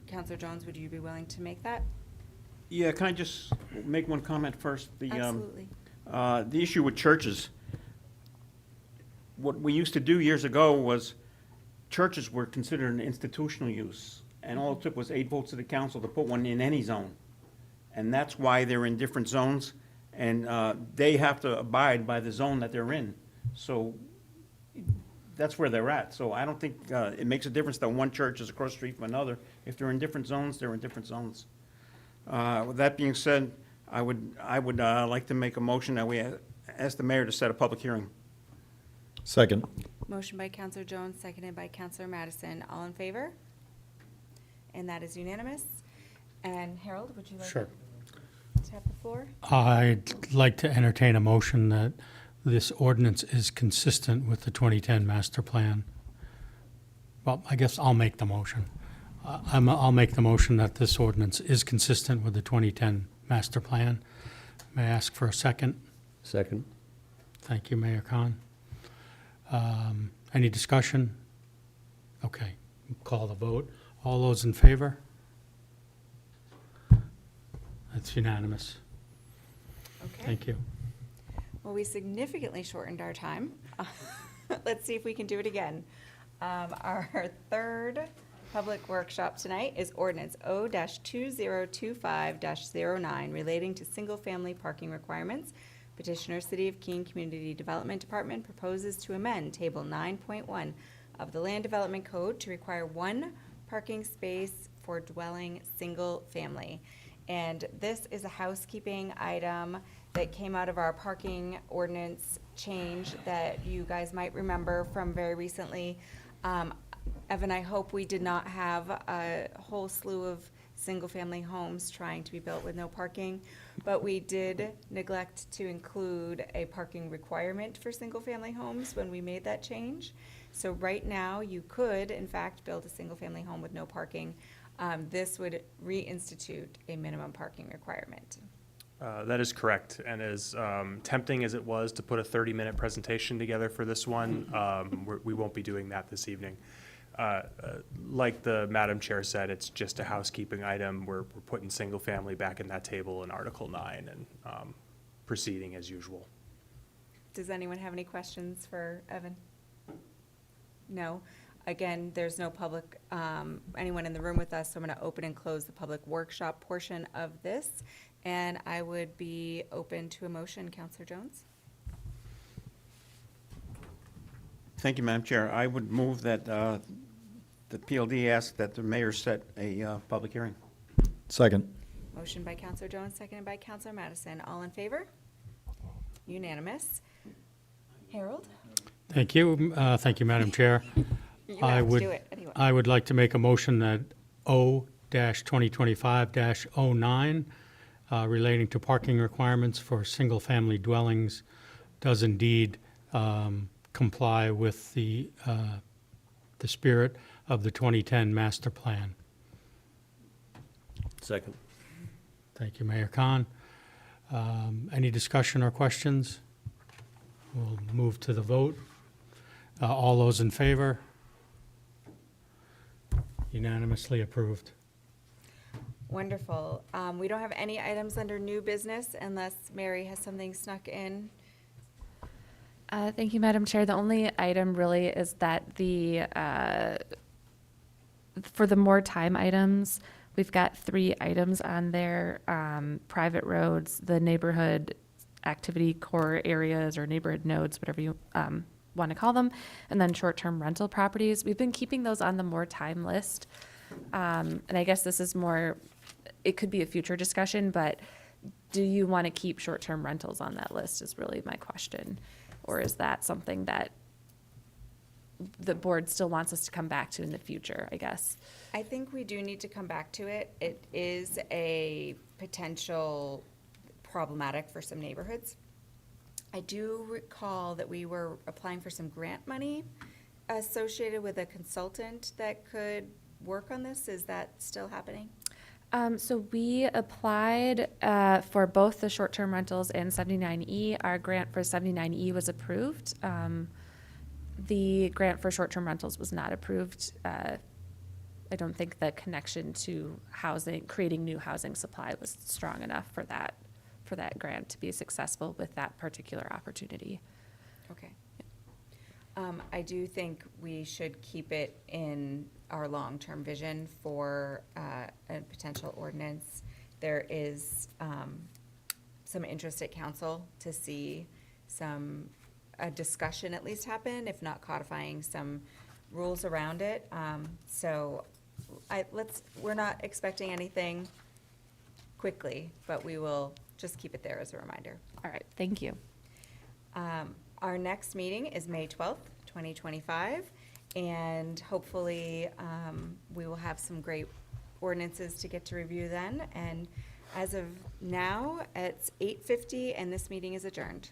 Counselor Jones, would you be willing to make that? Yeah, can I just make one comment first? Absolutely. The issue with churches, what we used to do years ago was churches were considered an institutional use, and all it took was 8 votes of the council to put one in any zone. And that's why they're in different zones, and they have to abide by the zone that they're in. So that's where they're at. So I don't think it makes a difference that one church is across the street from another. If they're in different zones, they're in different zones. With that being said, I would like to make a motion that we ask the mayor to set a public hearing. Second. Motion by Counselor Jones, seconded by Counselor Madison. All in favor? And that is unanimous. And Harold, would you like Sure. to have the floor? I'd like to entertain a motion that this ordinance is consistent with the 2010 master plan. Well, I guess I'll make the motion. I'll make the motion that this ordinance is consistent with the 2010 master plan. May I ask for a second? Second. Thank you, Mayor Khan. Any discussion? Okay, call the vote. All those in favor? That's unanimous. Okay. Thank you. Well, we significantly shortened our time. Let's see if we can do it again. Our third public workshop tonight is ordinance O-2025-09 relating to single-family parking requirements, Petitioner City of Keene Community Development Department proposes to amend Table 9.1 of the Land Development Code to require one parking space for dwelling single family. And this is a housekeeping item that came out of our parking ordinance change that you guys might remember from very recently. Evan, I hope we did not have a whole slew of single-family homes trying to be built with no parking, but we did neglect to include a parking requirement for single-family homes when we made that change. So right now, you could, in fact, build a single-family home with no parking. This would reinstitute a minimum parking requirement. That is correct, and as tempting as it was to put a 30-minute presentation together for this one, we won't be doing that this evening. Like the Madam Chair said, it's just a housekeeping item. We're putting single family back in that table in Article 9 and proceeding as usual. Does anyone have any questions for Evan? No? Again, there's no public, anyone in the room with us, so I'm going to open and close the public workshop portion of this. And I would be open to a motion. Counselor Jones? Thank you, Madam Chair. I would move that the PLD ask that the mayor set a public hearing. Second. Motion by Counselor Jones, seconded by Counselor Madison. All in favor? Unanimous. Harold? Thank you. Thank you, Madam Chair. You I have to would- do it anyway. I would like to make a motion that O-2025-09 relating to parking requirements for single-family dwellings does indeed comply with the spirit of the 2010 master plan. Second. Thank you, Mayor Khan. Any discussion or questions? We'll move to the vote. All those in favor? Unanimously approved. Wonderful. We don't have any items under new business unless Mary has something snuck in. Thank you, Madam Chair. The only item really is that for the more time items, we've got 3 items on there, private roads, the neighborhood activity core areas or neighborhood nodes, whatever you want to call them, and then short-term rental properties. We've been keeping those on the more time list. And I guess this is more, it could be a future discussion, but do you want to keep short-term rentals on that list is really my question. Or is that something that the board still wants us to come back to in the future, I guess? I think we do need to come back to it. It is a potential problematic for some neighborhoods. I do recall that we were applying for some grant money associated with a consultant that could work on this. Is that still happening? So we applied for both the short-term rentals and 79E. Our grant for 79E was approved. The grant for short-term rentals was not approved. I don't think the connection to housing, creating new housing supply was strong enough for that grant to be successful with that particular opportunity. Okay. I do think we should keep it in our long-term vision for a potential ordinance. There is some interest at council to see a discussion at least happen, if not codifying some rules around it. So we're not expecting anything quickly, but we will just keep it there as a reminder. All right, thank you. Our next meeting is May 12th, 2025, and hopefully we will have some great ordinances to get to review then. And as of now, it's 8:50 and this meeting is adjourned.